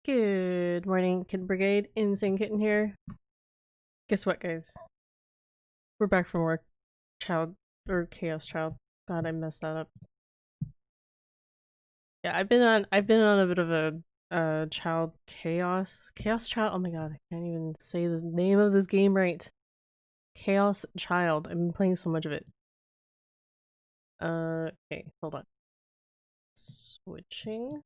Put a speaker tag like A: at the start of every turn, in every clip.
A: Good morning, Kid Brigade. Insane Kitten here. Guess what, guys? We're back from work. Child or chaos child. God, I messed that up. Yeah, I've been on a bit of a child chaos child. Oh my god, I can't even say the name of this game right. Chaos Child. I've been playing so much of it. Okay, hold on. Switching.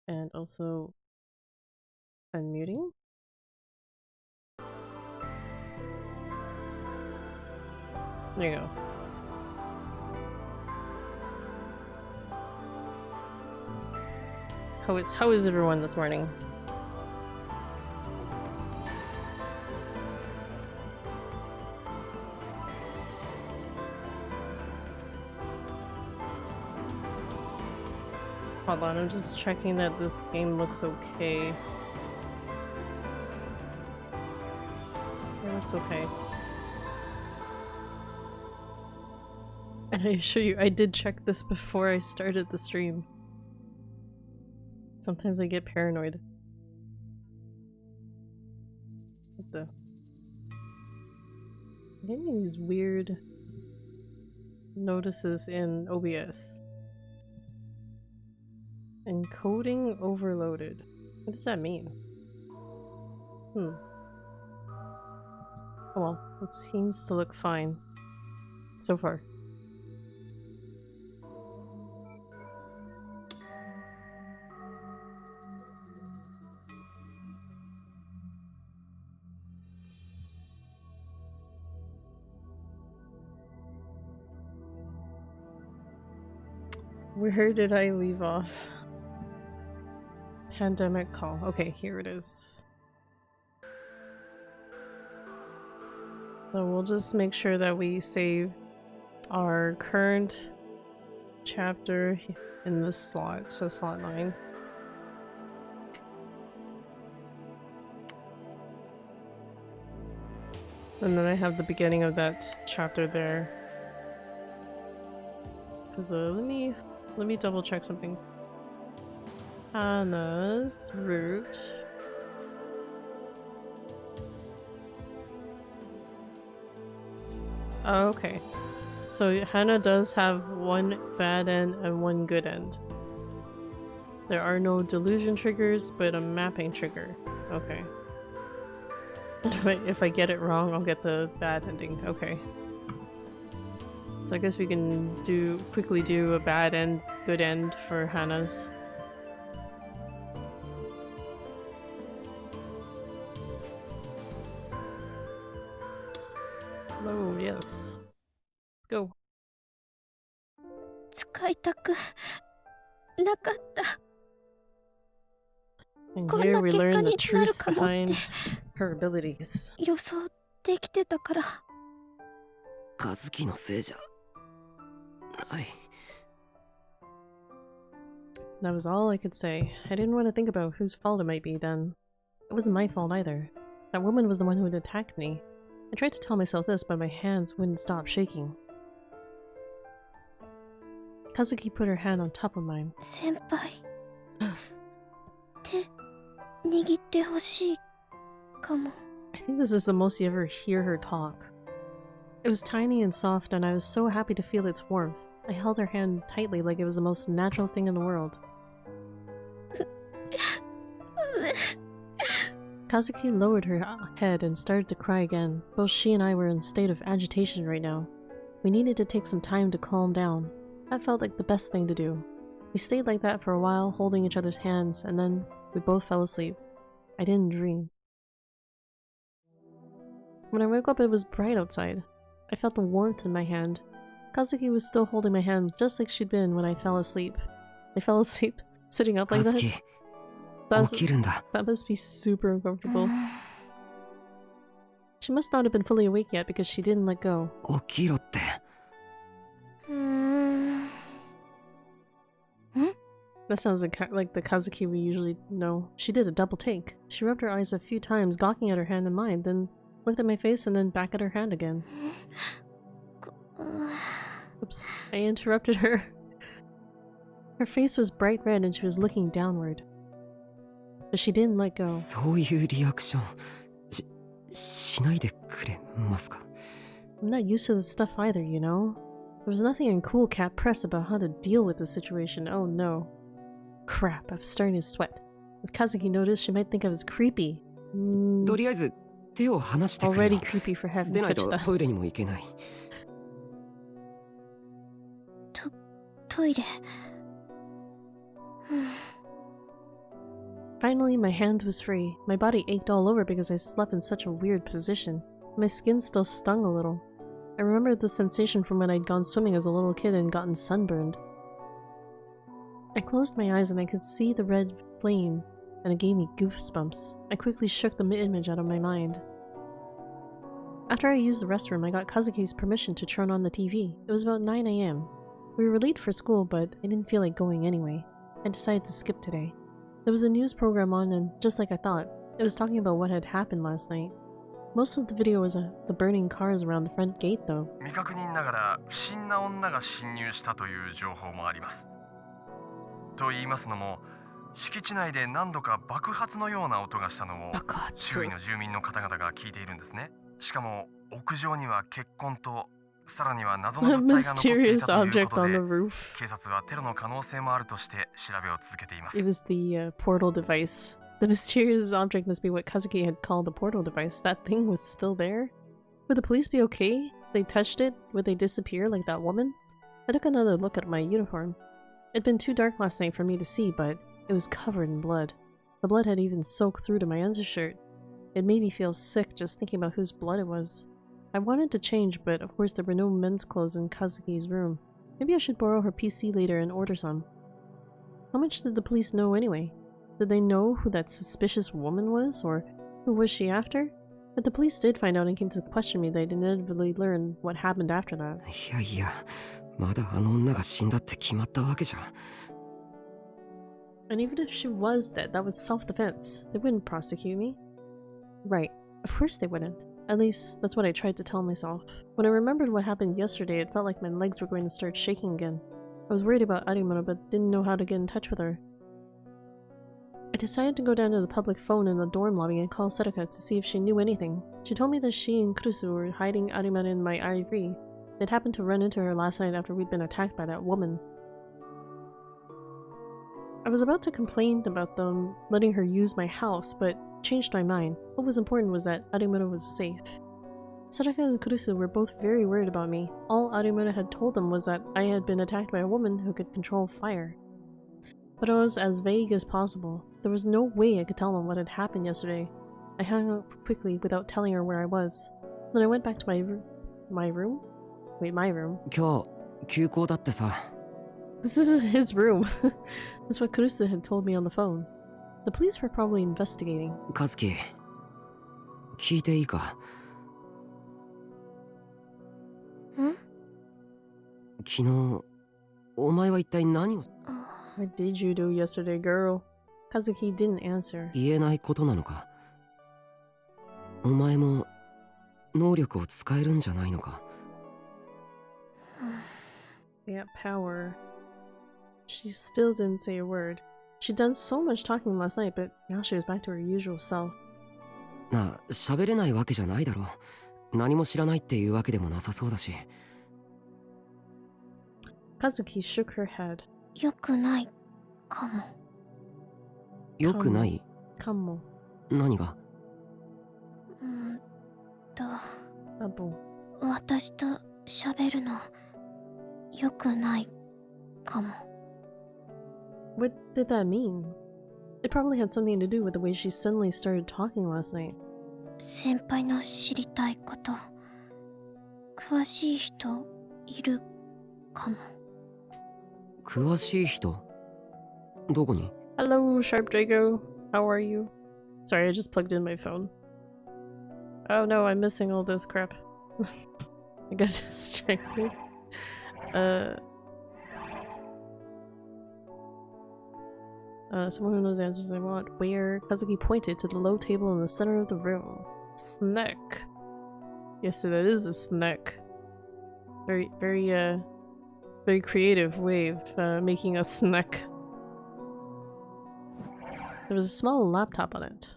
A: And also unmuting. There you go. How is everyone this morning? Hold on, I'm just checking that this game looks okay. It looks okay. And I assure you, I did check this before I started the stream. Sometimes I get paranoid. What the? I'm getting these weird notices in OBS. Encoding overloaded. What does that mean? Oh well, it seems to look fine. So far. Where did I leave off? Pandemic call. Okay, here it is. So we'll just make sure that we save our current chapter in this slot, so slot 9. And then I have the beginning of that chapter there. Cause let me double check something. Hana's route. Oh, okay. So Hana does have one bad end and one good end. There are no delusion triggers, but a mapping trigger. Okay. If I get it wrong, I'll get the bad ending. Okay. So I guess we can quickly do a bad end, good end for Hana's. Oh, yes. Let's go.
B: 使いたくなかった。
A: And here we learn the truth behind her abilities.
B: 予想できてたから。
C: 和樹のせいじゃない。
A: That was all I could say. I didn't want to think about whose fault it might be then. It wasn't my fault either. That woman was the one who had attacked me. I tried to tell myself this, but my hands wouldn't stop shaking. Kazuki put her hand on top of mine.
B: 先輩。手握ってほしいかも。
A: I think this is the most you ever hear her talk. It was tiny and soft, and I was so happy to feel its warmth. I held her hand tightly like it was the most natural thing in the world. Kazuki lowered her head and started to cry again. Both she and I were in a state of agitation right now. We needed to take some time to calm down. That felt like the best thing to do. We stayed like that for a while, holding each other's hands, and then we both fell asleep. I didn't dream. When I woke up, it was bright outside. I felt the warmth in my hand. Kazuki was still holding my hand just like she'd been when I fell asleep. I fell asleep sitting up like that. That must be super uncomfortable. She must not have been fully awake yet because she didn't let go. That sounds like the Kazuki we usually know. She did a double take. She rubbed her eyes a few times, gawking at her hand and mine, then looked at my face and then back at her hand again. Oops, I interrupted her. Her face was bright red and she was looking downward. but she didn't let go.
C: そういうリアクションしないでくれますか?
A: I'm not used to this stuff either, you know? There was nothing in Cool Cat Press about how to deal with the situation. Oh no. Crap, I'm starting to sweat. If Kazuki noticed, she might think I was creepy.
C: とりあえず手を離してくれ
A: Already
C: よ。
A: creepy for having
C: でない
A: such
C: とトイレに
A: thoughts.
C: も行けない。
B: トイレ。
A: Finally, my hand was free. My body ached all over because I slept in such a weird position. My skin still stung a little. I remembered the sensation from when I'd gone swimming as a little kid and gotten sunburned. I closed my eyes and I could see the red flame, and it gave me goosebumps. I quickly shook the image out of my mind. After I used the restroom, I got Kazuki's permission to turn on the TV. It was about 9 AM. We were late for school, but I didn't feel like going anyway. I decided to skip today. There was a news program on, and just like I thought, it was talking about what had happened last night. Most of the video was the burning cars around the front gate, though.
D: 未確認ながら不審な女が侵入したという情報もあります。と言いますのも、敷地内で何度か爆発のような音がしたのを周囲の住民の方々が聞いているんですね。しかも屋上には血痕とさらには謎の物体が残っていたということで、警察はテロの可能性もあるとして調べを続けています。
A: It was the portal device. The mysterious object must be what Kazuki had called the portal device. That thing was still there? Would the police be okay? They touched it? Would they disappear like that woman? I took another look at my uniform. It'd been too dark last night for me to see, but it was covered in blood. The blood had even soaked through to my undershirt. It made me feel sick just thinking about whose blood it was. I wanted to change, but of course there were no men's clothes in Kazuki's room. Maybe I should borrow her PC later and order some. How much did the police know anyway? Did they know who that suspicious woman was, or who was she after? If the police did find out and came to question me, they'd inevitably learn what happened after that.
C: いやいや、まだあの女が死んだって決まったわけじゃ。
A: And even if she was dead, that was self-defense. They wouldn't prosecute me. Right. Of course they wouldn't. At least, that's what I tried to tell myself. When I remembered what happened yesterday, it felt like my legs were going to start shaking again. I was worried about Arimura, but didn't know how to get in touch with her. I decided to go down to the public phone in the dorm lobby and call Sadaka to see if she knew anything. She told me that she and Kurusu were hiding Arimura in my IV. They'd happened to run into her last night after we'd been attacked by that woman. I was about to complain about them letting her use my house, but changed my mind. What was important was that Arimura was safe. Sadaka and Kurusu were both very worried about me. All Arimura had told them was that I had been attacked by a woman who could control fire. But I was as vague as possible. There was no way I could tell them what had happened yesterday. I hung up quickly without telling her where I was. Then I went back to my room? Wait, my room?
C: 今日休校だってさ。
A: This is his room. That's what Kurusu had told me on the phone. The police were probably investigating.
C: カズキ、聞いていいか？
B: ん？
C: 昨日、お前は一体何を？
A: What did you do yesterday, girl? Kazuki didn't answer.
C: 言えないことなのか？お前も能力を使えるんじゃないのか？
A: Yeah, power. She still didn't say a word. She'd done so much talking last night, but now she was back to her usual self.
C: なあ、喋れないわけじゃないだろう。何も知らないっていうわけでもなさそうだし。
A: Kazuki shook her head.
B: 良くないかも。
C: よくない？
A: Kamo.
C: 何が？Abo.
B: 私と喋るの良くないかも。
A: What did that mean? It probably had something to do with the way she suddenly started talking last night.
B: 先輩の知りたいこと、詳しい人いるかも。
C: 詳しい人？どこに？
A: Hello, Sharp Drago. How are you? Sorry, I just plugged in my phone. Oh no, I'm missing all this crap. I got distracted. Someone who knows the answers I want. Where? Kazuki pointed to the low table in the center of the room. Snack. Yes, that is a snack. Very creative way of making a snack. There was a small laptop on it.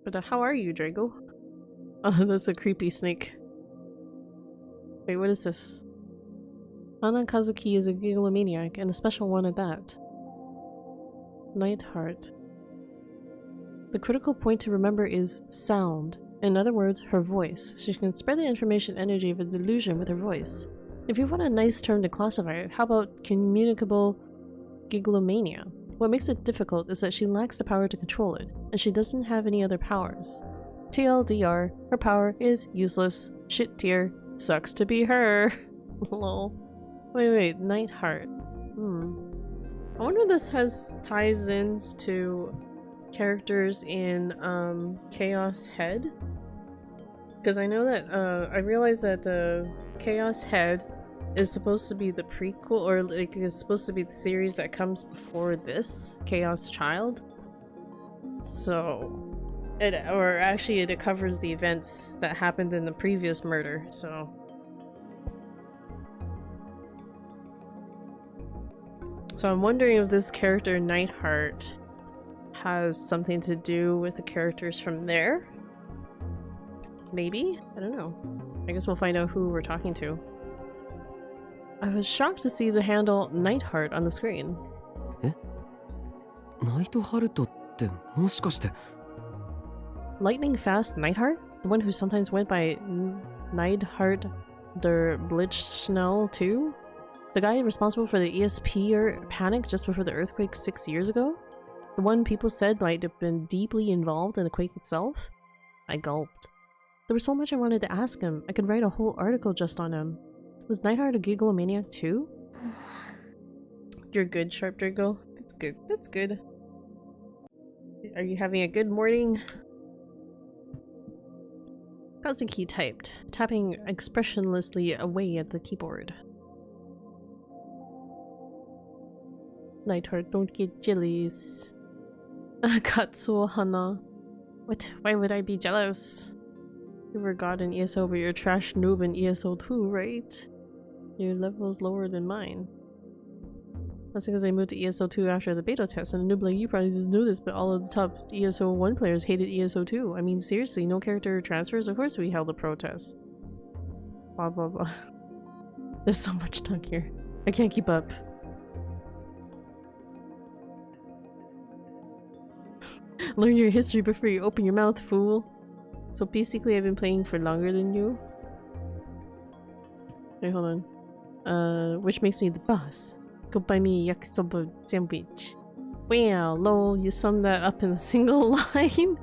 A: But how are you, Drago? Oh, that's a creepy snake. Wait, what is this? Hana Kazuki is a gigalomaniac, and a special one at that. Nightheart. The critical point to remember is sound. In other words, her voice. She can spread the information energy of a delusion with her voice. If you want a nice term to classify it, how about communicable gigalomania? What makes it difficult is that she lacks the power to control it, and she doesn't have any other powers. TLDR, her power is useless. Shit tier. Sucks to be her. Lol. Wait, Nightheart. I wonder if this ties into characters in Chaos Head. Because I know that I realized that Chaos Head is supposed to be the prequel, or like it's supposed to be the series that comes before this, Chaos Child. So it covers the events that happened in the previous murder, so I'm wondering if this character Nightheart has something to do with the characters from there. Maybe? I don't know. I guess we'll find out who we're talking to. I was shocked to see the handle Nightheart on the screen.
C: Eh? Nightheart ってもしかして
A: Lightning Fast Nightheart? The one who sometimes went by Neidhart der Blitzschnell too? The guy responsible for the ESP panic just before the earthquake 6 years ago? The one people said might have been deeply involved in the quake itself? I gulped. There was so much I wanted to ask him. I could write a whole article just on him. Was Nightheart a gigalomaniac too? You're good, Sharp Drago. That's good. That's good. Are you having a good morning? Kazuki typed, tapping expressionlessly away at the keyboard. Nightheart, don't get jealous. Katsuo Hana. What? Why would I be jealous? You were god in ESO, but you're a trash noob in ESO too, right? Your level's lower than mine. That's because I moved to ESO 2 after the beta test, and a noob like you probably just knew this, but all of the top ESO 1 players hated ESO 2. I mean, seriously, no character transfers? Of course we held a protest. Blah blah blah. There's so much talk here. I can't keep up. Learn your history before you open your mouth, fool. So basically I've been playing for longer than you. Wait, hold on. Which makes me the boss. Go buy me a yakisoba sandwich. Wow, lol, you summed that up in a single line?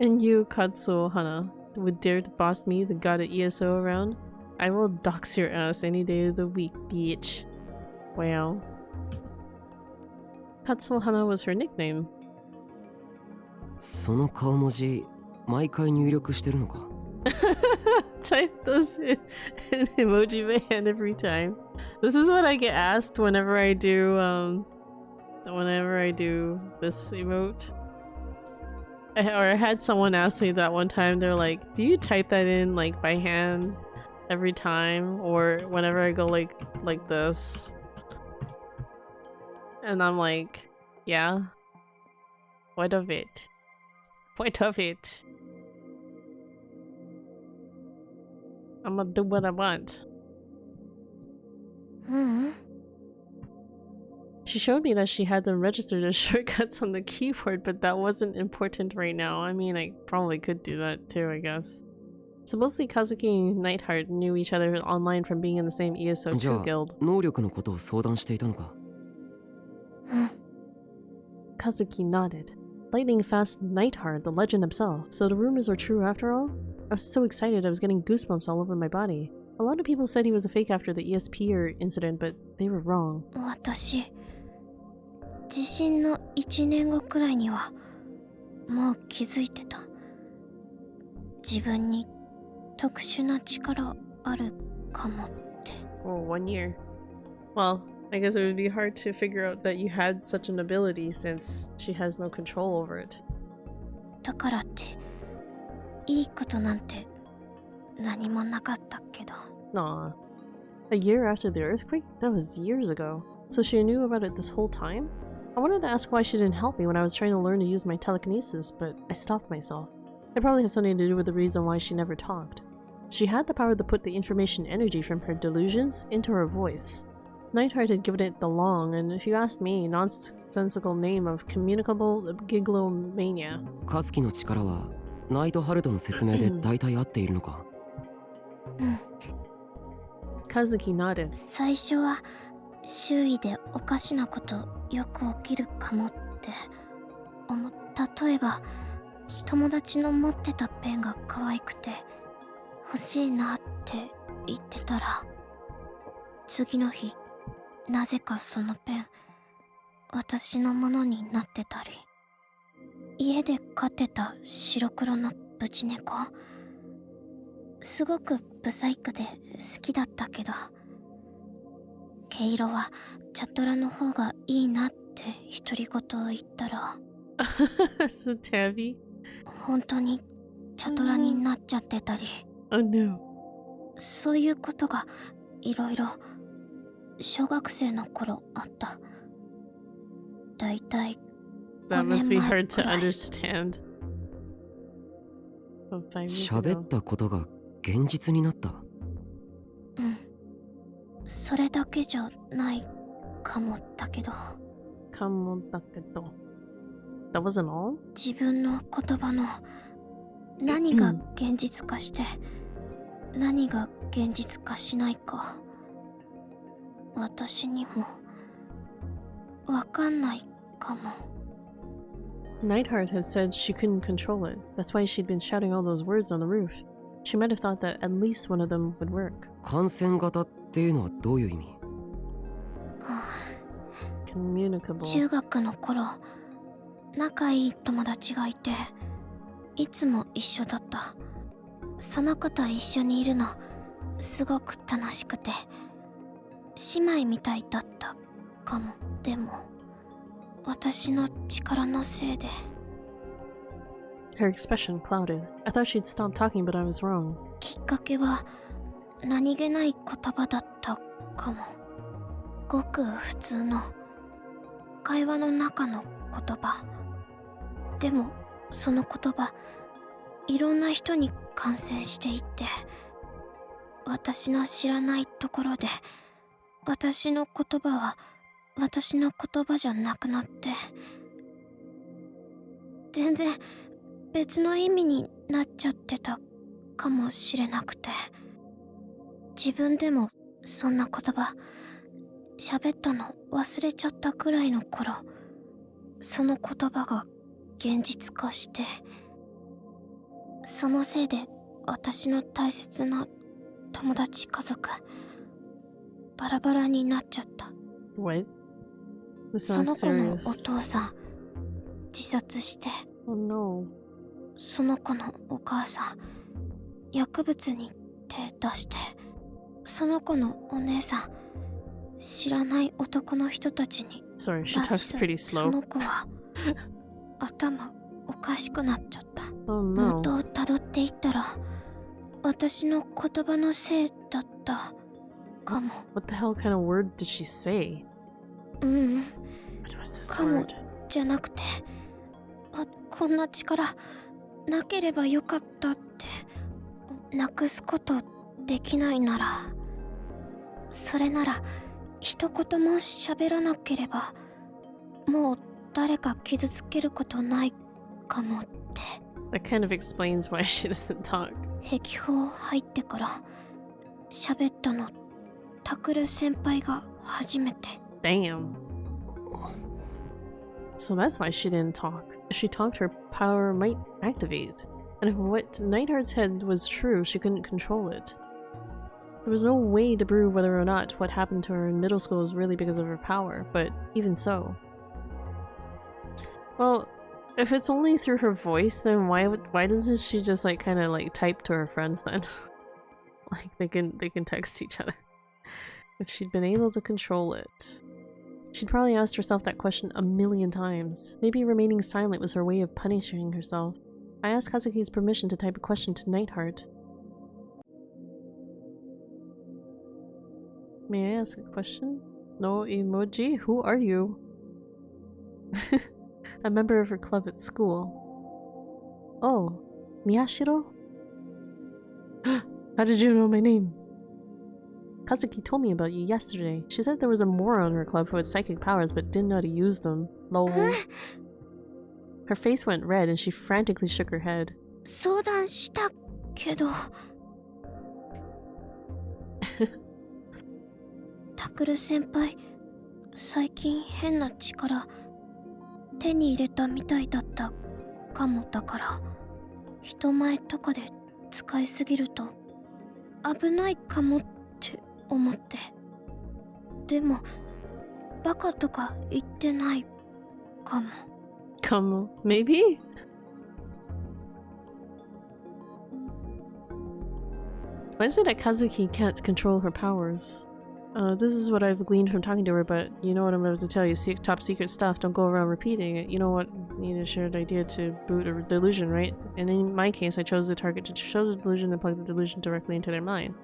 A: And you, Katsuo Hana, would dare to boss me, the god of ESO, around? I will dox your ass any day of the week, bitch. Wow. Katsuo Hana was her nickname.
C: その顔文字毎回入力してるのか
A: Type those in emoji by hand every time. This is what I get asked whenever I do this emote. I had someone ask me that one time. They're like, do you type that in like by hand every time, or whenever I go like this? And I'm like, yeah. What of it? What of it? I'm gonna do what I want. She showed me that she had them registered as shortcuts on the keyboard, but that wasn't important right now. I mean, I probably could do that too, I guess. Supposedly Kazuki and Nightheart knew each other online from being in the same ESO 2 guild.
C: 能力のことを相談していたのか
A: Kazuki nodded. Lightning Fast Nightheart, the legend himself. So the rumors were true after all? I was so excited I was getting goosebumps all over my body. A lot of people said he was a fake after the ESP incident, but they were wrong.
B: 私、地震の1年後くらいにはもう気づいてた。自分に特殊な力あるかもって。
A: Oh, 1 year. Well, I guess it would be hard to figure out that you had such an ability since she has no control over it.
B: だからっていいことなんて何もなかったけど。
A: Nah. A year after the earthquake? That was years ago. So she knew about it this whole time? I wanted to ask why she didn't help me when I was trying to learn to use my telekinesis, but I stopped myself. It probably has something to do with the reason why she never talked. She had the power to put the information energy from her delusions into her voice. Nightheart had given it the long, and if you asked me, nonsensical name of communicable giglomania.
C: カツキの力はナイトハルトの説明で大体合っているのか。
A: Kazuki nodded.
B: 最初は周囲でおかしなことよく起きるかもって思った。例えば友達の持ってたペンが可愛くて欲しいなって言ってたら、次の日なぜかそのペン私のものになってたり、家で飼ってた白黒のブチ猫、すごくブサイクで好きだったけど、毛色はチャトラの方がいいなって独り言を言ったら
A: So Tabby?
B: 本当にチャトラになっちゃってたり、
A: Oh no.
B: そういうことがいろいろ小学生の頃あった。だいたい
A: That must be hard to
B: 5年前くらい。
A: understand. Oh, 5 years
C: 喋
A: ago.
C: ったことが現実になった。
B: うん。それだけじゃないかもだけど。
A: Kamodakedo. That wasn't all?
B: 自分の言葉の何が現実化して何が現実化しないか、私にもわかんないかも。
A: Nightheart had said she couldn't control it. That's why she'd been shouting all those words on the roof. She might have thought that at least one of them would work.
C: 感染型っていうのはどういう意味？
A: Communicable.
B: 中学の頃仲いい友達がいて、いつも一緒だった。その子と一緒にいるのすごく楽しくて姉妹みたいだったかも。でも私の力のせいで。
A: Her expression clouded. I thought she'd stop talking, but I was wrong.
B: きっかけは何気ない言葉だったかも。ごく普通の会話の中の言葉。でもその言葉いろんな人に感染していって、私の知らないところで私の言葉は私の言葉じゃなくなって、全然別の意味になっちゃってたかもしれなくて、自分でもそんな言葉喋ったの忘れちゃったくらいの頃、その言葉が現実化して、そのせいで私の大切な友達家族バラバラになっちゃった。
A: What? This
B: その
A: sounds
B: 子のお
A: serious.
B: 父さん自殺して、
A: Oh no.
B: その子のお母さん薬物に手出して、その子のお姉さん知らない男の人たちに
A: Sorry, she
B: 拉致
A: talks
B: さ
A: pretty
B: そ
A: slow.
B: の子は頭おかしくなっちゃった。
A: Oh no.
B: 元をたどっていったら私の言葉のせいだったかも。
A: What the hell kind of word did she say?
B: うん、
A: What was this
B: かも
A: word?
B: じゃなくて、こんな力なければよかったって、なくすことできないなら、それなら一言も喋らなければもう誰か傷つけることないかもって。
A: That kind of explains why she doesn't talk.
B: 壁法入ってから喋ったのタクル先輩が初めて。
A: Damn. So that's why she didn't talk. If she talked, her power might activate. And if what Nightheart's had was true, she couldn't control it. There was no way to prove whether or not what happened to her in middle school was really because of her power, but even so. Well, if it's only through her voice, then why doesn't she just like kind of like type to her friends then? Like they can text each other. If she'd been able to control it. She'd probably asked herself that question a million times. Maybe remaining silent was her way of punishing herself. I asked Kazuki's permission to type a question to Nightheart. May I ask a question? No emoji? Who are you? A member of her club at school. Oh, Miyashiro? How did you know my name? Kazuki told me about you yesterday. She said there was a moron in her club who had psychic powers but didn't know how to use them. Lol. Her face went red and she frantically shook her head.
B: 相談したけどタクル先輩最近変な力手に入れたみたいだったかもだから人前とかで使いすぎると危ないかもって思ってでもバカとか言ってないかも
A: Come, maybe? Why is it that Kazuki can't control her powers? This is what I've gleaned from talking to her, but you know what I'm about to tell you. Top secret stuff, don't go around repeating it. You know what? You need a shared idea to boot a delusion, right? And in my case, I chose the target to show the delusion and plug the delusion directly into their mind.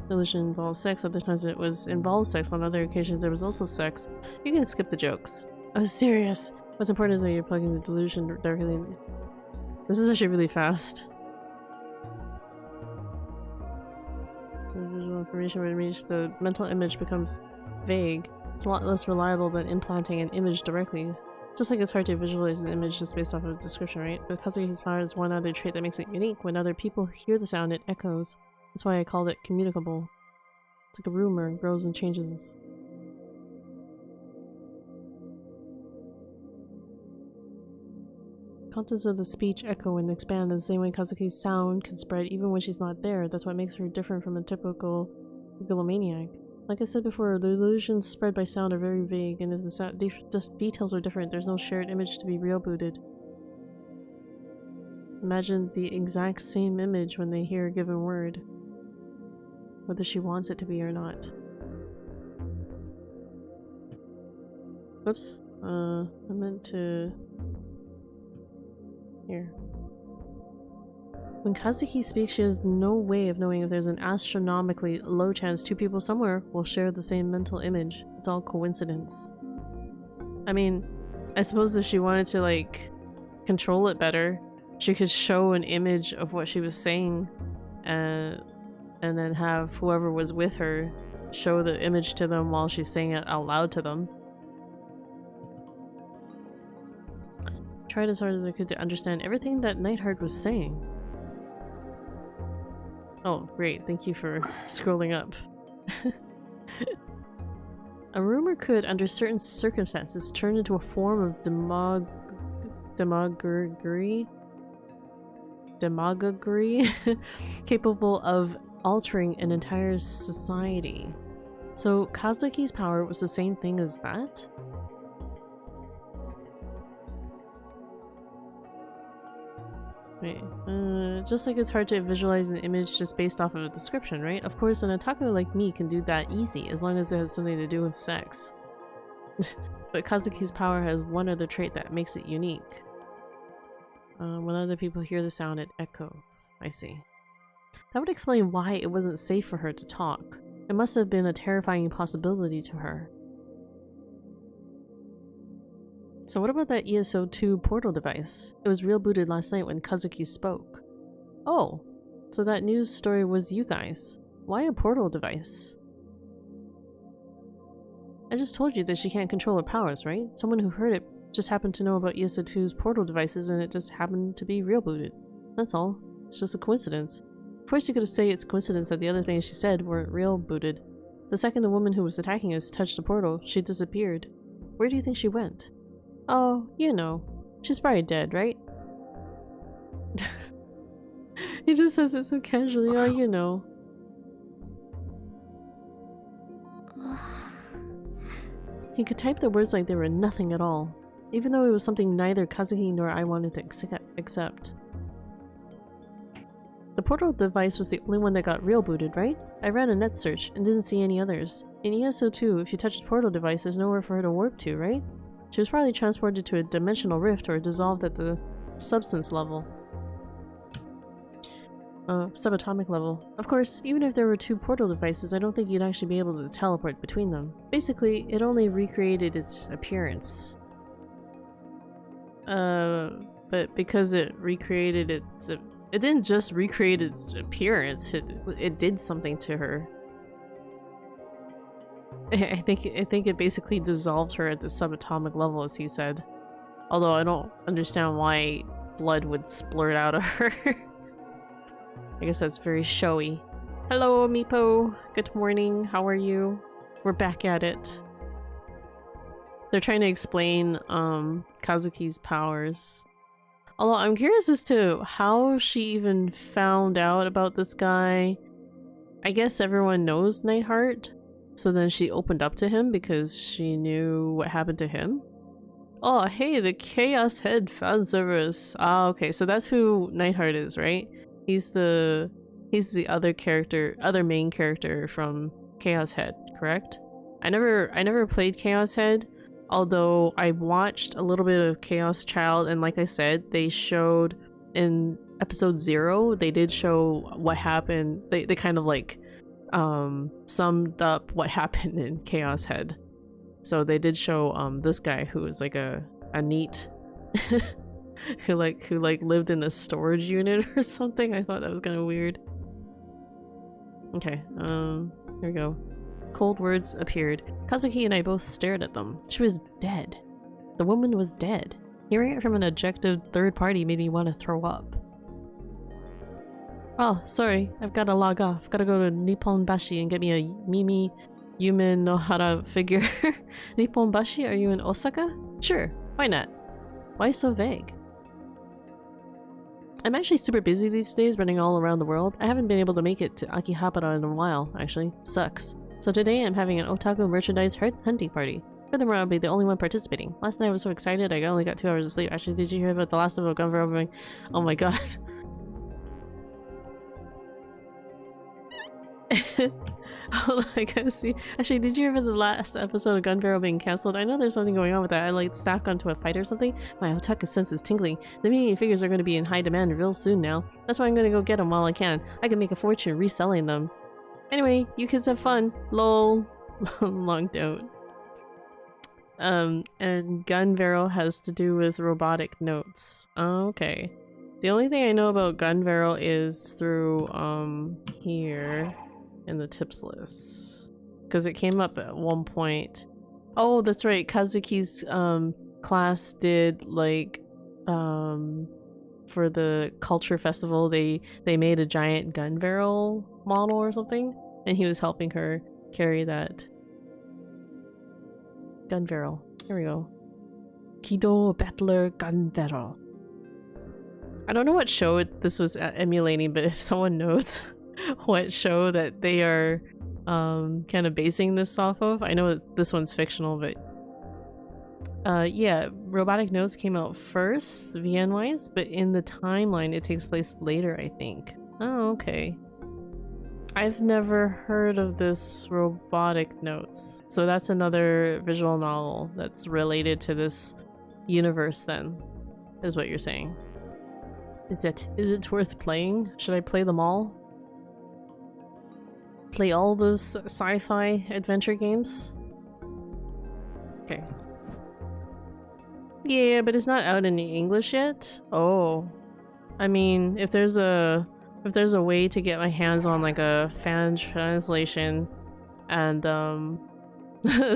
A: Delusion involves sex, other times it was involved sex, on other occasions there was also sex. You can skip the jokes. I was serious. What's important is that you're plugging the delusion directly in. This is actually really fast. The visual information when reached, the mental image becomes vague. It's a lot less reliable than implanting an image directly. Just like it's hard to visualize an image just based off of a description, right? But Kazuki's power is one other trait that makes it unique. When other people hear the sound, it echoes. That's why I called it communicable. It's like a rumor, it grows and changes. Contents of the speech echo and expand in the same way Kazuki's sound can spread even when she's not there. That's what makes her different from a typical megalomaniac. Like I said before, the illusions spread by sound are very vague, and if the details are different, there's no shared image to be real-booted. Imagine the exact same image when they hear a given word, whether she wants it to be or not. Whoops. I meant to... Here. When Kazuki speaks, she has no way of knowing if there's an astronomically low chance two people somewhere will share the same mental image. It's all coincidence. I mean, I suppose if she wanted to, like, control it better, she could show an image of what she was saying and then have whoever was with her show the image to them while she's saying it out loud to them. Tried as hard as I could to understand everything that Nightheart was saying. Oh, great. Thank you for scrolling up. A rumor could, under certain circumstances, turn into a form of demagoguery capable of altering an entire society. So Kazuki's power was the same thing as that? Wait, just like it's hard to visualize an image just based off of a description, right? Of course, an otaku like me can do that easy, as long as it has something to do with sex. But Kazuki's power has one other trait that makes it unique. When other people hear the sound, it echoes. I see. That would explain why it wasn't safe for her to talk. It must have been a terrifying possibility to her. So what about that ESO2 portal device? It was real booted last night when Kazuki spoke. Oh, so that news story was you guys. Why a portal device? I just told you that she can't control her powers, right? Someone who heard it just happened to know about ESO2's portal devices and it just happened to be real booted. That's all. It's just a coincidence. Of course you could say it's coincidence that the other things she said weren't real booted. The second the woman who was attacking us touched the portal, she disappeared. Where do you think she went? Oh, you know. She's probably dead, right? He just says it so casually. Oh, you know. He could type the words like they were nothing at all, even though it was something neither Kazuki nor I wanted to accept. The portal device was the only one that got real booted, right? I ran a net search and didn't see any others. In ESO2, if you touch the portal device, there's nowhere for her to warp to, right? She was probably transported to a dimensional rift or dissolved at the substance level. Subatomic level. Of course, even if there were two portal devices, I don't think you'd actually be able to teleport between them. Basically, it only recreated its appearance. But because it recreated its, it didn't just recreate its appearance. It did something to her. I think it basically dissolved her at the subatomic level, as he said. Although I don't understand why blood would splurt out of her. I guess that's very showy. Hello, Mipo. Good morning. How are you? We're back at it. They're trying to explain Kazuki's powers. Although I'm curious as to how she even found out about this guy. I guess everyone knows Nightheart, so then she opened up to him because she knew what happened to him. Oh, hey, the Chaos Head fan service. Ah, okay, so that's who Nightheart is, right? He's the other main character from Chaos Head, correct? I never played Chaos Head, although I watched a little bit of Chaos Child, and like I said, they showed in episode 0, they did show what happened. They kind of like summed up what happened in Chaos Head. So they did show this guy who was like a neat who lived in a storage unit or something. I thought that was kind of weird. Okay, here we go. Cold words appeared. Kazuki and I both stared at them. She was dead. The woman was dead. Hearing it from an objective third party made me want to throw up. Oh, sorry. I've got to log off. Gotta go to Nippon Bashi and get me a Mimi Yumen no Hara figure. Nippon Bashi? Are you in Osaka? Sure. Why not? Why so vague? I'm actually super busy these days running all around the world. I haven't been able to make it to Akihabara in a while, actually. Sucks. So today I'm having an otaku merchandise hunting party. Furthermore, I'll be the only one participating. Last night I was so excited I only got 2 hours of sleep. Actually, did you hear about the last of Gunver opening? Oh my god. Hold on, I gotta see. Actually, did you hear about the last episode of Gun Barrel being cancelled? I know there's something going on with that. I like stacked onto a fight or something. My otaku sense is tingling. The mini figures are going to be in high demand real soon now. That's why I'm going to go get them while I can. I can make a fortune reselling them. Anyway, you kids have fun. Lol. Longed out. And Gun Barrel has to do with robotic notes. Okay. The only thing I know about Gun Barrel is through, here in the tips list. Because it came up at one point. Oh, that's right. Kazuki's, class did, like, for the culture festival, they made a giant gun barrel model or something. And he was helping her carry that gun barrel. Here we go. Kido Battler Gun Barrel. I don't know what show this was emulating, but if someone knows what show that they are kind of basing this off of, I know this one's fictional, but yeah, Robotic Nose came out first, VN-wise, but in the timeline it takes place later, I think. Oh, okay. I've never heard of this Robotic Notes, so that's another visual novel that's related to this universe then, is what you're saying. Is it worth playing? Should I play them all? Play all those sci-fi adventure games? Okay. Yeah, but it's not out in English yet? Oh. I mean, if there's a way to get my hands on like a fan translation and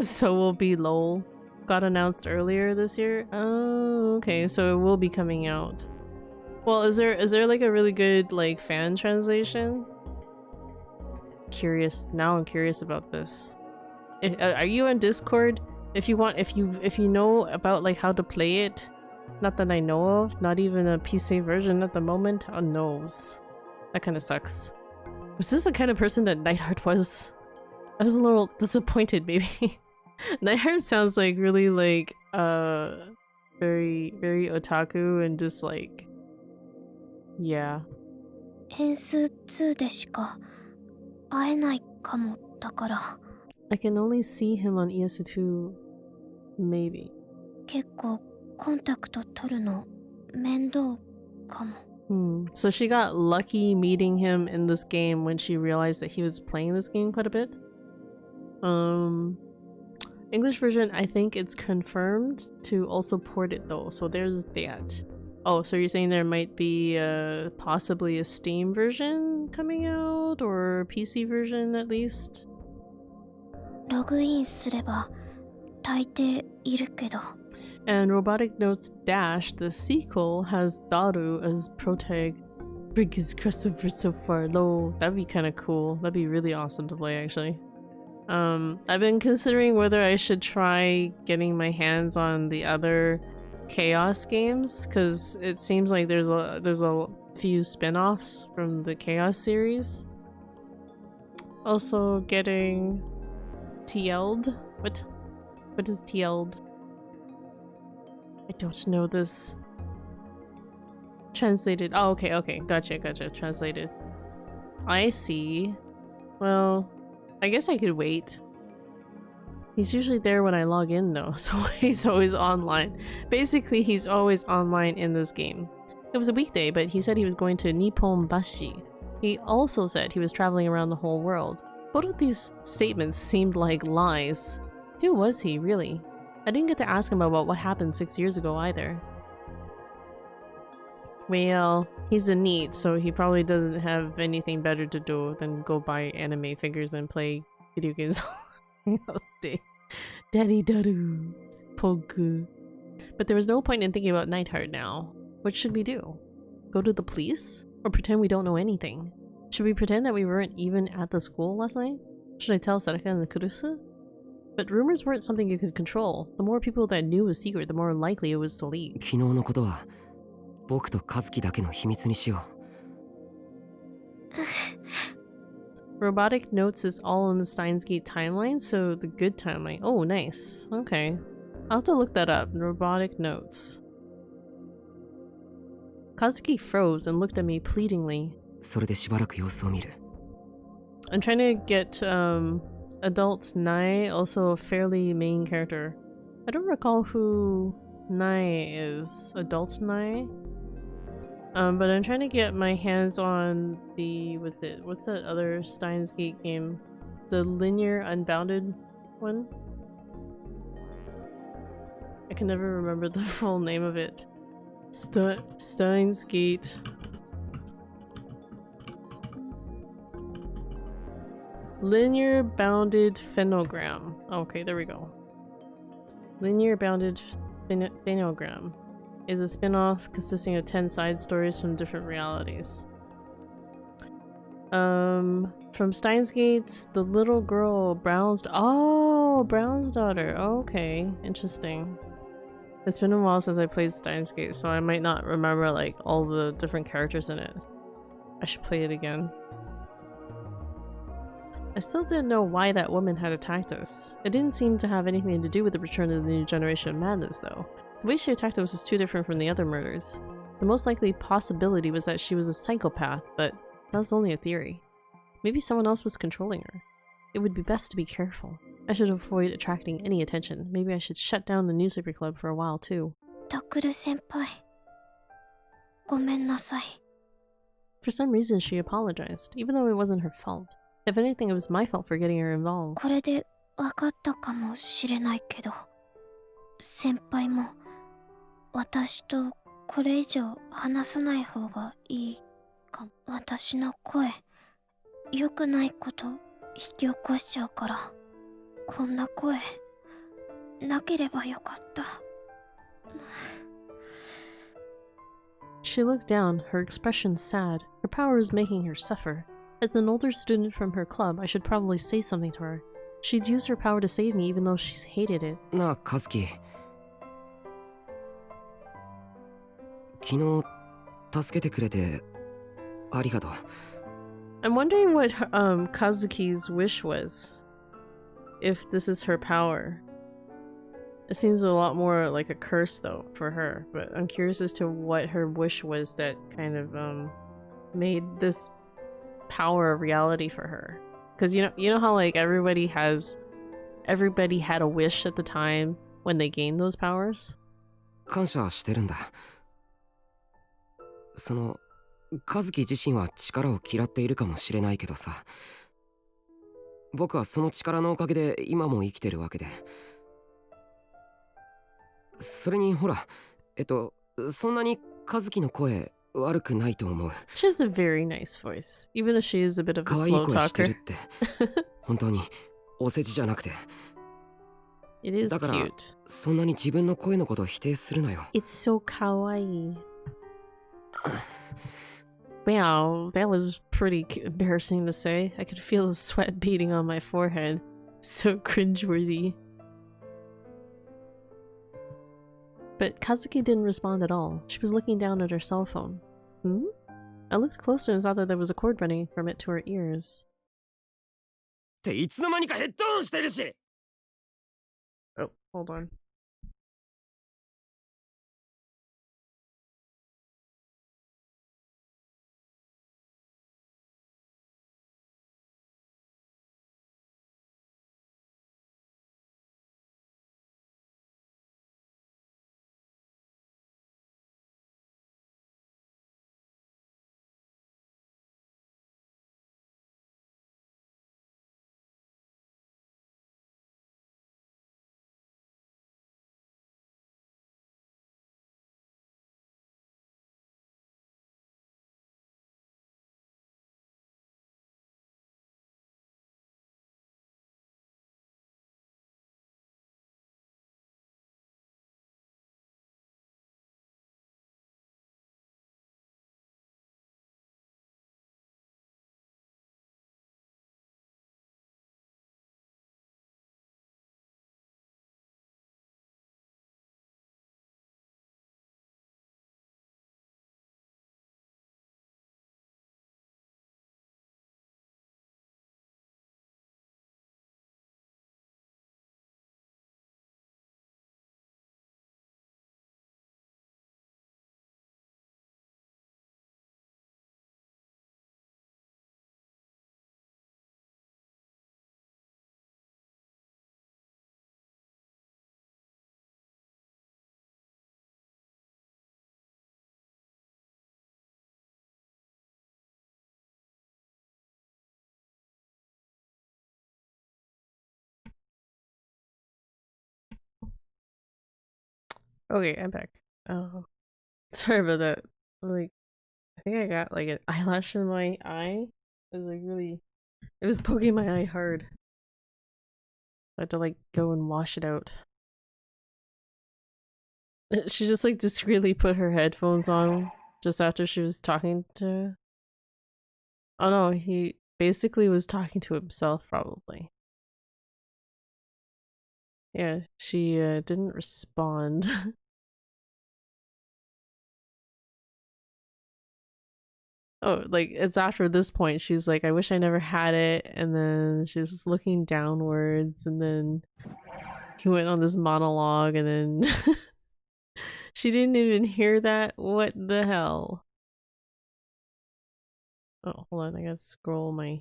A: So Will Be LOL got announced earlier this year. Oh, okay, so it will be coming out. Well, is there like a really good like fan translation? Curious. Now I'm curious about this. Are you on Discord? If you know about like how to play it, not that I know of, not even a PC version at the moment. Oh noes. That kind of sucks. Was this the kind of person that Nightheart was? I was a little disappointed, maybe. Nightheart sounds like really like very otaku and just like, yeah.
B: 変数2でしか会えないかもだから。
A: I can only see him on ES2, maybe.
B: 結構コンタクト取るの面倒かも。
A: So she got lucky meeting him in this game when she realized that he was playing this game quite a bit. English version, I think it's confirmed to also port it though, so there's that. Oh, so you're saying there might be possibly a Steam version coming out, or a PC version at least?
B: ログインすれば大抵いるけど。
A: And Robotic Notes Dash, the sequel, has Daru as protag. Biggest crossover so far. Low. That'd be kind of cool. That'd be really awesome to play, actually. I've been considering whether I should try getting my hands on the other Chaos games, because it seems like there's a few spin-offs from the Chaos series. Also getting TL'd. What is TL'd? I don't know this. Translated. Oh, okay. Gotcha. Translated. I see. Well, I guess I could wait. He's usually there when I log in though, so he's always online. Basically, he's always online in this game. It was a weekday, but he said he was going to Nippon Bashi. He also said he was traveling around the whole world. Both of these statements seemed like lies. Who was he, really? I didn't get to ask him about what happened 6 years ago either. Well, he's a NEET, so he probably doesn't have anything better to do than go buy anime figures and play video games all day. Daddy Daru. Pogu. But there was no point in thinking about Nightheart now. What should we do? Go to the police? Or pretend we don't know anything? Should we pretend that we weren't even at the school last night? Should I tell Saraka and the Kurusu? But rumors weren't something you could control. The more people that knew a secret, the more likely it was to leak.
C: 昨日のことは僕と和樹だけの秘密にしよう。
A: Robotic Notes is all in the Steins Gate timeline, so the good timeline. Oh, nice. Okay. I'll have to look that up. Robotic Notes. Kazuki froze and looked at me pleadingly.
C: それでしばらく様子を見る。
A: I'm trying to get adult Nai, also a fairly main character. I don't recall who Nai is. Adult Nai? But I'm trying to get my hands on the what's that other Steins Gate game? The linear unbounded one? I can never remember the full name of it. Steins Gate. Linear bounded phenogram. Okay, there we go. Linear bounded phenogram is a spin-off consisting of 10 side stories from different realities. From Steins Gate, the little girl, Brown's daughter. Okay, interesting. It's been a while since I played Steins Gate, so I might not remember like all the different characters in it. I should play it again. I still didn't know why that woman had attacked us. It didn't seem to have anything to do with the return of the new generation of madness, though. The way she attacked us was too different from the other murders. The most likely possibility was that she was a psychopath, but that was only a theory. Maybe someone else was controlling her. It would be best to be careful. I should avoid attracting any attention. Maybe I should shut down the newspaper club for a while, too.
B: Takuru-senpai. ごめんなさい.
A: For some reason, she apologized, even though it wasn't her fault. If anything, it was my fault for getting her involved.
B: これでわかったかもしれないけど、先輩も私とこれ以上話さない方がいいかも。私の声、良くないこと引き起こしちゃうから、こんな声なければよかった。
A: She looked down, her expression sad. Her power was making her suffer. As an older student from her club, I should probably say something to her. She'd use her power to save me even though she's hated it.
C: なあ、和樹。昨日助けてくれてありがとう。
A: I'm wondering what Kazuki's wish was. If this is her power. It seems a lot more like a curse though for her, but I'm curious as to what her wish was that kind of made this power a reality for her. Because you know how like everybody had a wish at the time when they gained those powers?
C: 感謝してるんだ。その和樹自身は力を嫌っているかもしれないけどさ、僕はその力のおかげで今も生きてるわけで、それにほら、そんなに和樹の声悪くないと思う。
A: She has a very nice voice, even if she is a bit of a
C: 可愛い
A: slow
C: 声してる
A: talker.
C: って本当にお世辞じゃなくて。
A: It is
C: だから
A: cute.
C: そんなに自分の声のことを否定するなよ。
A: It's so kawaii. Wow, that was pretty embarrassing to say. I could feel the sweat beading on my forehead. So cringeworthy. But Kazuki didn't respond at all. She was looking down at her cell phone. Hmm? I looked closer and saw that there was a cord running from it to her ears.
C: っていつの間にかヘッドオンしてるし。
A: Oh, hold on. Okay, I'm back. Oh, sorry about that. Like, I think I got like an eyelash in my eye. It was like really, it was poking my eye hard. I had to like go and wash it out. She just like discreetly put her headphones on just after she was talking to. Oh no, he basically was talking to himself probably. Yeah, she didn't respond. Oh, like it's after this point she's like, I wish I never had it, and then she's looking downwards, and then he went on this monologue, and then she didn't even hear that. What the hell? Oh, hold on, I gotta scroll my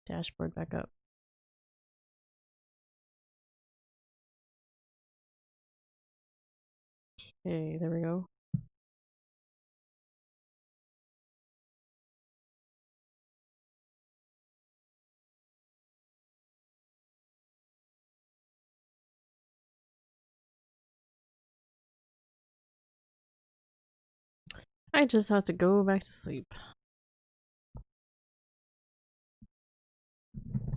A: dashboard back up. Okay, there we go. I just have to go back to sleep.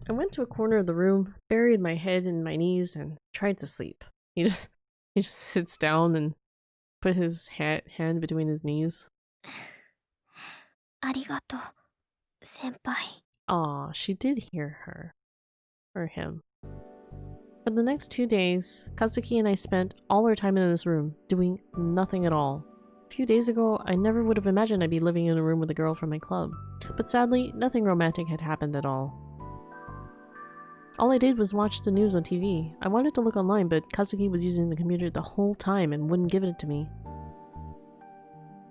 A: I went to a corner of the room, buried my head in my knees, and tried to sleep. He just sits down and put his hand between his knees.
B: ありがとう、先輩。
A: Aw, she did hear her. Or him. For the next 2 days, Kazuki and I spent all our time in this room, doing nothing at all. A few days ago, I never would have imagined I'd be living in a room with a girl from my club. But sadly, nothing romantic had happened at all. All I did was watch the news on TV. I wanted to look online, but Kazuki was using the computer the whole time and wouldn't give it to me.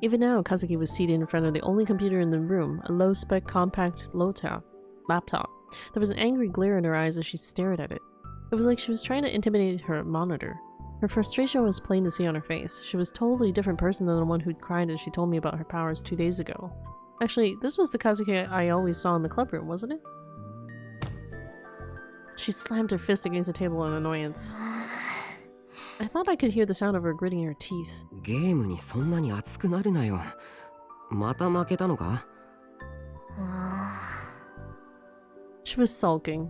A: Even now, Kazuki was seated in front of the only computer in the room, a low-spec compact laptop. There was an angry glare in her eyes as she stared at it. It was like she was trying to intimidate her monitor. Her frustration was plain to see on her face. She was a totally different person than the one who'd cried as she told me about her powers 2 days ago. Actually, this was the Kazuki I always saw in the club room, wasn't it? She slammed her fist against the table in annoyance. I thought I could hear the sound of her gritting her teeth.
C: ゲームにそんなに熱くなるなよ。また負けたのか？
A: She was sulking.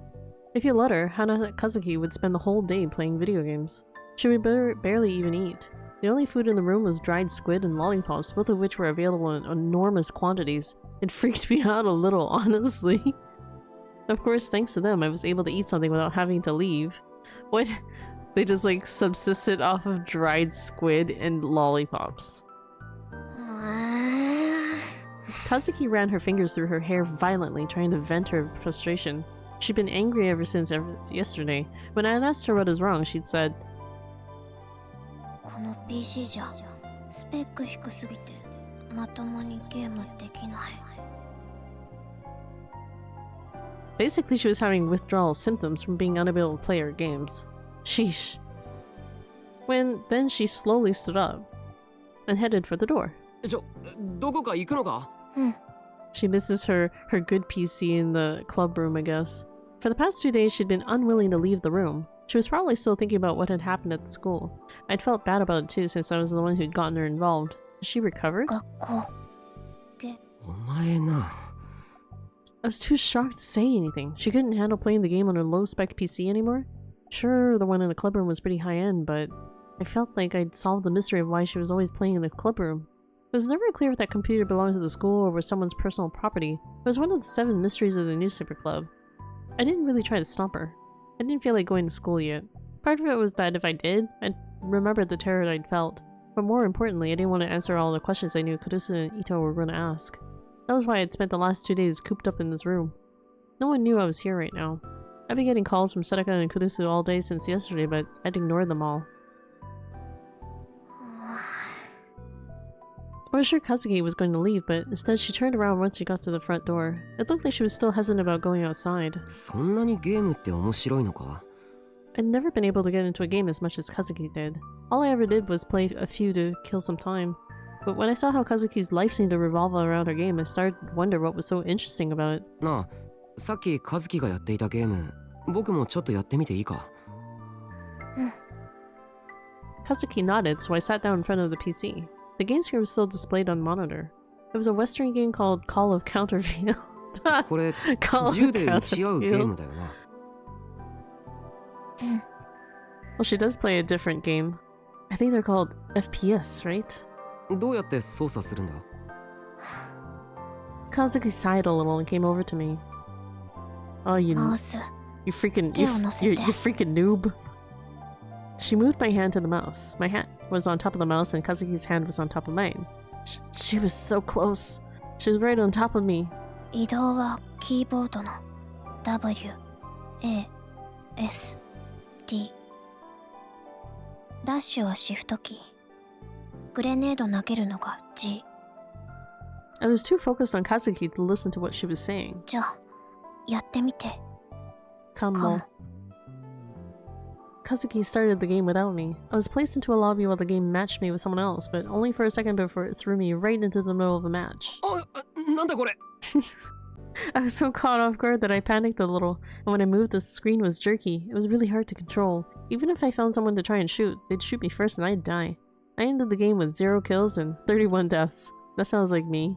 A: If you let her, Hana and Kazuki would spend the whole day playing video games. She would barely even eat. The only food in the room was dried squid and lollipops, both of which were available in enormous quantities. It freaked me out a little, honestly. Of course, thanks to them, I was able to eat something without having to leave. What? They just like subsisted off of dried squid and lollipops. Kazuki ran her fingers through her hair violently, trying to vent her frustration. She'd been angry ever since yesterday. When I had asked her what was wrong, she'd said,
B: この PC じゃスペック低すぎてまともにゲームできない。
A: Basically, she was having withdrawal symptoms from being unable to play her games. Sheesh. Then she slowly stood up and headed for the door.
C: どこか行くのか?
A: She misses her good PC in the club room, I guess. For the past 2 days, she'd been unwilling to leave the room. She was probably still thinking about what had happened at the school. I'd felt bad about it too, since I was the one who'd gotten her involved. Has she recovered?
B: 学校。
C: お前な。
A: I was too shocked to say anything. She couldn't handle playing the game on her low-spec PC anymore? Sure, the one in the club room was pretty high-end, but I felt like I'd solved the mystery of why she was always playing in the club room. It was never clear if that computer belonged to the school or was someone's personal property. It was one of the 7 mysteries of the newspaper club. I didn't really try to stop her. I didn't feel like going to school yet. Part of it was that if I did, I'd remember the terror I'd felt. But more importantly, I didn't want to answer all the questions I knew Kurusu and Ito were going to ask. That was why I'd spent the last 2 days cooped up in this room. No one knew I was here right now. I'd been getting calls from Sadaka and Kurusu all day since yesterday, but I'd ignored them all. I was sure Kazuki was going to leave, but instead she turned around once she got to the front door. It looked like she was still hesitant about going outside.
C: そんなにゲームって面白いのか?
A: I'd never been able to get into a game as much as Kazuki did. All I ever did was play a few to kill some time. But when I saw how Kazuki's life seemed to revolve around her game, I started to wonder what was so interesting about it.
C: なあ、さっきカズキがやっていたゲーム、僕もちょっとやってみていいか?
A: Kazuki nodded, so I sat down in front of the PC. The game screen was still displayed on monitor. It was a Western game called Call of Counterfield.
C: これ、
A: Call of
C: 銃で撃ち合うゲーム
A: Counterfield.
C: だよな。
A: Well, she does play a different game. I think they're called FPS, right?
C: どうやって操作するんだ?
A: Kazuki sighed a little and came over to me. Oh, you freaking noob. She moved my hand to the mouse. My hand was on top of the mouse and Kazuki's hand was on top of mine. She was so close. She was right on top of me.
B: 移動はキーボードの W A S D ダッシュはシフトキー。グレネード投げるのが G。
A: I was too focused on Kazuki to listen to what she was saying.
B: じゃあやってみて。
A: Come. Kazuki started the game without me. I was placed into a lobby while the game matched me with someone else, but only for a second before it threw me right into the middle of a match.
C: なんだこれ?
A: I was so caught off guard that I panicked a little, and when I moved, the screen was jerky. It was really hard to control. Even if I found someone to try and shoot, they'd shoot me first and I'd die. I ended the game with 0 kills and 31 deaths. That sounds like me.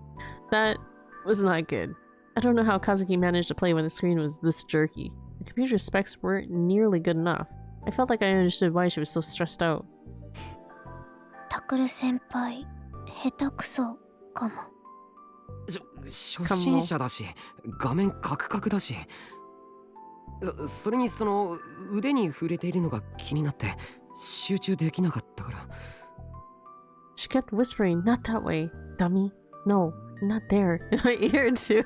A: That was not good. I don't know how Kazuki managed to play when the screen was this jerky. The computer specs weren't nearly good enough. I felt like I understood why she was so stressed out.
B: タクル先輩下手くそかも。
C: 初心者だし、画面カクカクだし。それにその腕に触れているのが気になって集中できなかったから。
A: She kept whispering, "Not that way, dummy. No, not there." In my ear too.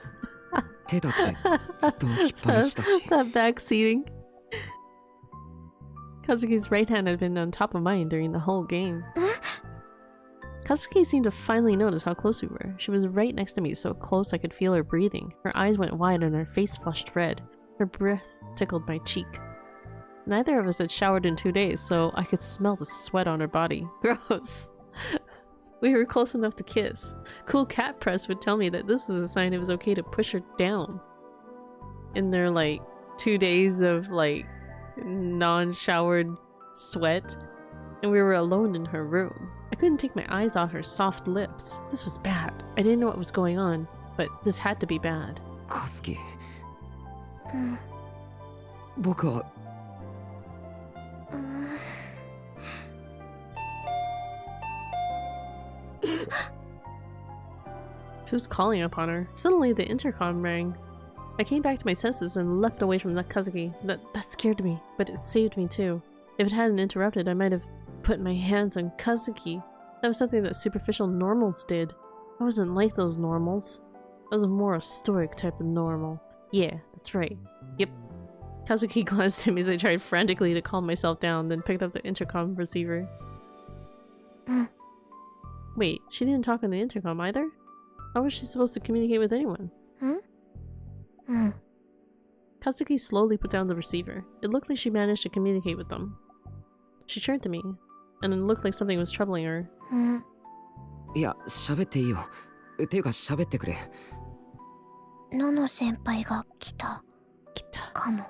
C: 手だってずっと置きっぱなしだし。
A: That backseating. Kazuki's right hand had been on top of mine during the whole game. Kazuki seemed to finally notice how close we were. She was right next to me, so close I could feel her breathing. Her eyes went wide and her face flushed red. Her breath tickled my cheek. Neither of us had showered in 2 days, so I could smell the sweat on her body. Gross. We were close enough to kiss. Cool Cat Press would tell me that this was a sign it was okay to push her down. In their, 2 days of, non-showered sweat, and we were alone in her room. I couldn't take my eyes off her soft lips. This was bad. I didn't know what was going on, but this had to be bad.
C: カズキ、
B: うん。
C: 僕は
A: She was calling upon her. Suddenly, the intercom rang. I came back to my senses and leapt away from Kazuki. That scared me, but it saved me too. If it hadn't interrupted, I might have put my hands on Kazuki. That was something that superficial normals did. I wasn't like those normals. I was a more a stoic type of normal. Yeah, that's right. Yep. Kazuki glanced at me as I tried frantically to calm myself down, then picked up the intercom receiver. Wait, she didn't talk on the intercom either? How was she supposed to communicate with anyone? Kazuki slowly put down the receiver. It looked like she managed to communicate with them. She turned to me, and it looked like something was troubling her.
C: いや、喋っていいよ。ていうか喋ってくれ。
B: のの先輩が来たかも。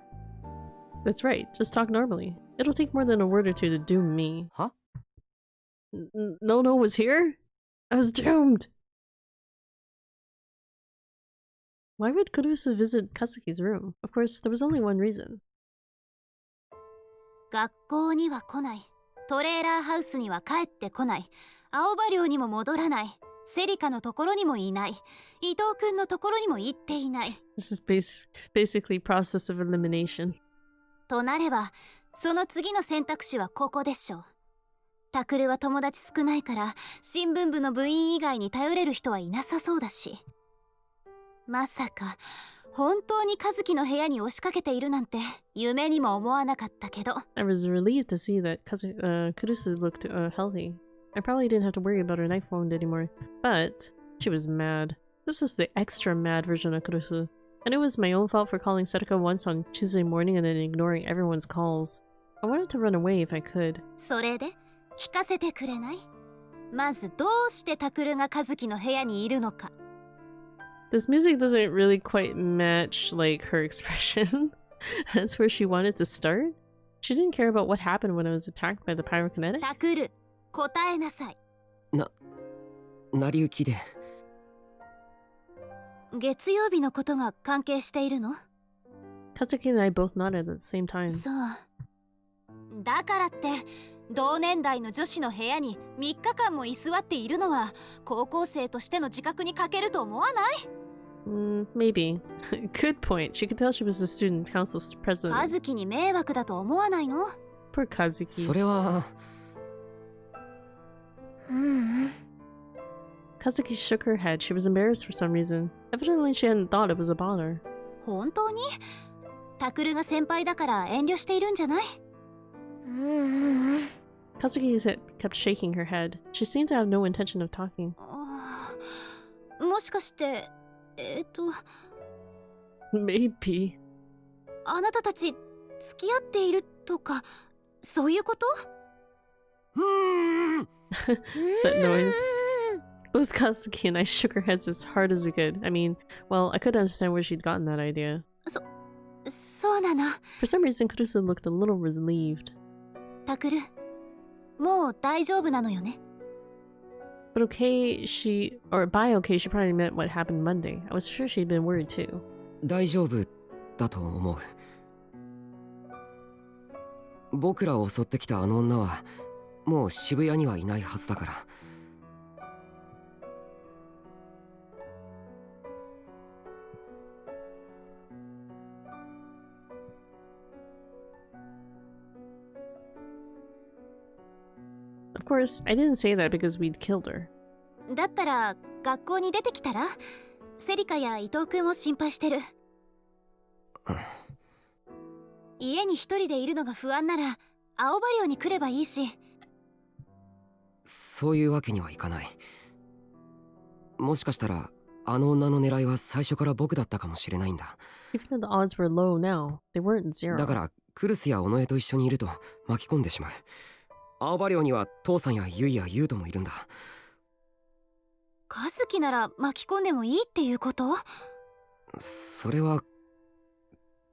A: That's right, just talk normally. It'll take more than a word or two to doom me.
C: Huh?
A: No was here? I was doomed! Why would Kurusu visit Kazuki's room? Of course, there was only one reason.
E: 学校には来ない。トレーラーハウスには帰ってこない。青葉寮にも戻らない。セリカのところにもいない。伊藤くんのところにも行っていない。
A: This is basically process of elimination.
E: となれば、その次の選択肢はここでしょう。タクルは友達少ないから、新聞部の部員以外に頼れる人はいなさそうだし。まさか、本当に和樹の部屋に押しかけているなんて、夢にも思わなかったけど。
A: I was relieved to see that Kurusu looked healthy. I probably didn't have to worry about her knife wound anymore. But she was mad. This was the extra mad version of Kurusu. And it was my own fault for calling Setaka once on Tuesday morning and then ignoring everyone's calls. I wanted to run away if I could.
E: それで聞かせてくれない？まずどうしてタクルが和樹の部屋にいるのか。
A: This music doesn't really quite match like her expression. That's where she wanted to start. She didn't care about what happened when I was attacked by the pyrokinetic.
E: タクル、答えなさい。
C: 成り行きで。
E: 月曜日のことが関係しているの？
A: Katsuki and I both nodded at the same time.
E: そう。だからって同年代の女子の部屋に3日間も居座っているのは高校生としての自覚に欠けると思わない？
A: Maybe. Good point. She could tell she was the student council president.
E: 和樹に迷惑だと思わないの？
A: Poor Kazuki.
C: それは。
A: Kazuki shook her head. She was embarrassed for some reason. Evidently, she hadn't thought it was a bother.
E: 本当に？タクルが先輩だから遠慮しているんじゃない？
A: Kazuki kept shaking her head. She seemed to have no intention of talking.
E: もしかして
A: Maybe.
E: あなたたち付き合っているとかそういうこと？
A: That noise. Both Kazuki and I shook our heads as hard as we could. I mean, well, I couldn't understand where she'd gotten that idea.
E: そうなの。
A: For some reason, Kurusu looked a little relieved.
E: タクル、もう大丈夫なのよね。
A: But by okay, she probably meant what happened Monday. I was sure she'd been worried too.
C: 大丈夫だと思う。僕らを襲ってきたあの女はもう渋谷にはいないはずだから。
A: Of course, I didn't say that because we'd killed her.
E: だったら学校に出てきたら？セリカや伊藤くんも心配してる。家に一人でいるのが不安なら青葉寮に来ればいいし。
C: そういうわけにはいかない。もしかしたらあの女の狙いは最初から僕だったかもしれないんだ。
A: Even though the odds were low now, they weren't zero.
C: だからクルスや尾上と一緒にいると巻き込んでしまう。青葉寮には父さんやユイやユウトもいるんだ。
E: 和樹なら巻き込んでもいいっていうこと？
C: それは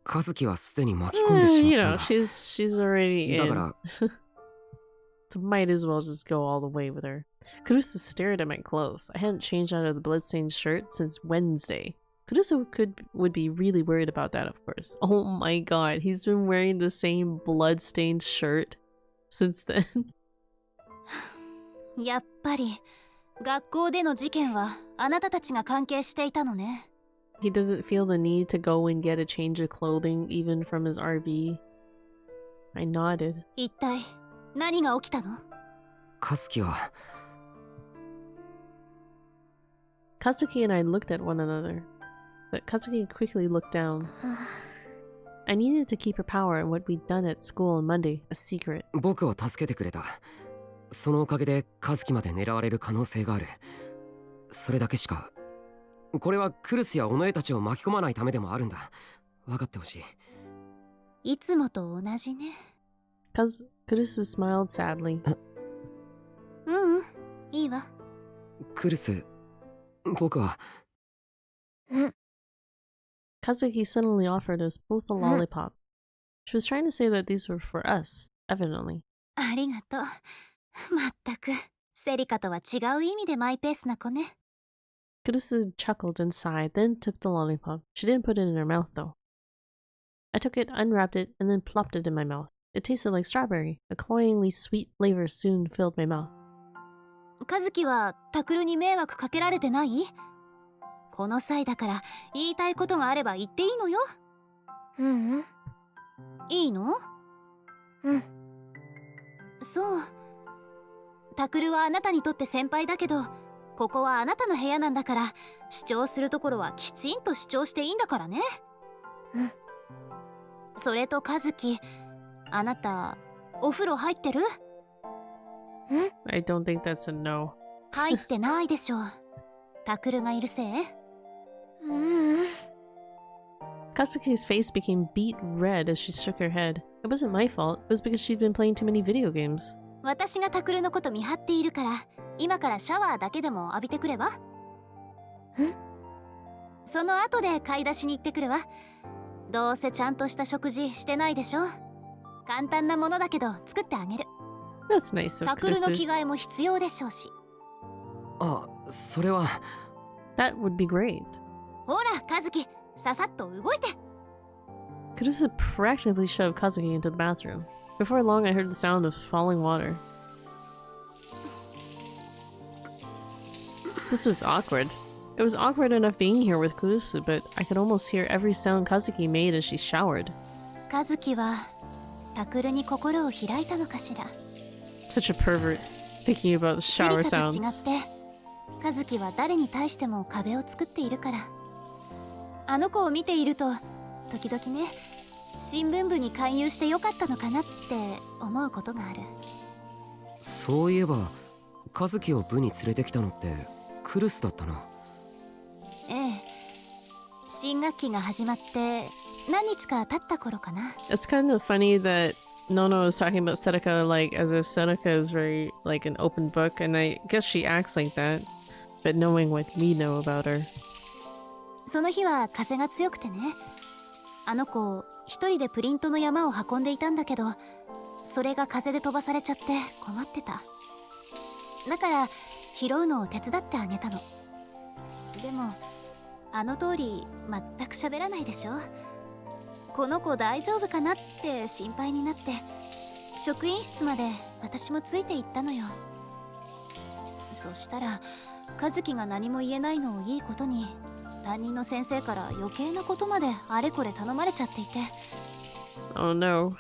C: 和樹はすでに巻き込んでしまったんだ。
A: she's already in.
C: だから
A: So might as well just go all the way with her. Kurusu stared at my clothes. I hadn't changed out of the bloodstained shirt since Wednesday. Kurusu would be really worried about that, of course. Oh my god, he's been wearing the same bloodstained shirt since then.
E: やっぱり学校での事件はあなたたちが関係していたのね。
A: He doesn't feel the need to go and get a change of clothing even from his RV. I nodded.
E: 一体何が起きたの？
C: カズキは
A: Kazuki and I looked at one another, but Kazuki quickly looked down. I needed to keep her power and what we'd done at school on Monday a secret.
C: 僕を助けてくれた。そのおかげでカズキまで狙われる可能性がある。それだけしか。これはクルスや尾上たちを巻き込まないためでもあるんだ。分かってほしい。
E: いつもと同じね。
A: Kurusu smiled sadly.
E: うんうん、いいわ。
C: クルス、僕は。
A: Kazuki suddenly offered us both a lollipop. She was trying to say that these were for us, evidently.
E: ありがとう。まったく、セリカとは違う意味でマイペースな子ね。
A: Kurusu chuckled and sighed, then took the lollipop. She didn't put it in her mouth, though. I took it, unwrapped it, and then plopped it in my mouth. It tasted like strawberry. A cloyingly sweet flavor soon filled my mouth.
E: カズキはタクルに迷惑かけられてない？この際だから言いたいことがあれば言っていいのよ。
B: うんうん。
E: いいの？
B: うん。
E: そう。タクルはあなたにとって先輩だけど、ここはあなたの部屋なんだから、主張するところはきちんと主張していいんだからね。
B: うん。
E: それとカズキ、あなたお風呂入ってる？
A: I don't think that's a no.
E: 入ってないでしょ。タクルがいるせい？Kazuki's
A: face became beet red as she shook her head. It wasn't my fault. It was because she'd been playing too many video games.
E: 私がタクルのこと見張っているから、今からシャワーだけでも浴びてくれば？その後で買い出しに行ってくるわ。どうせちゃんとした食事してないでしょ。簡単なものだけど作ってあげる。
A: That's nice of
E: タクルの
A: Kurusu.
E: 着替えも必要でしょうし。
C: あ、それは。
A: That would be great.
E: ほら、カズキ、ささっと動いて。
A: Kurusu practically shoved Kazuki into the bathroom. Before long, I heard the sound of falling water. This was awkward. It was awkward enough being here with Kurusu, but I could almost hear every sound Kazuki made as she showered.
E: カズキはタクルに心を開いたのかしら。
A: Such a pervert, thinking about the
E: セ
A: shower
E: リカと
A: sounds.
E: 違ってカズキは誰に対しても壁を作っているから。あの子を見ていると時々ね、新聞部に勧誘してよかったのかなって思うことがある。
C: そういえばカズキを部に連れてきたのってクルスだったな。
E: ええ、新学期が始まって何日か経った頃かな。
A: It's kind of funny that Nono is talking about Seneca like as if Seneca is very like an open book, and I guess she acts like that. But knowing what we know about her.
E: その日は風が強くてね、あの子一人でプリントの山を運んでいたんだけど、それが風で飛ばされちゃって困ってた。だから拾うのを手伝ってあげたの。でもあの通り全く喋らないでしょ。この子大丈夫かなって心配になって、職員室まで私もついて行ったのよ。そしたら和樹が何も言えないのをいいことに、担任の先生から余計なことまであれこれ頼まれちゃっていて。
A: Oh no.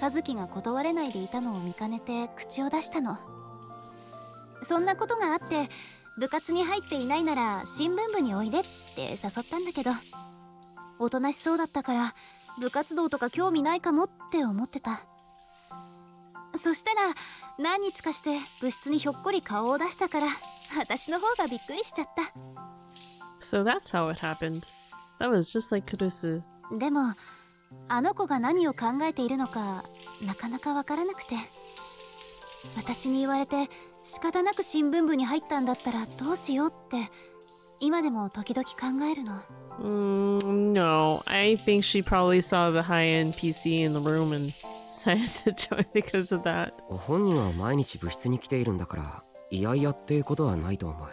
E: 和樹が断れないでいたのを見かねて口を出したの。そんなことがあって、部活に入っていないなら新聞部においでって誘ったんだけど、おとなしそうだったから部活動とか興味ないかもって思ってた。そしたら何日かして部室にひょっこり顔を出したから、私の方がびっくりしちゃった。
A: So that's how it happened. That was just like Kurusu.
E: でもあの子が何を考えているのかなかなかわからなくて、私に言われて仕方なく新聞部に入ったんだったらどうしようって今でも時々考えるの。
A: No, I think she probably saw the high-end PC in the room and decided to join because of that.
C: 本人は毎日部室に来ているんだから、いやいやっていうことはないと思う。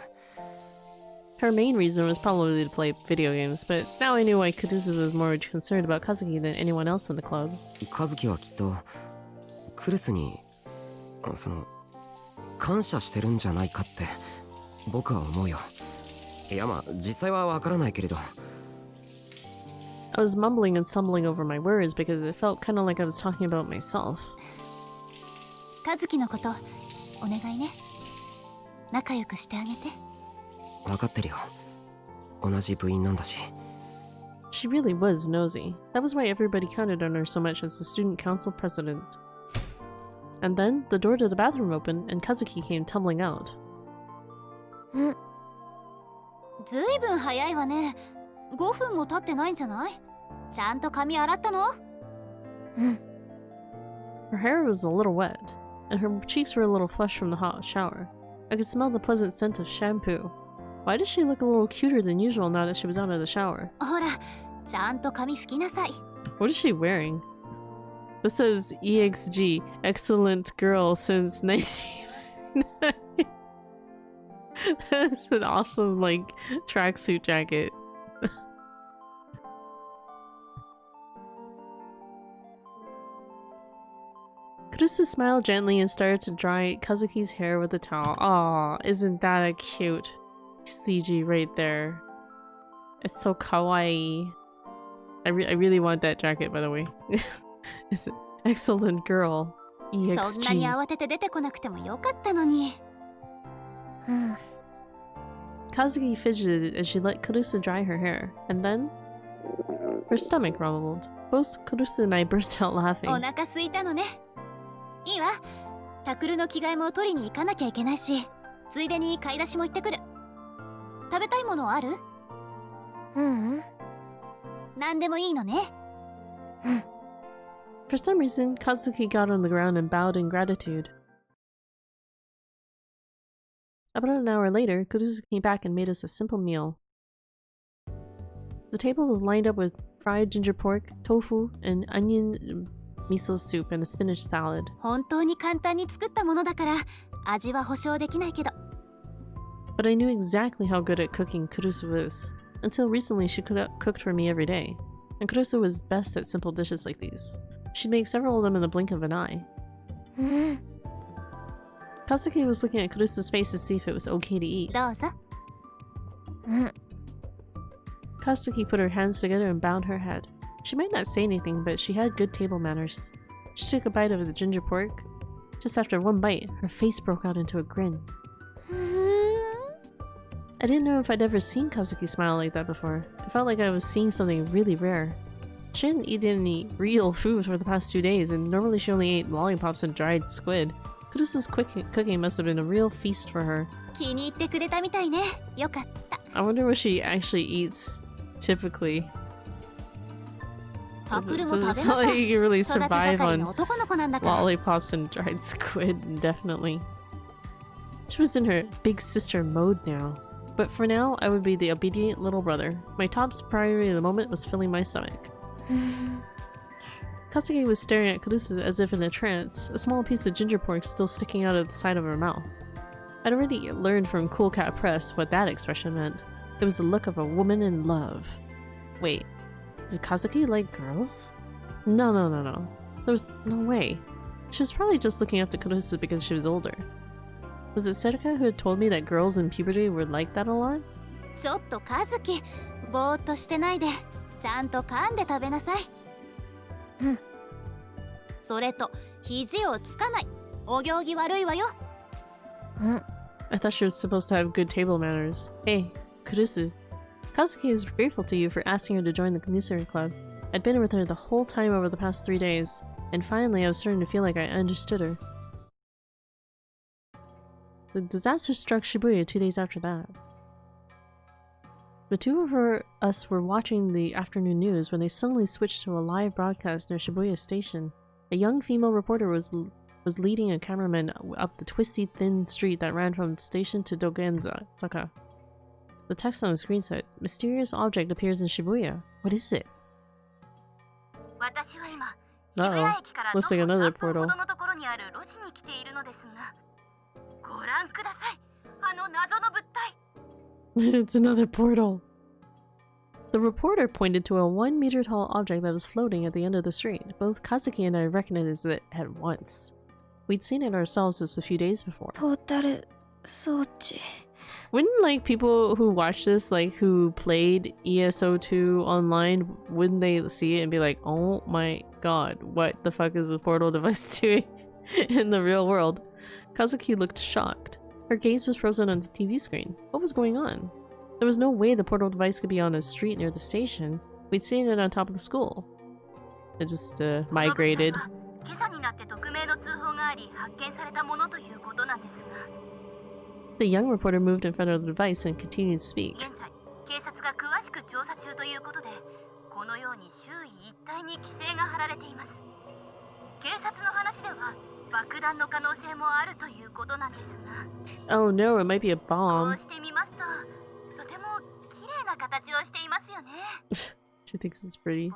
A: Her main reason was probably to play video games, but now I knew why Kurusu was more concerned about Kazuki than anyone else in the club.
C: 和樹はきっとクルスに感謝してるんじゃないかって僕は思うよ。いやまあ実際はわからないけれど。
A: I was mumbling and stumbling over my words because it felt kind of like I was talking about myself.
E: 和樹のことお願いね。仲良くしてあげて。
C: 分かってるよ。同じ部員なんだし。
A: She really was nosy. That was why everybody counted on her so much as the student council president. And then the door to the bathroom opened and Kazuki came tumbling out.
E: ずいぶん早いわね。5分も経ってないんじゃない？ちゃんと髪洗ったの？
A: Her hair was a little wet, and her cheeks were a little flushed from the hot shower. I could smell the pleasant scent of shampoo. Why does she look a little cuter than usual now that she was out of the shower?
E: ほら、ちゃんと髪拭きなさい。
A: What is she wearing? This says EXG, excellent girl since 1999. That's an awesome, like, tracksuit jacket. Kurusu smiled gently and started to dry Kazuki's hair with a towel. Aw, isn't that a cute CG right there? It's so kawaii. I really want that jacket, by the way. It's an excellent girl.
E: そんなに
A: EXG.
E: 慌てて出てこなくてもよかったのに。
A: Kazuki fidgeted as she let Kurusu dry her hair, and then her stomach rumbled. Both Kurusu and I burst out
E: お
A: laughing.
E: 腹空いたのね。いいわ。タクルの着替えも取りに行かなきゃいけないし、ついでに買い出しも行ってくる。食べたいものある？何でもいいのね。
A: For some reason, Kazuki got on the ground and bowed in gratitude. About an hour later, Kurusu came back and made us a simple meal. The table was lined up with fried ginger pork, tofu, and onion miso soup and a spinach salad.
E: 本当に簡単に作ったものだから味は保証できないけど。
A: But I knew exactly how good at cooking Kurusu was. Until recently, she cooked for me every day. And Kurusu was best at simple dishes like these. She'd make several of them in the blink of an eye. Kazuki was looking at Kurusu's face to see if it was okay to eat.
E: どうぞ。
A: Kazuki put her hands together and bowed her head. She might not say anything, but she had good table manners. She took a bite of the ginger pork. Just after one bite, her face broke out into a grin. I didn't know if I'd ever seen Kazuki smile like that before. I felt like I was seeing something really rare. She hadn't eaten any real food for the past 2 days, and normally she only ate lollipops and dried squid. Kurusu's cooking must have been a real feast for her.
E: 気に入ってくれたみたいね。よかった。
A: I wonder what she actually eats typically.
E: タクルも食べな
A: It's
E: さ
A: not like
E: い。
A: you can really
E: 育ち
A: survive
E: 盛りの
A: on
E: 男の子なんだから。
A: lollipops and dried squid indefinitely. She was in her big sister mode now. But for now, I would be the obedient little brother. My top priority at the moment was filling my stomach. Kazuki was staring at Kurusu as if in a trance, a small piece of ginger pork still sticking out of the side of her mouth. I'd already learned from Cool Cat Press what that expression meant. It was the look of a woman in love. Wait, did Kazuki like girls? No. There was no way. She was probably just looking up to Kurusu because she was older. Was it Serika who had told me that girls in puberty were like that a lot?
E: ちょっと和樹、ぼーっとしてないで、ちゃんと噛んで食べなさい。それと、肘をつかない。お行儀悪いわよ。
A: I thought she was supposed to have good table manners. Hey, Kurusu. Kazuki is grateful to you for asking her to join the Kanusuri Club. I'd been with her the whole time over the past 3 days, and finally I was starting to feel like I understood her. The disaster struck Shibuya 2 days after that. The two of us were watching the afternoon news when they suddenly switched to a live broadcast near Shibuya Station. A young female reporter was leading a cameraman up the twisty, thin street that ran from the station to Dogenza, Taka. The text on the screen said, "Mysterious object appears in Shibuya. What is it?"
E: 私は今、
A: Uh-oh. Looks like another portal. It's another portal. The reporter pointed to a 1-meter tall object that was floating at the end of the street. Both Kazuki and I recognized it at once. We'd seen it ourselves just a few days before.
B: Portal Sochi.
A: Wouldn't like people who watch this, like who played ESO2 online, wouldn't they see it and be like, oh my god, what the fuck is the portal device doing in the real world? Kazuki looked shocked. Her gaze was frozen on the TV screen. What was going on? There was no way the portal device could be on a street near the station. We'd seen it on top of the school. It just migrated. The young reporter moved in front of the device and continued to speak. Oh no, it might be a bomb. She thinks it's pretty.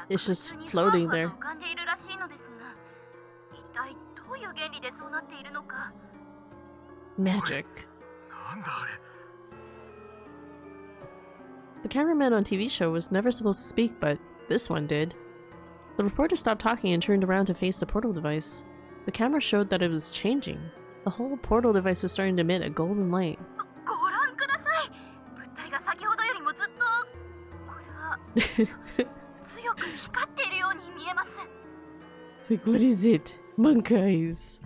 A: It's just floating there. Magic. The cameraman on TV show was never supposed to speak, but this one did. The reporter stopped talking and turned around to face the portal device. The camera showed that it was changing. The whole portal device was starting to emit a golden light. It's like, what is it? Monk eyes.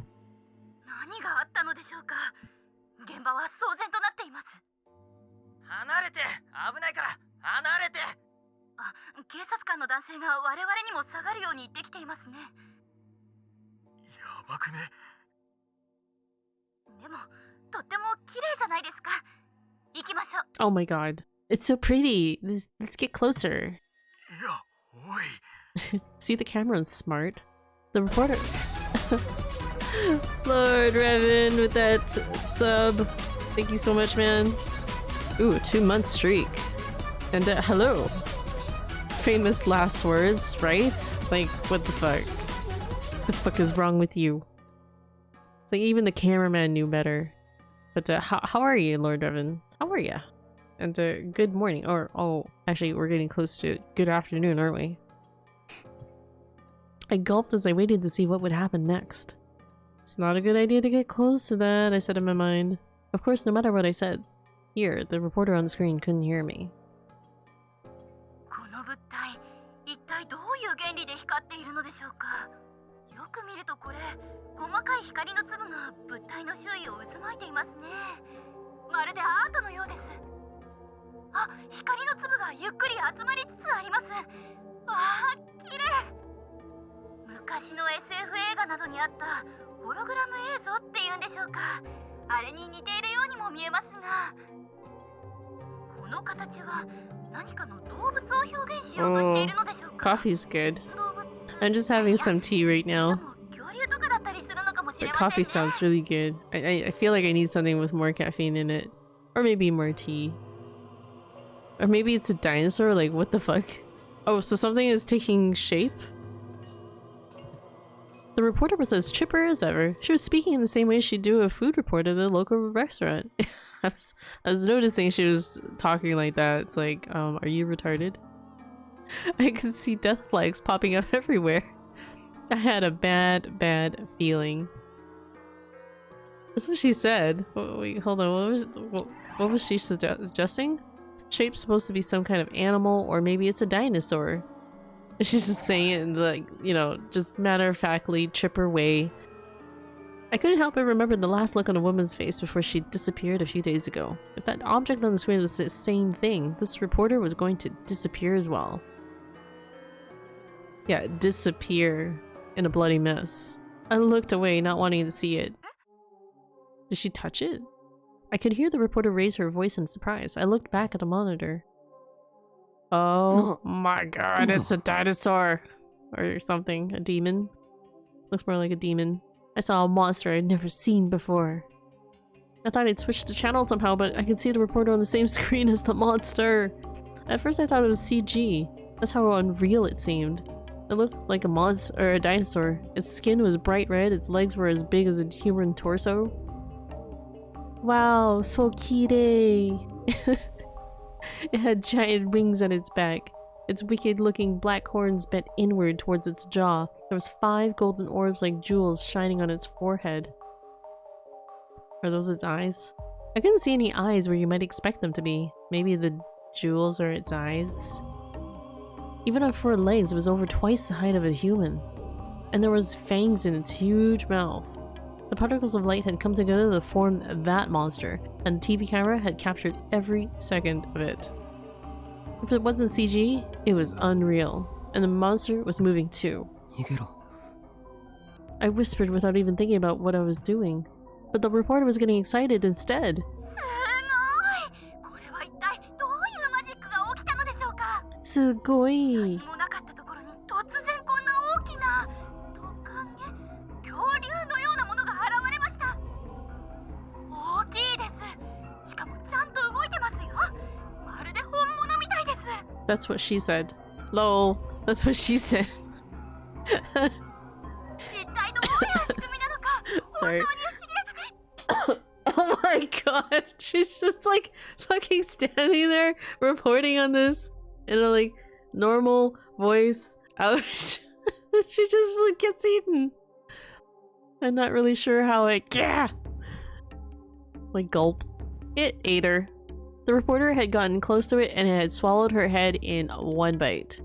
A: Oh my god. It's so pretty. Let's get closer. See, the camera's smart. The reporter... Lord Revan with that sub. Thank you so much, man. Ooh, 2-month streak. And hello. Famous last words, right? Like, what the fuck? The fuck is wrong with you? It's like even the cameraman knew better. But how are you, Lord Revan? How are ya? And good morning. Or, oh, actually, we're getting close to good afternoon, aren't we? I gulped as I waited to see what would happen next. It's not a good idea to get close to that, I said in my mind. Of course, no matter what I said, here, the reporter on the screen couldn't hear me. Oh, coffee's good. I'm just having some tea right now. But coffee sounds really good. I feel like I need something with more caffeine in it. Or maybe more tea. Or maybe it's a dinosaur, like what the fuck? Oh, so something is taking shape? The reporter was as chipper as ever. She was speaking in the same way she'd do a food report at a local restaurant. I was noticing she was talking like that. It's like, are you retarded? I could see death flags popping up everywhere. I had a bad feeling. That's what she said. Wait, hold on. What was she suggesting? Shape's supposed to be some kind of animal, or maybe it's a dinosaur. She's just saying it in the, like, you know, just matter-of-factly, chipper way. I couldn't help but remember the last look on a woman's face before she disappeared a few days ago. If that object on the screen was the same thing, this reporter was going to disappear as well. Yeah, disappear in a bloody mess. I looked away, not wanting to see it. Did she touch it? I could hear the reporter raise her voice in surprise. I looked back at the monitor. Oh my god, it's a dinosaur. or something. A demon. Looks more like a demon. I saw a monster I'd never seen before. I thought I'd switched the channel somehow, but I could see the reporter on the same screen as the monster. At first I thought it was CG. That's how unreal it seemed. It looked like a monster or a dinosaur. Its skin was bright red, its legs were as big as a human torso. Wow, so kirei. It had giant wings on its back. Its wicked-looking black horns bent inward towards its jaw. There was 5 golden orbs like jewels shining on its forehead. Are those its eyes? I couldn't see any eyes where you might expect them to be. Maybe the jewels are its eyes? Even on 4 legs, it was over twice the height of a human. And there was fangs in its huge mouth. The particles of light had come together to form that monster, and the TV camera had captured every second of it. If it wasn't CG, it was unreal, and the monster was moving too. I whispered without even thinking about what I was doing, but the reporter was getting excited instead. Sugoi! That's what she said. Lol. That's what she said. Sorry. Oh my god. She's just like fucking standing there reporting on this in a like normal voice. Ouch. She just like gets eaten. I'm not really sure how it. Like gulp. It ate her. The reporter had gotten close to it and it had swallowed her head in one bite.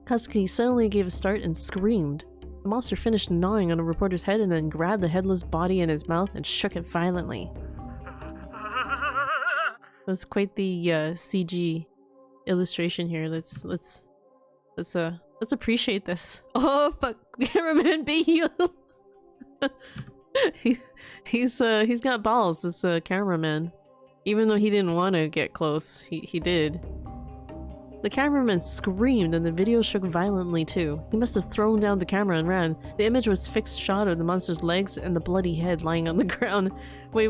A: Kazuki suddenly gave a start and screamed. The monster finished gnawing on the reporter's head and then grabbed the headless body in his mouth and shook it violently. That's quite the CG illustration here. Let's appreciate this. Oh fuck, cameraman, be healed. He's got balls. This cameraman. Even though he didn't want to get close, he did. The cameraman screamed and the video shook violently too. He must have thrown down the camera and ran. The image was fixed shot of the monster's legs and the bloody head lying on the ground. Wait.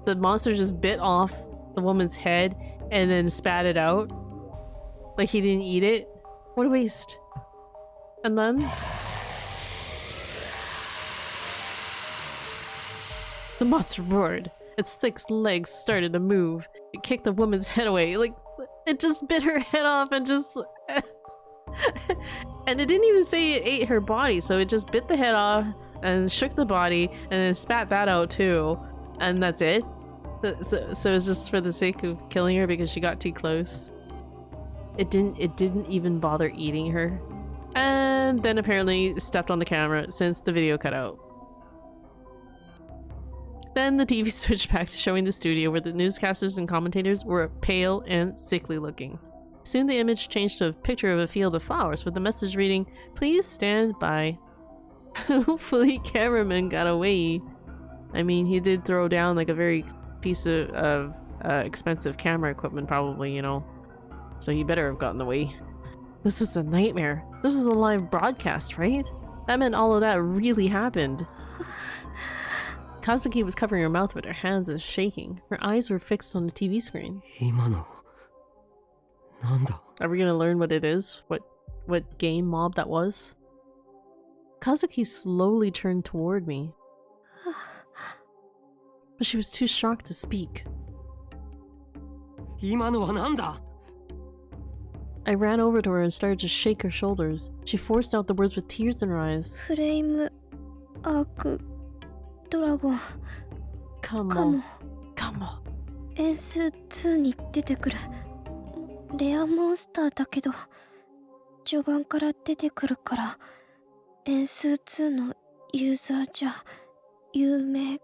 A: The monster just bit off the woman's head and then spat it out? Like he didn't eat it? What a waste. And then... the monster roared. Its thick legs started to move. It kicked the woman's head away. Like, it just bit her head off and just... and it didn't even say it ate her body, so it just bit the head off and shook the body and then spat that out too. And that's it? So it's just for the sake of killing her because she got too close. It didn't even bother eating her. And then apparently stepped on the camera since the video cut out. Then the TV switched back to showing the studio where the newscasters and commentators were pale and sickly looking. Soon the image changed to a picture of a field of flowers with the message reading, "Please stand by." Hopefully cameraman got away. I mean, he did throw down like a very piece of expensive camera equipment probably, you know. So he better have gotten away. This was a nightmare. This was a live broadcast, right? That meant all of that really happened. Kazuki was covering her mouth with her hands and shaking. Her eyes were fixed on the TV screen. Are we gonna learn what it is? What game mob that was? Kazuki slowly turned toward me. But she was too shocked to speak. I ran over to her and started to shake her shoulders. She forced out the words with tears in her eyes.
B: Flame Arc Dragon.
A: Come on.
B: エンス2に出てくるレアモンスターだけど序盤から出てくるからエンス2のユーザーじゃ有名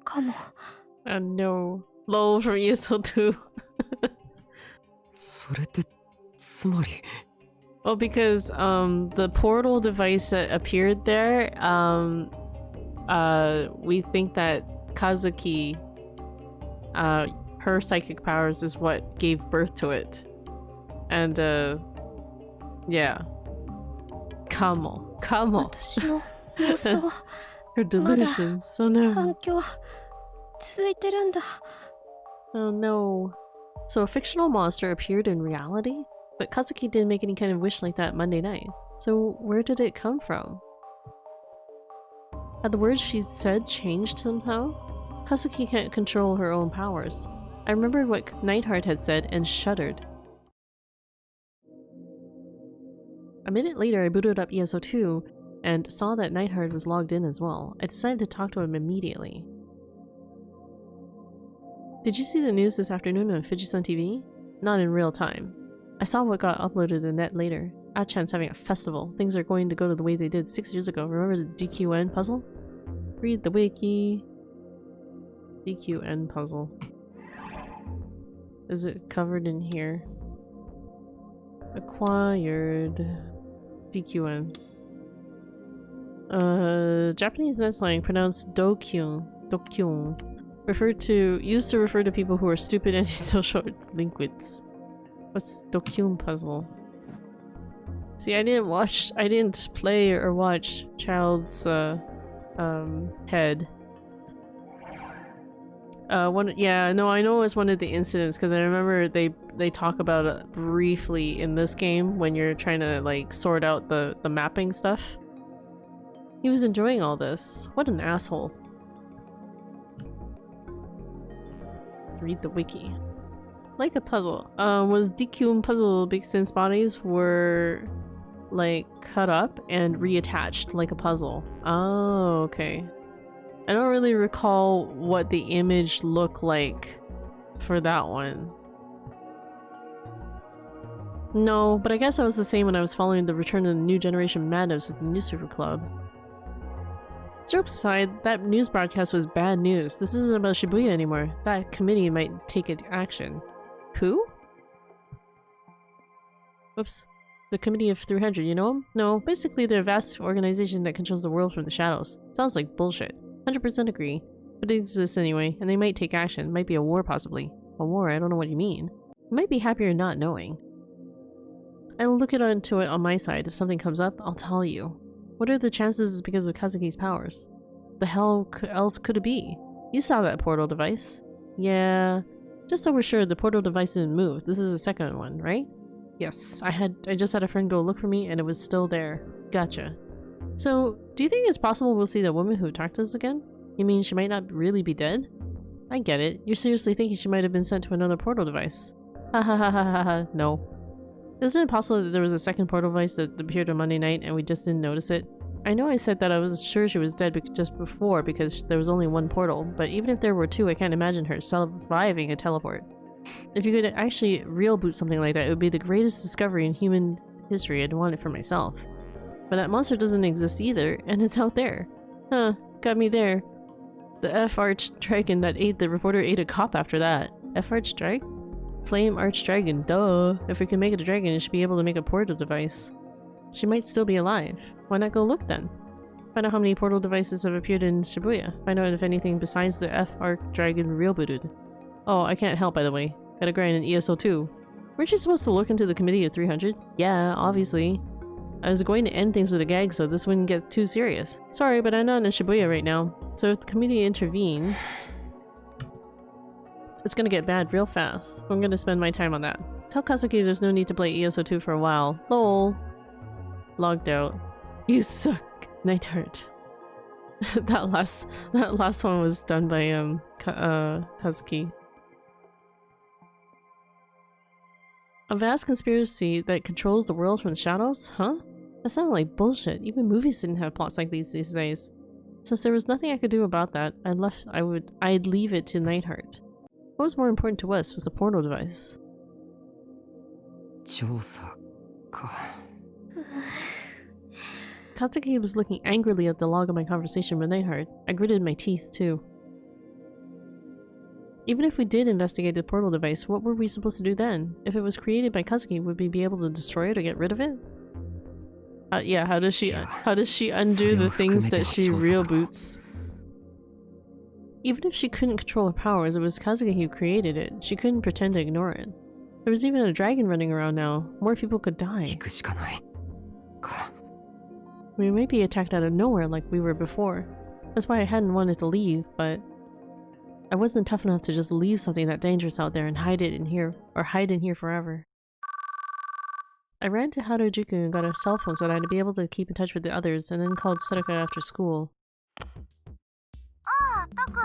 B: かも。
A: No. Lol from ESO 2.
C: それってつまり
A: Well, because the portal device that appeared there, we think that Kazuki, her psychic powers is what gave birth to it. And Yeah. Kamo. Kamo.
B: 私の妄想は
A: Her delusions. Oh no.
B: 反響続いてるんだ。
A: Oh no. So a fictional monster appeared in reality? But Kazuki didn't make any kind of wish like that Monday night. So where did it come from? Had the words she said changed somehow? Kazuki can't control her own powers. I remembered what Nightheart had said and shuddered. A minute later, I booted up ESO2 and saw that Nightheart was logged in as well. I decided to talk to him immediately. Did you see the news this afternoon on Fujisan TV? Not in real time. I saw what got uploaded to the net later. Achan's having a festival. Things are going to go to the way they did 6 years ago. Remember the DQN puzzle? Read the wiki. DQN puzzle. Is it covered in here? Acquired. DQN. Japanese net slang pronounced dokyun. Dokyun. Used to refer to people who are stupid antisocial delinquents. What's Dokyun puzzle? See, I didn't play or watch Child's Head. Yeah, no, I know it was one of the incidents because I remember they talk about it briefly in this game when you're trying to like sort out the mapping stuff. He was enjoying all this. What an asshole. Read the wiki. Like a puzzle. Was DQ puzzle big since bodies were like cut up and reattached like a puzzle? Oh, okay. I don't really recall what the image looked like for that one. No, but I guess I was the same when I was following the return of the new generation madness with the newspaper club. Jokes aside, that news broadcast was bad news. This isn't about Shibuya anymore. That committee might take action. Who? Whoops. The Committee of 300, you know them? No, basically they're a vast organization that controls the world from the shadows. Sounds like bullshit. 100% agree. But it exists anyway, and they might take action. Might be a war, possibly. A war? I don't know what you mean. You might be happier not knowing. I'll look into it on my side. If something comes up, I'll tell you. What are the chances it's because of Kazuki's powers? The hell else could it be? You saw that portal device. Yeah. Just so we're sure, the portal device didn't move. This is the second one, right? Yes. I just had a friend go look for me and it was still there. Gotcha. So, do you think it's possible we'll see the woman who attacked us again? You mean she might not really be dead? I get it. You're seriously thinking she might have been sent to another portal device. Ha ha ha ha ha ha. No. Isn't it possible that there was a second portal device that appeared on Monday night and we just didn't notice it? I know I said that I was sure she was dead just before because there was only one portal, but even if there were two, I can't imagine her surviving a teleport. If you could actually real boot something like that, it would be the greatest discovery in human history. I'd want it for myself. But that monster doesn't exist either, and it's out there. Huh, got me there. The F-Arch-Dragon that ate the reporter ate a cop after that. F-Arch-Dragon? Flame Arch-Dragon, duh. If we can make it a dragon, it should be able to make a portal device. She might still be alive. Why not go look then? Find out how many portal devices have appeared in Shibuya. Find out if anything besides the F-Arch-Dragon real booted. Oh, I can't help, by the way. Gotta grind an ESO2. Weren't you supposed to look into the Committee of 300? Yeah, obviously. I was going to end things with a gag so this wouldn't get too serious. Sorry, but I'm not in Shibuya right now. So if the committee intervenes, it's gonna get bad real fast. So I'm gonna spend my time on that. Tell Kazuki there's no need to play ESO2 for a while. Lol. Logged out. You suck, Nightheart. that last one was done by Kazuki. A vast conspiracy that controls the world from the shadows? Huh? That sounded like bullshit. Even movies didn't have plots like these days. Since there was nothing I could do about that, I'd leave it to Nightheart. What was more important to us was the portal device. Katsuki was looking angrily at the log of my conversation with Nightheart. I gritted my teeth too. Even if we did investigate the portal device, what were we supposed to do then? If it was created by Kazuki, would we be able to destroy it or get rid of it? Yeah, how does she undo the things that she real boots? Even if she couldn't control her powers, it was Kazuki who created it. She couldn't pretend to ignore it. There was even a dragon running around now. More people could die.
C: 行くしかないか。
A: We might be attacked out of nowhere like we were before. That's why I hadn't wanted to leave, but I wasn't tough enough to just leave something that dangerous out there and hide in here forever. I ran to Harajuku and got a cell phone so that I'd be able to keep in touch with the others, and then called Sadaka after school.
B: ああ、タク、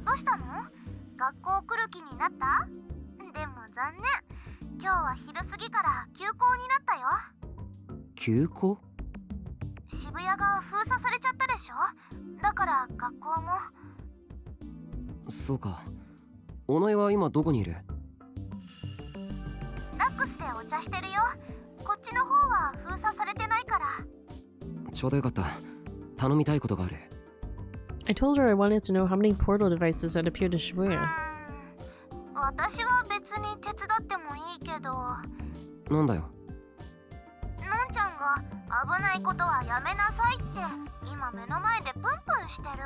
B: どうしたの？学校来る気になった？でも残念。今日は昼過ぎから休校になったよ。
C: 休校？
B: 渋谷が封鎖されちゃったでしょ？だから学校も。
C: そうか。お前は今どこにいる？
B: ラックスでお茶してるよ。こっちの方は封鎖されてないから。
C: ちょうどよかった。頼みたいことがある。
A: I told her I wanted to know how many portal devices had appeared in Shibuya.
B: 私は別に手伝ってもいいけど。
C: なんだよ。
B: のんちゃんが危ないことはやめなさいって今目の前でプンプンしてる。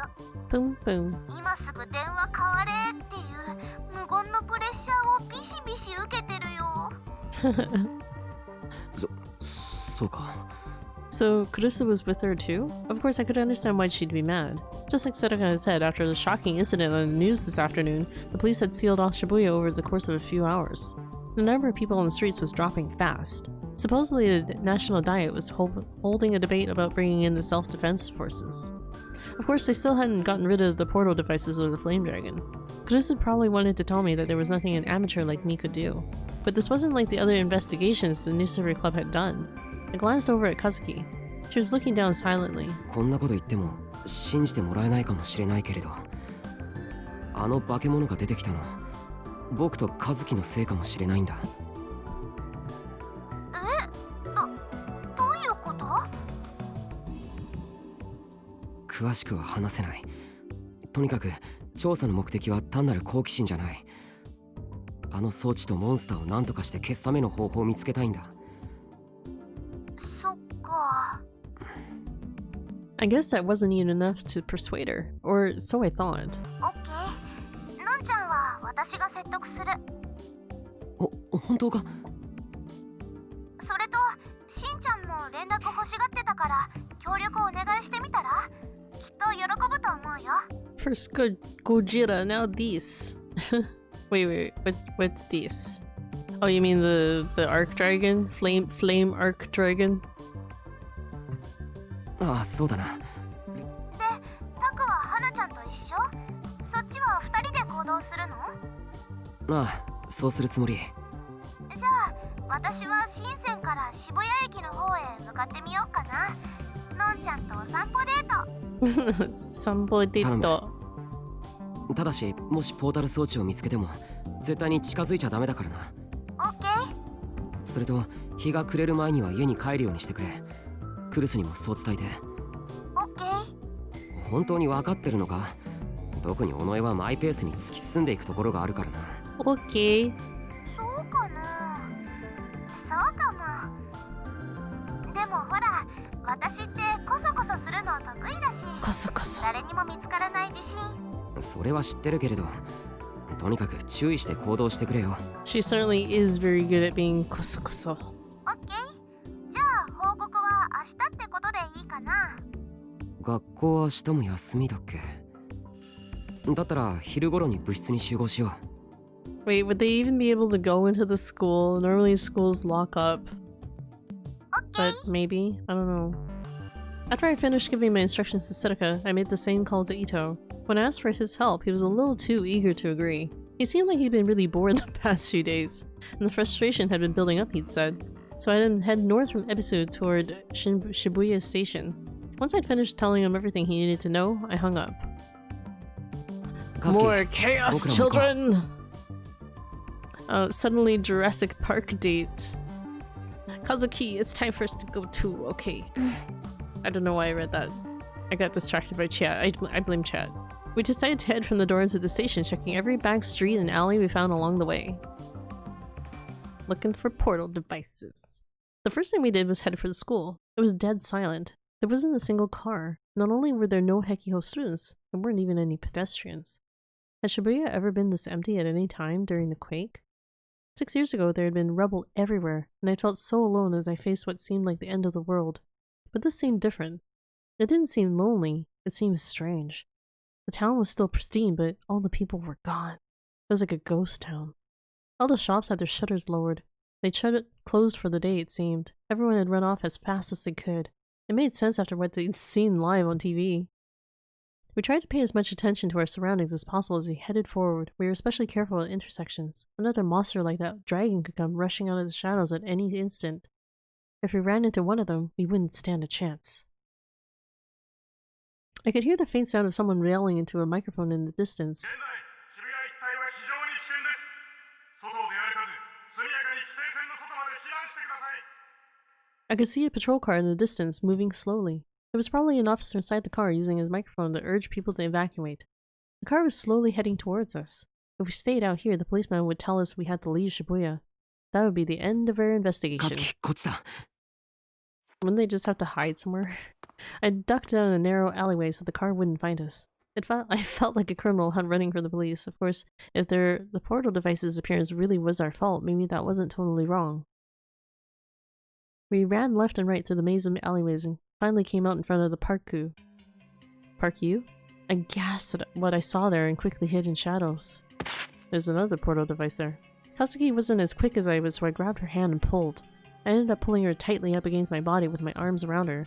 A: プンプン。
B: 今すぐ電話代われっていう無言のプレッシャーをビシビシ受けてるよ。
C: そうか。
A: So, Kurusu was with her too? Of course, I could understand why she'd be mad. Just like Sadaka had said, after the shocking incident on the news this afternoon, the police had sealed off Shibuya over the course of a few hours. The number of people on the streets was dropping fast. Supposedly, the National Diet was holding a debate about bringing in the self-defense forces. Of course, they still hadn't gotten rid of the portal devices or the flame dragon. Kurusu probably wanted to tell me that there was nothing an amateur like me could do. But this wasn't like the other investigations the newspaper club had done. I glanced over at Kazuki. She was looking down silently.
C: こんなこと言っても信じてもらえないかもしれないけれど、あの化け物が出てきたのは僕と和樹のせいかもしれないんだ。
B: どういうこと？
C: 詳しくは話せない。とにかく調査の目的は単なる好奇心じゃない。あの装置とモンスターを何とかして消すための方法を見つけたいんだ。
B: そっか。
A: I guess that wasn't even enough to persuade her, or so I thought.
B: オッケー。のんちゃんは私が説得する。
C: 本当か？
B: それと、しんちゃんも連絡欲しがってたから協力お願いしてみたら？きっと喜ぶと思うよ。
A: First Gojira, now this. wait, what's this? Oh, you mean the arc dragon? Flame arc dragon?
C: ああ、そうだな。
B: で、タクは花ちゃんと一緒？そっちは二人で行動するの？
C: ああ、そうするつもり。
B: じゃあ、私は深センから渋谷駅の方へ向かってみようかな。のんちゃんとお散歩デート。
A: 散歩デート。
C: ただし、もしポータル装置を見つけても絶対に近づいちゃダメだからな。
B: オッケー。
C: それと、日が暮れる前には家に帰るようにしてくれ。クルスにもそう伝えて。
B: オッケー。
C: 本当に分かってるのか？特に尾上はマイペースに突き進んでいくところがあるからな。
A: オッケー。
B: そうかな。そうかも。でもほら、私ってコソコソするの得意だし。
A: コソコソ。
B: 誰にも見つからない自信。
C: それは知ってるけれど、とにかく注意して行動してくれよ。
A: She certainly is very good at being コソコソ。
B: オッケー。じゃあ報告は明日ってことでいいかな。
C: 学校は明日も休みだっけ？だったら昼頃に部室に集合しよ
A: う。Wait, would they even be able to go into the school? Normally schools lock up.
B: Okay.
A: But maybe? I don't know. After I finished giving my instructions to Sedaka, I made the same call to Ito. When I asked for his help, he was a little too eager to agree. He seemed like he'd been really bored the past few days, and the frustration had been building up, he'd said. So I then head north from Ebisu toward Shibuya Station. Once I'd finished telling him everything he needed to know, I hung up. More chaos, children! Suddenly Jurassic Park date. Kazuki, it's time for us to go too, okay. I don't know why I read that. I got distracted by chat. I blame chat. We decided to head from the door into the station, checking every back street and alley we found along the way. Looking for portal devices. The first thing we did was head for the school. It was dead silent. There wasn't a single car. Not only were there no Hekiho students, there weren't even any pedestrians. Had Shibuya ever been this empty at any time during the quake? 6 years ago, there had been rubble everywhere, and I felt so alone as I faced what seemed like the end of the world. But this seemed different. It didn't seem lonely, it seemed strange. The town was still pristine, but all the people were gone. It was like a ghost town. All the shops had their shutters lowered. They'd closed for the day, it seemed. Everyone had run off as fast as they could. It made sense after what they'd seen live on TV. We tried to pay as much attention to our surroundings as possible as we headed forward. We were especially careful at intersections. Another monster like that dragon could come rushing out of the shadows at any instant. If we ran into one of them, we wouldn't stand a chance. I could hear the faint sound of someone yelling into a microphone in the distance. I could see a patrol car in the distance, moving slowly. There was probably an officer inside the car using his microphone to urge people to evacuate. The car was slowly heading towards us. If we stayed out here, the policeman would tell us we had to leave Shibuya. That would be the end of our investigation. Wouldn't they just have to hide somewhere? I ducked down a narrow alleyway so the car wouldn't find us. I felt like a criminal running from the police. Of course, if the portal device's appearance really was our fault, maybe that wasn't totally wrong. We ran left and right through the maze of alleyways and finally came out in front of the Playthru. Playthru? I gasped at what I saw there and quickly hid in shadows. There's another portal device there. Kazuki wasn't as quick as I was, so I grabbed her hand and pulled. I ended up pulling her tightly up against my body with my arms around her.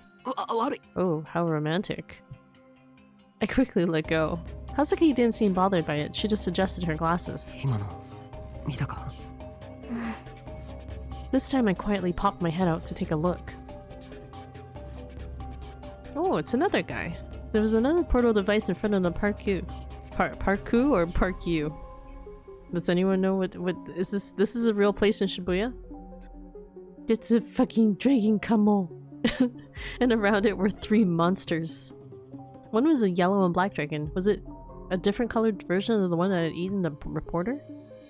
A: Oh, how romantic. I quickly let go. Kazuki didn't seem bothered by it, she just adjusted her glasses. This time I quietly popped my head out to take a look. Oh, it's another guy. There was another portal device in front of the Playthru. Playthru or Playthru? Does anyone know what is this? This is a real place in Shibuya? It's a fucking dragon kamo. And around it were 3 monsters. One was a yellow and black dragon. Was it a different colored version of the one that had eaten the reporter?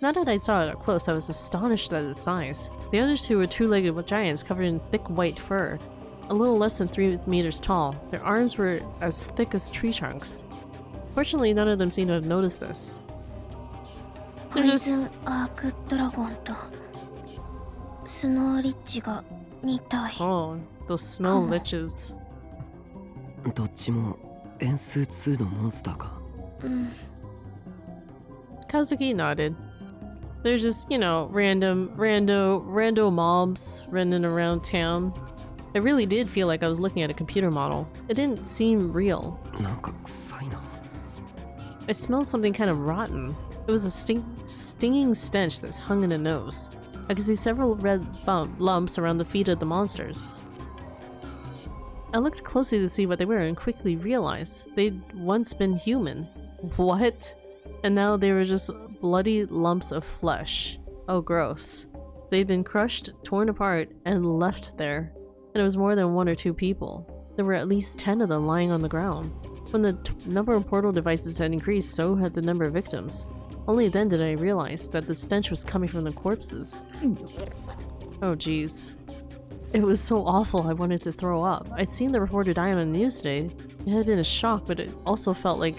A: Now that I saw it up close, I was astonished at its size. The other 2 were 2-legged giants covered in thick white fur, a little less than 3 meters tall. Their arms were as thick as tree trunks. Fortunately, none of them seemed to have noticed this. They're just... Oh, those snow liches. Kazuki nodded. They're just, you know, rando mobs running around town. It really did feel like I was looking at a computer model. It didn't seem real. I smelled something kind of rotten. It was a stinging stench that hung in the nose. I could see several red lumps around the feet of the monsters. I looked closely to see what they were and quickly realized they'd once been human. What? And now they were just bloody lumps of flesh. Oh, gross. They'd been crushed, torn apart, and left there. And it was more than 1 or 2 people. There were at least 10 of them lying on the ground. When the number of portal devices had increased, so had the number of victims. Only then did I realize that the stench was coming from the corpses. Oh jeez. It was so awful I wanted to throw up. I'd seen the reporter die on the news today. It had been a shock, but it also felt like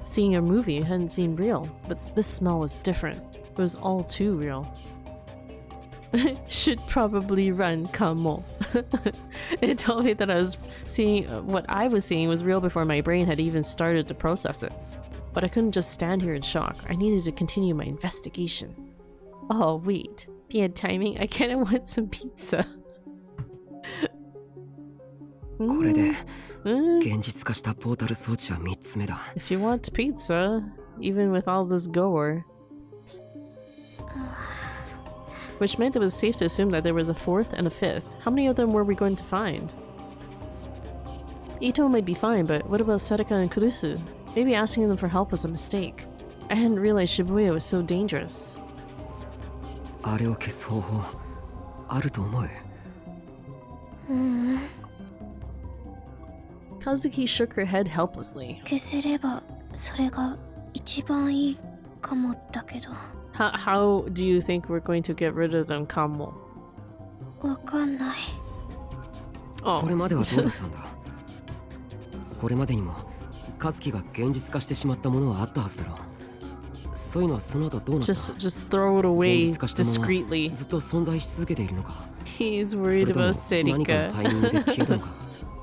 A: seeing a movie. It hadn't seemed real. But this smell was different. It was all too real. Should probably run, Kamo. It told me that I was seeing what I was seeing was real before my brain had even started to process it. But I couldn't just stand here in shock. I needed to continue my investigation. Oh wait, bad timing. I kinda want some pizza. If you want pizza, even with all this gore. Which meant it was safe to assume that there was a 4th and a 5th. How many of them were we going to find? Ito might be fine, but what about Serika and Kurusu? Maybe asking them for help was a mistake. I hadn't realized Shibuya was so dangerous. Kazuki shook her head helplessly. How do you think we're going to get rid of them, Kamo? Oh.
C: そういうのはその後どうなった？
A: Just throw it away discreetly.
C: ずっと存在し続けているのか？
A: He's worried about
C: 何かの
A: Serika.
C: タイミングで消えたのか？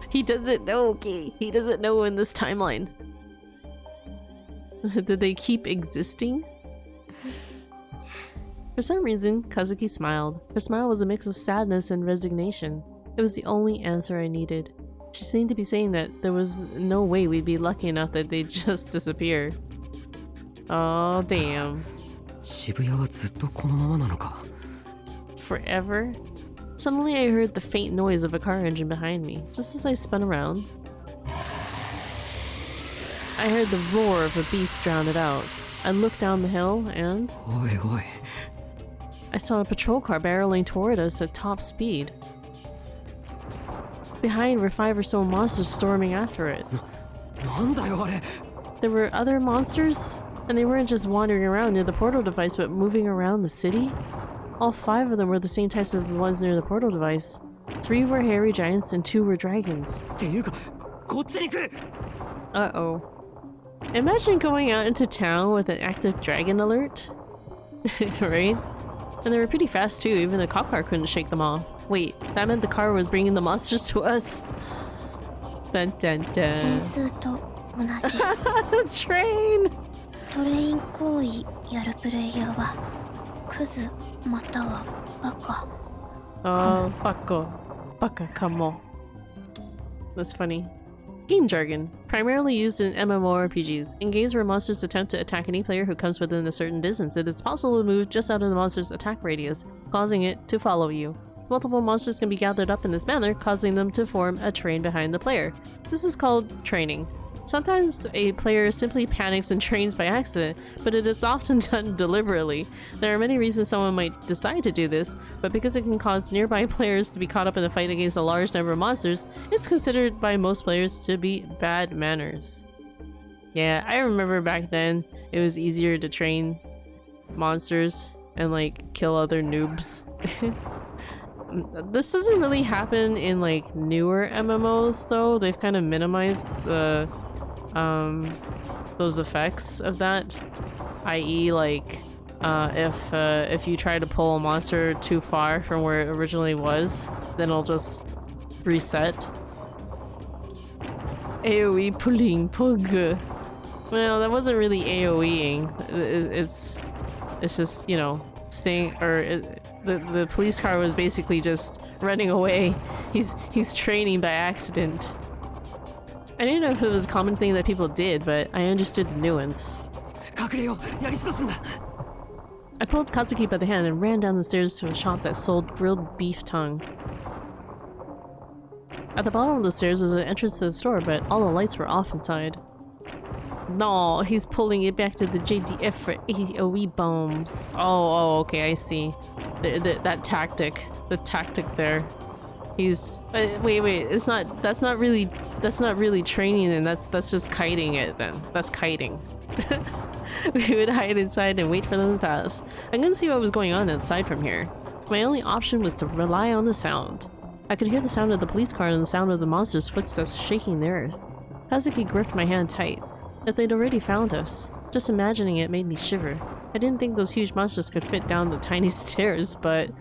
A: He doesn't know, okay? He doesn't know in this timeline. Did they keep existing? For some reason, Kazuki smiled. Her smile was a mix of sadness and resignation. It was the only answer I needed. She seemed to be saying that there was no way we'd be lucky enough that they'd just disappear. Oh, damn.
C: 渋谷はずっとこのままなのか？
A: Forever? Suddenly I heard the faint noise of a car engine behind me, just as I spun around. I heard the roar of a beast drown it out. I looked down the hill and...
C: おいおい。
A: I saw a patrol car barreling toward us at top speed. Behind were 5 or so monsters storming after it.
C: なんだよあれ。
A: There were other monsters? And they weren't just wandering around near the portal device, but moving around the city? All 5 of them were the same types as the ones near the portal device. 3 were hairy giants and 2 were dragons.
C: っていうか、こっちに来る。
A: Uh-oh. Imagine going out into town with an active dragon alert. Right? And they were pretty fast too, even the cop car couldn't shake them off. Wait, that meant the car was bringing the monsters to us? Dun dun dun.
B: 数と同じ
A: Train!
B: トレイン行為やるプレイヤーはクズまたはバカ
A: Oh, baka. Baka kamo. That's funny. Game jargon. Primarily used in MMORPGs. In games where monsters attempt to attack any player who comes within a certain distance, it is possible to move just out of the monster's attack radius, causing it to follow you. Multiple monsters can be gathered up in this manner, causing them to form a train behind the player. This is called training. Sometimes a player simply panics and trains by accident, but it is often done deliberately. There are many reasons someone might decide to do this, but because it can cause nearby players to be caught up in a fight against a large number of monsters, it's considered by most players to be bad manners. Yeah, I remember back then it was easier to train monsters and like kill other noobs. This doesn't really happen in like newer MMOs though. They've kind of minimized the those effects of that, i.e. like if you try to pull a monster too far from where it originally was, then it'll just reset. AoE pulling pug. Well, that wasn't really AoEing. It's just, you know, staying, or the police car was basically just running away. He's training by accident. I didn't know if it was a common thing that people did, but I understood the nuance. I pulled Katsuki by the hand and ran down the stairs to a shop that sold grilled beef tongue. At the bottom of the stairs was an entrance to the store, but all the lights were off inside. No, he's pulling it back to the JDF for AoE bombs. Oh, okay, I see. That tactic. The tactic there. He's wait, it's not, that's not really training then, that's just kiting it then. That's kiting. We would hide inside and wait for them to pass. I couldn't see what was going on outside from here. My only option was to rely on the sound. I could hear the sound of the police car and the sound of the monster's footsteps shaking the earth. Kazuki gripped my hand tight. If they'd already found us, just imagining it made me shiver. I didn't think those huge monsters could fit down the tiny stairs, but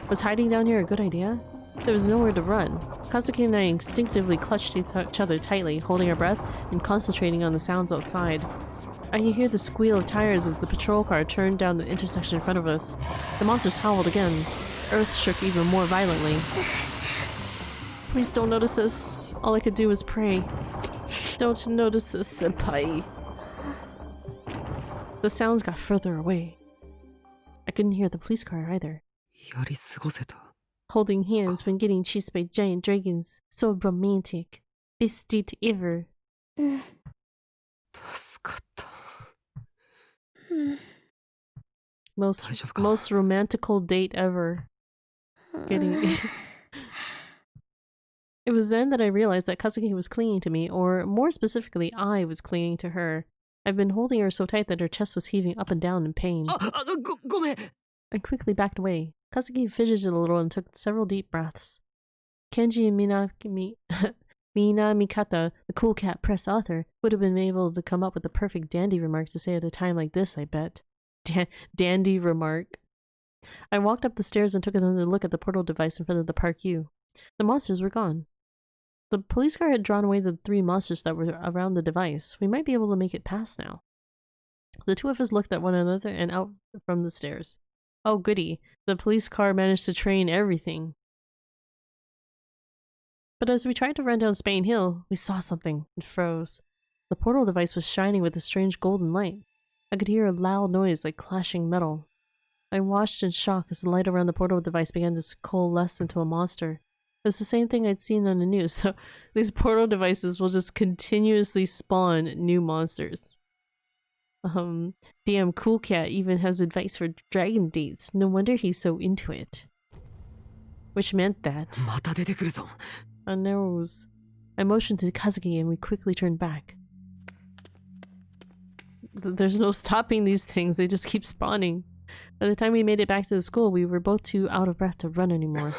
A: was hiding down here a good idea? There was nowhere to run. Kazuki and I instinctively clutched each other tightly, holding our breath and concentrating on the sounds outside. I could hear the squeal of tires as the patrol car turned down the intersection in front of us. The monsters howled again. Earth shook even more violently. Please don't notice us. All I could do was pray. Don't notice us, senpai. The sounds got further away. I couldn't hear the police car either. Holding hands when getting chased by giant dragons. So romantic. Best date ever. Most romantical date ever. It was then that I realized that Kazuki was clinging to me, or more specifically, I was clinging to her. I've been holding her so tight that her chest was heaving up and down in pain. I quickly backed away. Kazuki fidgeted a little and took several deep breaths. Kenji and Mina Mikata, the cool cat press author, would have been able to come up with the perfect dandy remark to say at a time like this, I bet. Dandy remark. I walked up the stairs and took another look at the portal device in front of the Park U. The monsters were gone. The police car had drawn away the 3 monsters that were around the device. We might be able to make it past now. The 2 of us looked at one another and out from the stairs. Oh goody, the police car managed to train everything. But as we tried to run down Spain Hill, we saw something and froze. The portal device was shining with a strange golden light. I could hear a loud noise like clashing metal. I watched in shock as the light around the portal device began to coalesce into a monster. It was the same thing I'd seen on the news, so these portal devices will just continuously spawn new monsters. Damn, Cool Cat even has advice for dragon dates. No wonder he's so into it. Which meant that... A nose. I motioned to Kazuki and we quickly turned back. There's no stopping these things, they just keep spawning. By the time we made it back to the school, we were both too out of breath to run anymore.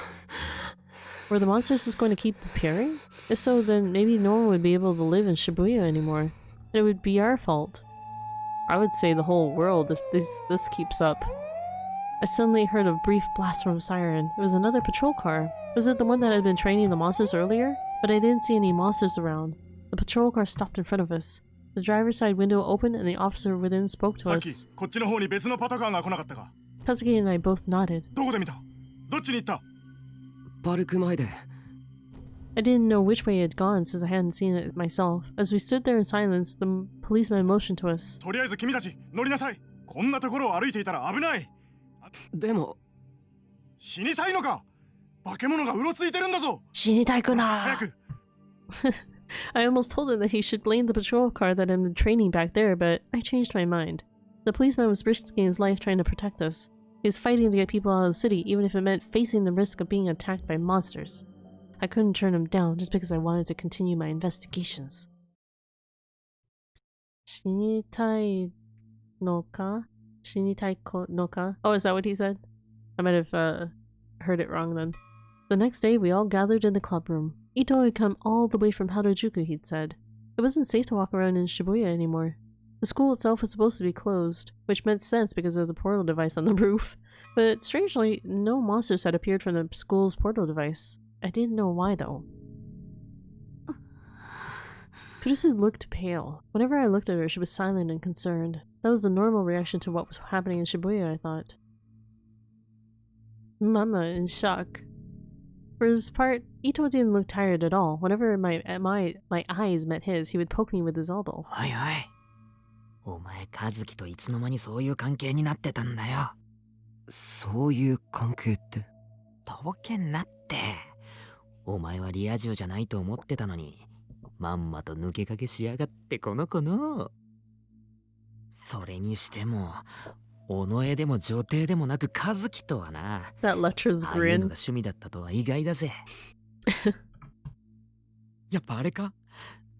A: Were the monsters just going to keep appearing? If so, then maybe no one would be able to live in Shibuya anymore. And it would be our fault. I would say the whole world if this keeps up. I suddenly heard a brief blast from a siren. It was another patrol car. Was it the one that had been training the monsters earlier? But I didn't see any monsters around. The patrol car stopped in front of us. The driver's side window opened and the officer within spoke to us. Kazuki and I both nodded. I didn't know which way it had gone since I hadn't seen it myself. As we stood there in silence, the policeman motioned to us.
C: でも
F: 死にたいのか化け物がうろついてるんだぞ
A: I almost told him that he should blame the patrol car that had been training back there, but I changed my mind. The policeman was risking his life trying to protect us. He was fighting to get people out of the city, even if it meant facing the risk of being attacked by monsters. I couldn't turn him down just because I wanted to continue my investigations. Shinitai no ka? Shinitai no ka? Oh, is that what he said? I might have heard it wrong then. The next day, we all gathered in the club room. Ito had come all the way from Harajuku, he'd said. It wasn't safe to walk around in Shibuya anymore. The school itself was supposed to be closed, which made sense because of the portal device on the roof. But strangely, no monsters had appeared from the school's portal device. I didn't know why though. Kurusu looked pale. Whenever I looked at her, she was silent and concerned. That was the normal reaction to what was happening in Shibuya, I thought. Mama in shock. For his part, Ito didn't look tired at all. Whenever my eyes met his, he would poke me with his elbow.
G: おいおい。お前、和樹といつの間にそういう関係になってたんだよ。
C: そういう関係って？
G: とぼけんなって。お前はリア充じゃないと思ってたのに、まんまと抜け駆けしやがってこの子の。それにしても、尾上でも女帝でもなく和樹とはな。
A: That lecher's
G: ああいうの
A: grin.
G: が趣味だったとは意外だぜ。やっぱあれか？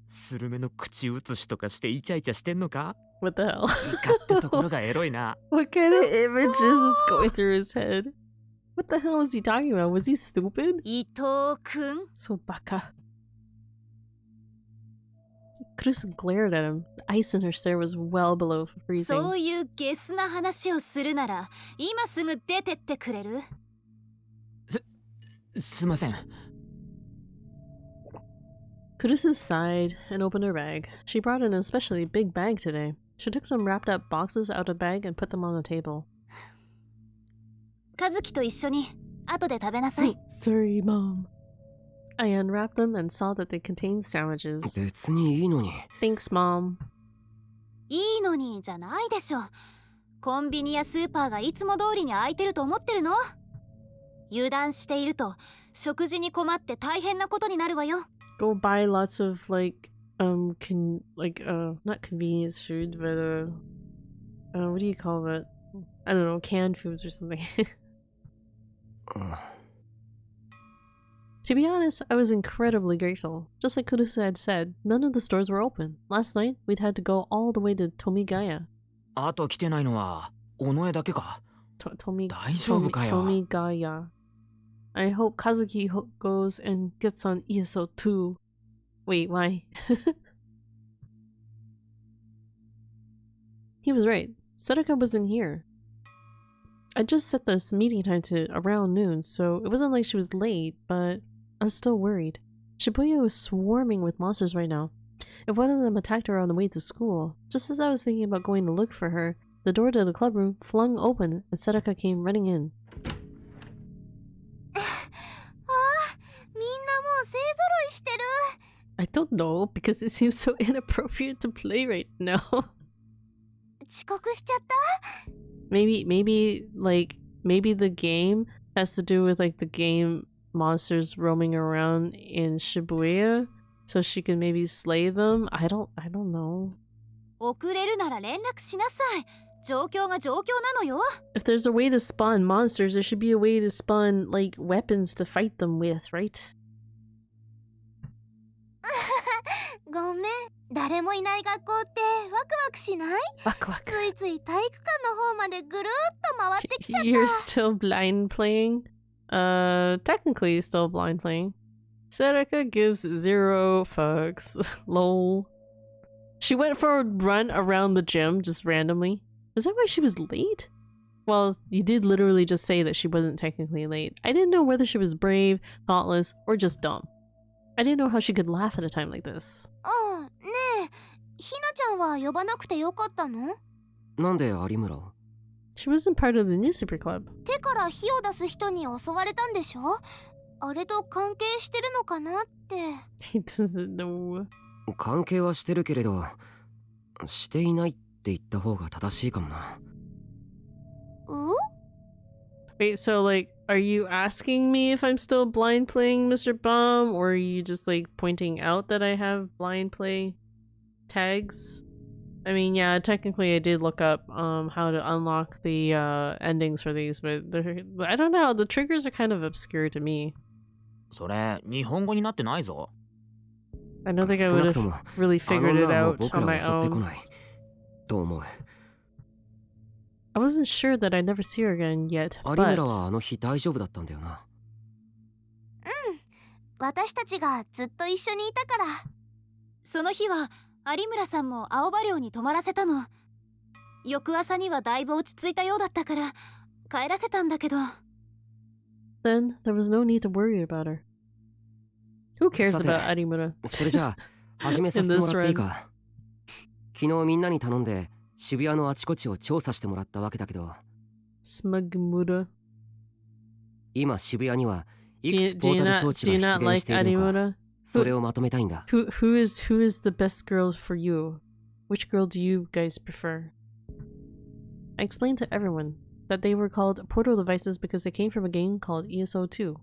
G: スルメの口移しとかしてイチャイチャしてんのか？
A: What the hell?
G: イカってところがエロいな。
A: What kind of images is going through his head? What the hell is he talking about? Was he stupid?
E: 伊藤くん
A: So baka. Kurusu glared at him. The ice in her stare was well below
E: そ
A: freezing.
E: ういうゲスな話をするなら今すぐ出てってくれる？
G: すいません。
A: Kurusu sighed and opened her bag. She brought an especially big bag today. She took some wrapped up boxes out of the bag and put them on the table.
E: 和樹と一緒に後で食べなさい。
A: Sorry, Mom. I unwrapped them and saw that they contained sandwiches.
C: 別にいいのに。
A: Thanks, Mom.
E: いいのにじゃないでしょ。コンビニやスーパーがいつも通りに開いてると思ってるの？油断していると食事に困って大変なことになるわよ。
A: Go buy lots of not convenience food, but what do you call that? I don't know, canned foods or something. To be honest, I was incredibly grateful. Just like Kurusu had said, none of the stores were open. Last night, we'd had to go all the way to Tomigaya.
G: あと来てないのは尾上だけか。大丈夫かよ。
A: Tomigaya. I hope Kazuki goes and gets on ESO too. Wait, why? He was right. Sadaka wasn't here. I just set this meeting time to around noon, so it wasn't like she was late, but I was still worried. Shibuya was swarming with monsters right now. If one of them attacked her on the way to school, just as I was thinking about going to look for her, the door to the club room flung open and Sadaka came running in. I don't know, because it seems so inappropriate to play right now. Maybe the game has to do with like the game monsters roaming around in Shibuya, so she can maybe slay them. I don't know. If there's a way to spawn monsters, there should be a way to spawn like weapons to fight them with, right?
B: ごめん、誰もいない学校ってワクワクしない？
A: ワクワク。
B: ついつい体育館の方までぐるっと回ってきちゃった。
A: You're still blind playing? Technically still blind playing. Sadaka gives 0 fucks. Lol. She went for a run around the gym just randomly. Was that why she was late? Well, you did literally just say that she wasn't technically late. I didn't know whether she was brave, thoughtless, or just dumb. I didn't know how she could laugh at a time like this.
B: ねえ、ひなちゃんは呼ばなくてよかったの？
C: なんで有村？
A: She wasn't part of the new super club.
B: 手から火を出す人に襲われたんでしょ？あれと関係してるのかなって。
A: He doesn't know.
C: 関係はしてるけれど、していないって言った方が正しいかもな。
A: Wait, so like, are you asking me if I'm still blind playing, Mr. Bomb, or are you just like pointing out that I have blind play tags? I mean, yeah, technically I did look up how to unlock the endings for these, but I don't know, the triggers are kind of obscure to me.
G: それ日本語になってないぞ。
A: I don't think I would have really figured it out on my own. I wasn't sure that I'd never see her again yet, but...
C: 有村はあの日大丈夫だったんだよな。
B: 私たちがずっと一緒にいたから。
E: その日は有村さんも青葉寮に泊まらせたの。翌朝にはだいぶ落ち着いたようだったから帰らせたんだけど。
A: Then there was no need to worry about her. Who cares about Arimura?
C: それじゃあ始めさせてもらっていいか。昨日みんなに頼んで渋谷のあちこちを調査してもらったわけだけど。
A: Smugmura.
C: 今渋谷にはいくつポータル装置が出現しているのか。それをまとめたいんだ。
A: Who is the best girl for you? Which girl do you guys prefer? I explained to everyone that they were called portal devices because they came from a game called ESO2.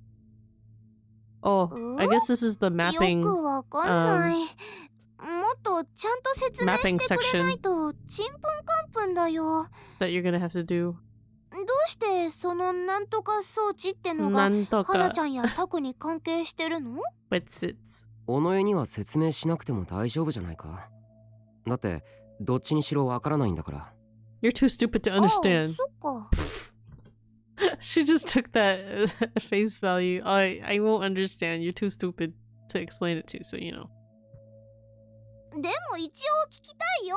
A: Oh, I guess this is the mapping,
B: よくわかんない。もっとちゃんと説明してくれないとちんぷんかんぷんだよ。
A: that you're gonna have to do.
B: どうしてそのなんとか装置ってのが花ちゃんやタクに関係してるの？
A: What's it?
C: 尾上には説明しなくても大丈夫じゃないか。だってどっちにしろわからないんだから。
A: You're too stupid to understand.
B: そっか。
A: She just took that at face value. I won't understand. You're too stupid to explain it to, so you know.
B: でも一応聞きたいよ。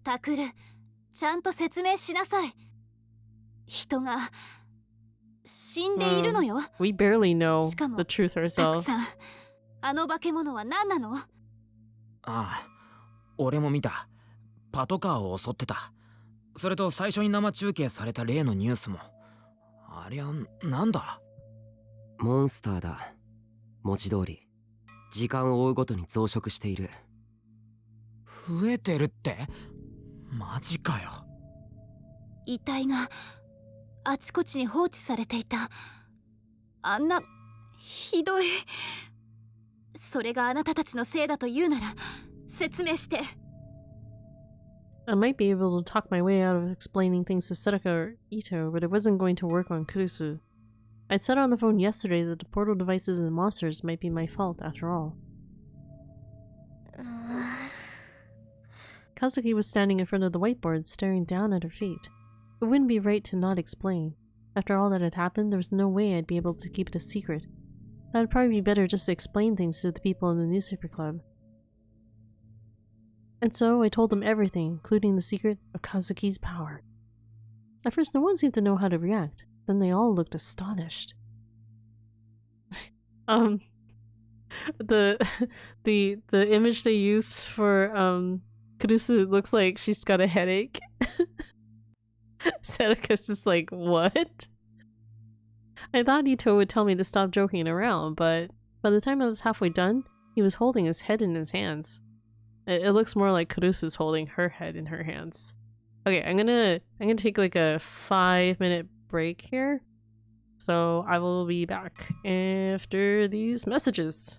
E: タクル、ちゃんと説明しなさい。人が死んでいるのよ。
A: We barely know
E: しかも
A: the truth
E: たく
A: ourselves.
E: さん、あの化け物は何なの？
G: ああ、俺も見た。パトカーを襲ってた。それと最初に生中継された例のニュースも。ありゃ、なんだ？
C: モンスターだ。文字通り。時間を追うごとに増殖している。
G: 増えてるって？マジかよ。
E: 遺体があちこちに放置されていた。あんなひどい。それがあなたたちのせいだと言うなら説明して。
A: I might be able to talk my way out of explaining things to Sadaka or Ito, but it wasn't going to work on Kurusu. I'd said on the phone yesterday that the portal devices and monsters might be my fault after all. Kazuki was standing in front of the whiteboard, staring down at her feet. It wouldn't be right to not explain. After all that had happened, there was no way I'd be able to keep it a secret. That'd probably be better just to explain things to the people in the newspaper club. And so I told them everything, including the secret of Kazuki's power. At first no one seemed to know how to react, then they all looked astonished. The the image they used for Kurusu looks like she's got a headache. Sadaka's just like, what? I thought Ito would tell me to stop joking around, but by the time I was halfway done, he was holding his head in his hands. It looks more like Kurusu's holding her head in her hands. Okay, I'm gonna take like a 5-minute break here. So I will be back after these messages.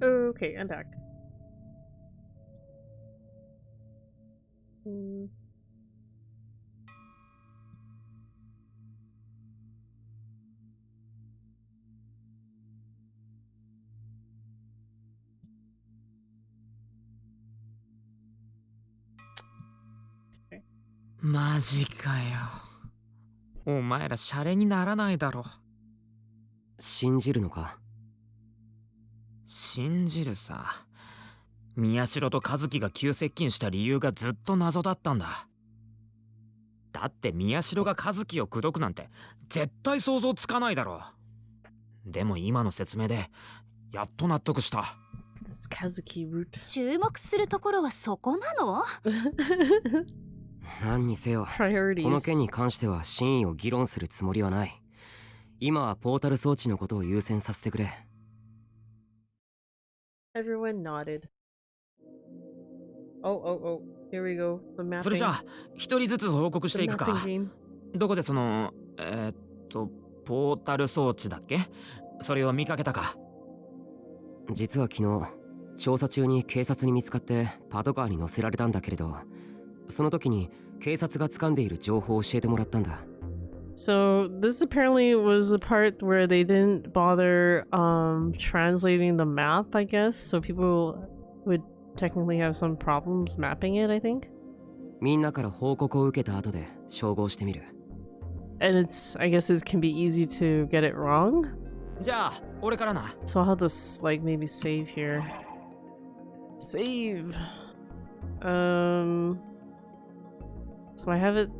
A: Okay, I'm back. Hmm. Okay.
G: マジかよ。お前らシャレにならないだろ。
C: 信じるのか？
G: 信じるさ。宮代と和樹が急接近した理由がずっと謎だったんだ。だって宮代が和樹を口説くなんて絶対想像つかないだろ。でも今の説明でやっと納得した。
A: This Kazuki route.
E: 注目するところはそこなの？
C: 何にせよ、この
A: Priorities.
C: 件に関しては真意を議論するつもりはない。今はポータル装置のことを優先させてくれ。
A: Everyone nodded. Oh, here we go. The mapping.
G: それじゃあ一人ずつ報告していく
A: The
G: か。
A: mapping game.
G: どこでそのポータル装置だっけ？それを見かけたか？
C: 実は昨日調査中に警察に見つかってパトカーに乗せられたんだけれど、その時に警察が掴んでいる情報を教えてもらったんだ。
A: So this apparently was a part where they didn't bother translating the map, I guess. So people would technically have some problems mapping it, I think.
C: みんなから報告を受けた後で照合してみる。
A: And it's, I guess it can be easy to get it wrong.
G: じゃあ俺からな。
A: So I'll have to like maybe save here. Save. So I have it.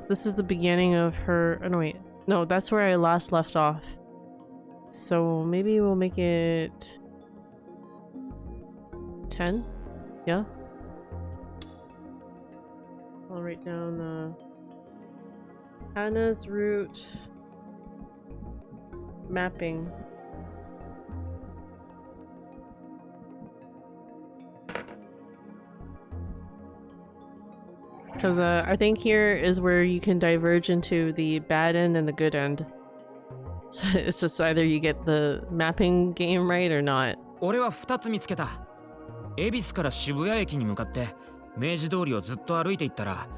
A: This is the beginning of her. Oh no, wait. No, that's where I last left off. So maybe we'll make it 10. Yeah. I'll write down Hana's route mapping. Because I think here is where you can diverge into the bad end and the good end. So it's just either you get the mapping game right or not.
G: 俺は2つ見つけた。恵比寿から渋谷駅に向かって明治通りをずっと歩いていったら、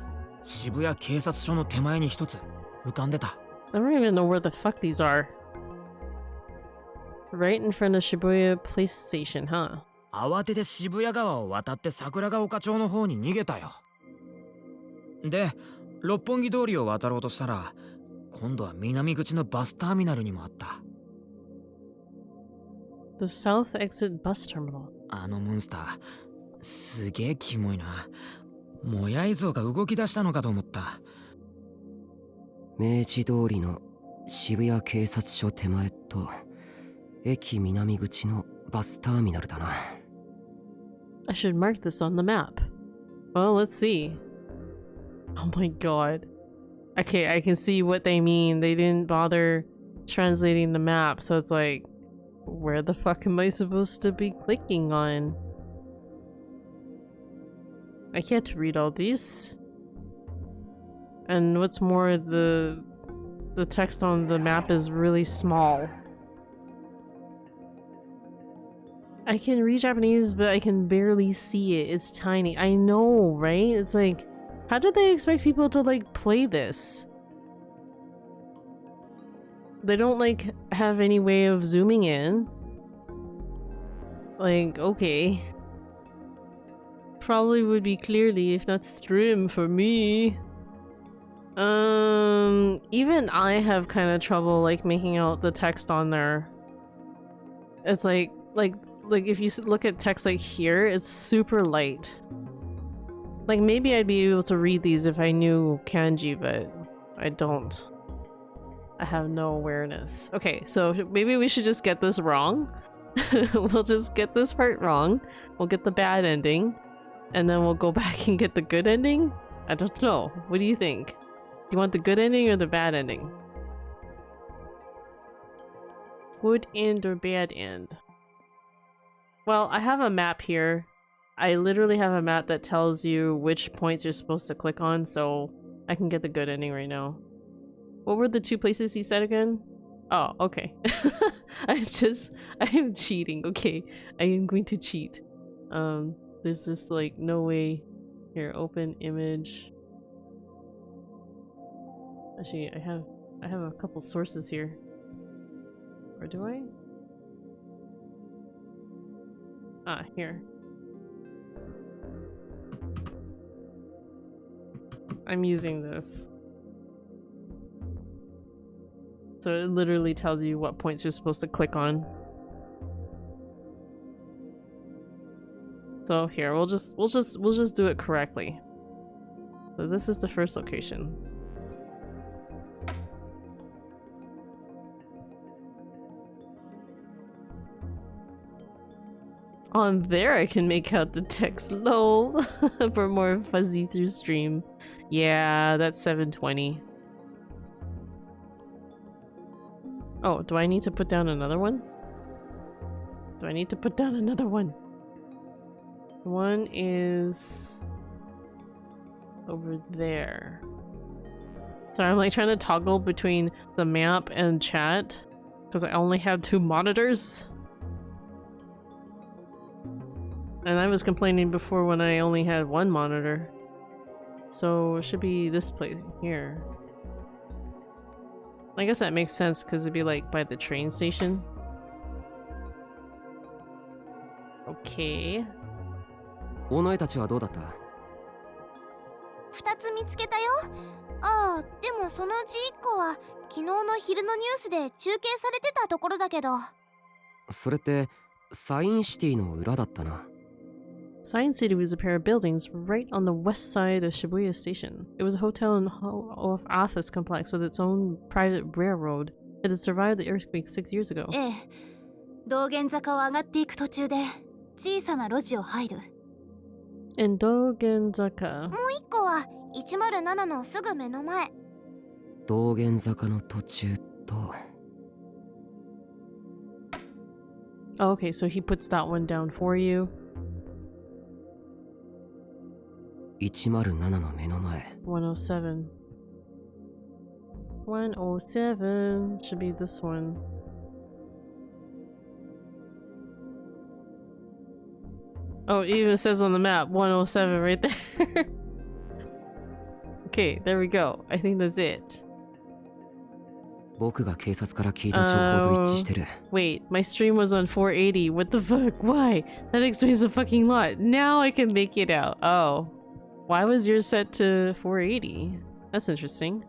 G: 渋谷警察署の手前に1つ浮かんでた。
A: I don't even know where the fuck these are. Right in front of Shibuya Police Station, huh?
G: 慌てて渋谷川を渡って桜ヶ丘町の方に逃げたよ。で、六本木通りを渡ろうとしたら、今度は南口のバスターミナルにもあった。
A: The South Exit Bus Terminal.
G: あのモンスター、すげえキモいな。もやい像が動き出したのかと思った。
C: 明治通りの渋谷警察署手前と駅南口のバスターミナルだな。
A: I should mark this on the map. Well, let's see. Oh my god. Okay, I can see what they mean. They didn't bother translating the map, so it's like, where the fuck am I supposed to be clicking on? I can't read all these. And what's more, the text on the map is really small. I can read Japanese, but I can barely see it. It's tiny. I know, right? It's like, how do they expect people to like play this? They don't like have any way of zooming in. Like, okay. Probably would be clearly if that's stream for me. Even I have kind of trouble like making out the text on there. It's like if you look at text like here, it's super light. Like maybe I'd be able to read these if I knew kanji, but I don't. I have no awareness. Okay, so maybe we should just get this wrong. We'll just get this part wrong. We'll get the bad ending. And then we'll go back and get the good ending? I don't know. What do you think? Do you want the good ending or the bad ending? Good end or bad end? Well, I have a map here. I literally have a map that tells you which points you're supposed to click on, so I can get the good ending right now. What were the two places he said again? Oh, okay. I am cheating. Okay, I am going to cheat. There's just like no way. Here, open image. Actually, I have a couple sources here. Or do I? Ah, here. I'm using this. So it literally tells you what points you're supposed to click on. So here, we'll just do it correctly. So this is the first location. On there I can make out the text, lol. For more fuzzy through stream. Yeah, that's 720. Oh, do I need to put down another one? Do I need to put down another one? One is over there. Sorry, I'm like trying to toggle between the map and chat because I only have 2 monitors. And I was complaining before when I only had 1 monitor. So it should be this place here. I guess that makes sense because it'd be like by the train station. Okay.
C: お前たちはどうだった？
B: 2つ見つけたよ。ああ、でもそのうち1個は昨日の昼のニュースで中継されてたところだけど。
C: それってサインシティの裏だったな。
A: Science City was a pair of buildings right on the west side of Shibuya Station. It was a hotel and office complex with its own private railroad. It had survived the earthquake 6 years ago.
E: ええ、道玄坂を上がっていく途中で小さな路地を入る。
A: In Dogenzaka.
B: もう1個は107のすぐ目の前。
C: 道玄坂の途中と。
A: Oh, okay, so he puts that one down for you.
C: 107の目の前。
A: 107. 107 should be this one. Oh, it even says on the map 107 right there. Okay, there we go. I think that's it.
C: 僕が警察から聞いた情報と一致してる。
A: Wait, my stream was on 480. What the fuck? Why? That explains a fucking lot. Now I can make it out. Oh. Why was yours set to 480? That's interesting.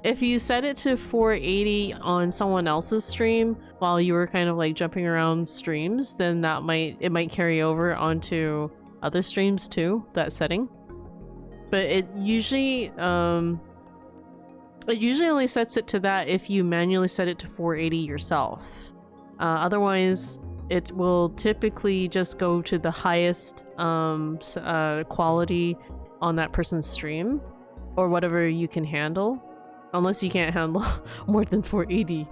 A: If you set it to 480 on someone else's stream while you were kind of like jumping around streams, then it might carry over onto other streams too, that setting. But it usually only sets it to that if you manually set it to 480 yourself. Otherwise, it will typically just go to the highest quality on that person's stream or whatever you can handle, unless you can't handle more than 480.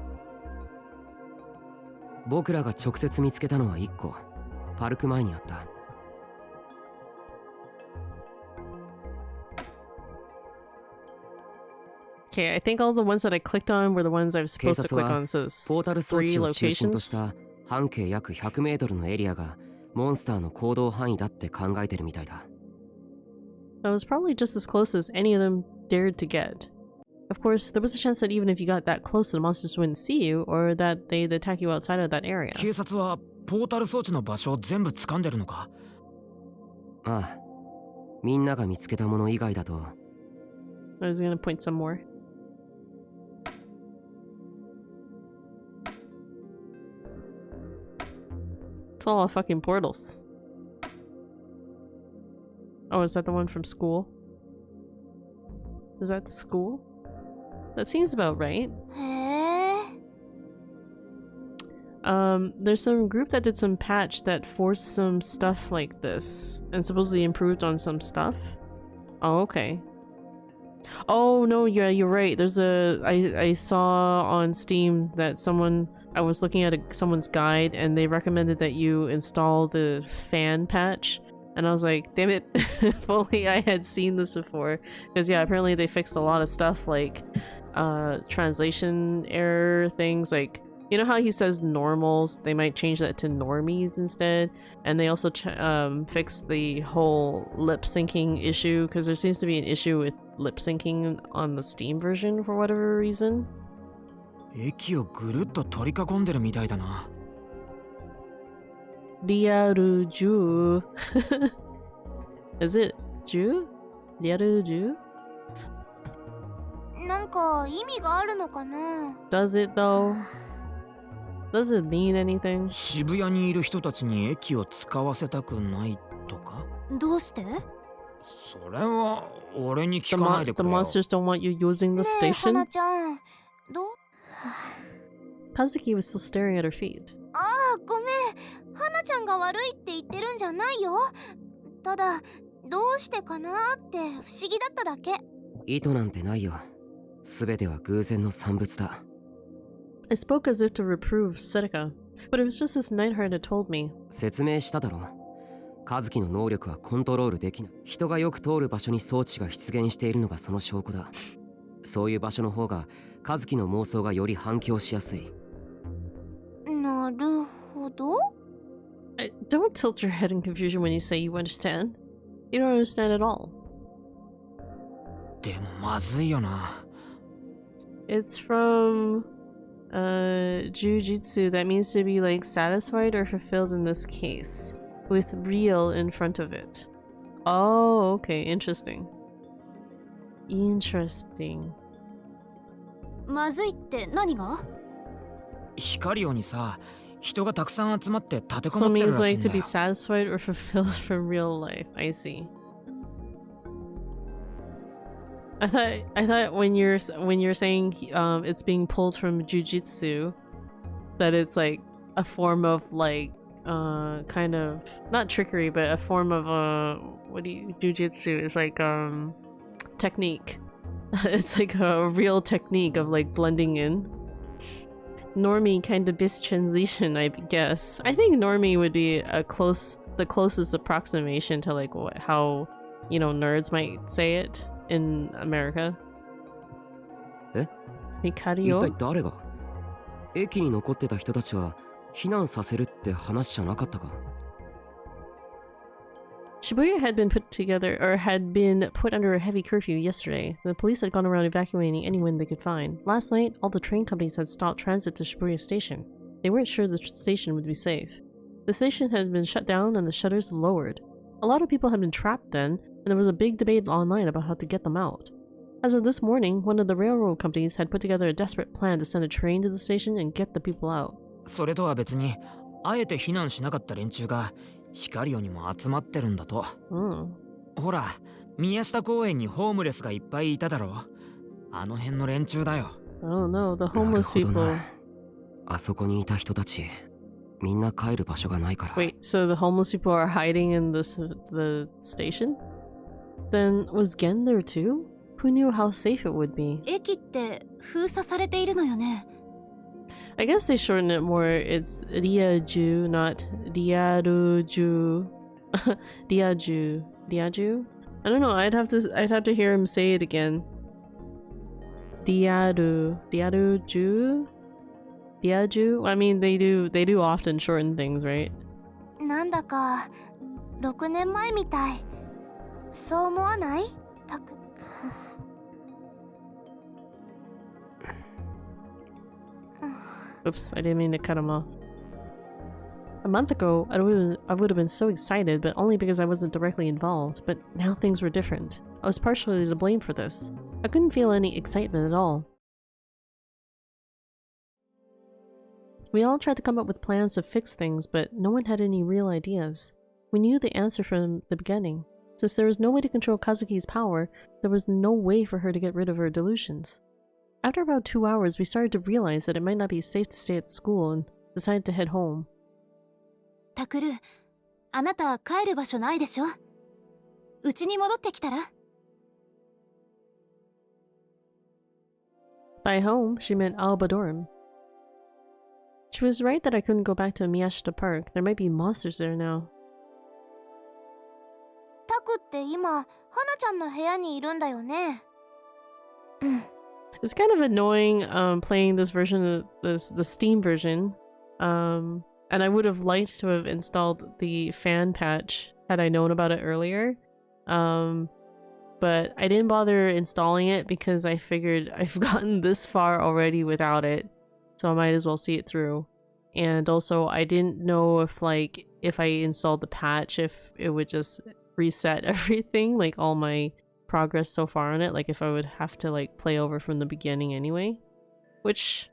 C: 僕らが直接見つけたのは1個。パルク前にあった。
A: Okay, I think all the ones that I clicked on were the ones I was supposed to click on, so it's
C: ポータル装置
A: 3
C: を中心とし
A: locations.
C: た半径約100メートルのエリアがモンスターの行動範囲だって考えてるみたいだ。
A: That was probably just as close as any of them dared to get. Of course, there was a chance that even if you got that close, the monsters wouldn't see you, or that they'd attack you outside of that area.
G: 警察はポータル装置の場所を全部掴んでるのか？
C: ああ。みんなが見つけたもの以外だと。
A: I was gonna point some more. It's all fucking portals. Oh, is that the one from school? Is that the school? That seems about right.
B: へえ。
A: There's some group that did some patch that forced some stuff like this and supposedly improved on some stuff. Oh, okay. Oh no, yeah, you're right. There's I saw on Steam that I was looking at someone's guide and they recommended that you install the fan patch. And I was like, damn it, if only I had seen this before. Because yeah, apparently they fixed a lot of stuff like translation error things. Like, you know how he says normals? They might change that to normies instead. And they also fixed the whole lip syncing issue, because there seems to be an issue with lip syncing on the Steam version for whatever reason.
G: 駅をぐるっと取り囲んでるみたいだな。
A: リアルジュIs it ジュリアルジュ
B: なんか意味があるのかな？
A: Does it though? Does it mean anything?
G: 渋谷にいる人たちに駅を使わせたくないとか？
E: どうして？
G: それは俺に
A: The,
G: 聞かないでく
A: the
G: れよ。
A: monsters don't want you using the
B: ねえ、
A: station?
B: 花ちゃん。どう？
A: Kazuki was still staring at her feet.
B: ああ、ごめん。花ちゃんが悪いって言ってるんじゃないよ。ただ、どうしてかなって不思議だっただけ。
C: 意図なんてないよ。すべては偶然の産物だ。
A: I spoke as if to reprove Seneca, but it was just as Nightheart had told me.
C: 説明しただろ。和樹の能力はコントロールできない。人がよく通る場所に装置が出現しているのがその証拠だ。そういう場所の方が和樹の妄想がより反響しやすい。
B: なるほど。
A: Don't tilt your head in confusion when you say you understand. You don't understand at all.
G: でもまずいよな。
A: It's from Jujitsu. That means to be like satisfied or fulfilled in this case, with real in front of it. Oh, okay, interesting. Interesting.
E: まずいって何が？
G: 光よにさ、人がたくさん集まって立てこ
A: So
G: もって
A: it
G: る
A: means
G: らしい
A: like
G: ん
A: to
G: だ
A: be
G: よ。
A: satisfied or fulfilled from real life. I see. I thought when you're saying it's being pulled from jujitsu, that it's like a form of like kind of not trickery, but a form of jujitsu is like technique. It's like a real technique of like blending in. Normie kind of mistranslation, I guess. I think normie would be the closest approximation to like how, you know, nerds might say it in America.
C: え？
A: Hikario?
C: 一体誰が？駅に残ってた人たちは避難させるって話じゃなかったか？
A: Shibuya had been put under a heavy curfew yesterday. The police had gone around evacuating anyone they could find. Last night, all the train companies had stopped transit to Shibuya Station. They weren't sure the station would be safe. The station had been shut down and the shutters lowered. A lot of people had been trapped then, and there was a big debate online about how to get them out. As of this morning, one of the railroad companies had put together a desperate plan to send a train to the station and get the people out.
G: それとは別に、あえて避難しなかった連中が光よにも集まってるんだと。ほら、宮下公園にホームレスがいっぱいいただろ。あの辺の連中だよ。
A: Oh no, the homeless people.
C: あそこにいた人たち、みんな帰る場所がないから。
A: Wait, so the homeless people are hiding in the station? Then was Gen there too? Who knew how safe it would be?
E: 駅って封鎖されているのよね。
A: I guess they shorten it more. It's Riaju, not Riaruju. Riaju. Riaju? I don't know. I'd have to hear him say it again. Riaru. Riaruju? Riaju? I mean, they do often shorten things, right?
B: なんだか6年前みたい。そう思わない？たく。
A: Oops, I didn't mean to cut him off. A month ago, I would have been so excited, but only because I wasn't directly involved. But now things were different. I was partially to blame for this. I couldn't feel any excitement at all. We all tried to come up with plans to fix things, but no one had any real ideas. We knew the answer from the beginning. Since there was no way to control Kazuki's power, there was no way for her to get rid of her delusions. After about 2 hours, we started to realize that it might not be safe to stay at school and decided to head home.
E: タクル、あなた帰る場所ないでしょ？うちに戻ってきたら？
A: By home, she meant Alba Dorm. She was right that I couldn't go back to Miyashita Park. There might be monsters there now.
B: タクって今、花ちゃんの部屋にいるんだよね。
A: It's kind of annoying playing this version of the Steam version. And I would have liked to have installed the fan patch had I known about it earlier. But I didn't bother installing it because I figured I've gotten this far already without it, so I might as well see it through. And also I didn't know if if I installed the patch, if it would just reset everything, like all my progress so far on it, like if I would have to like play over from the beginning anyway, which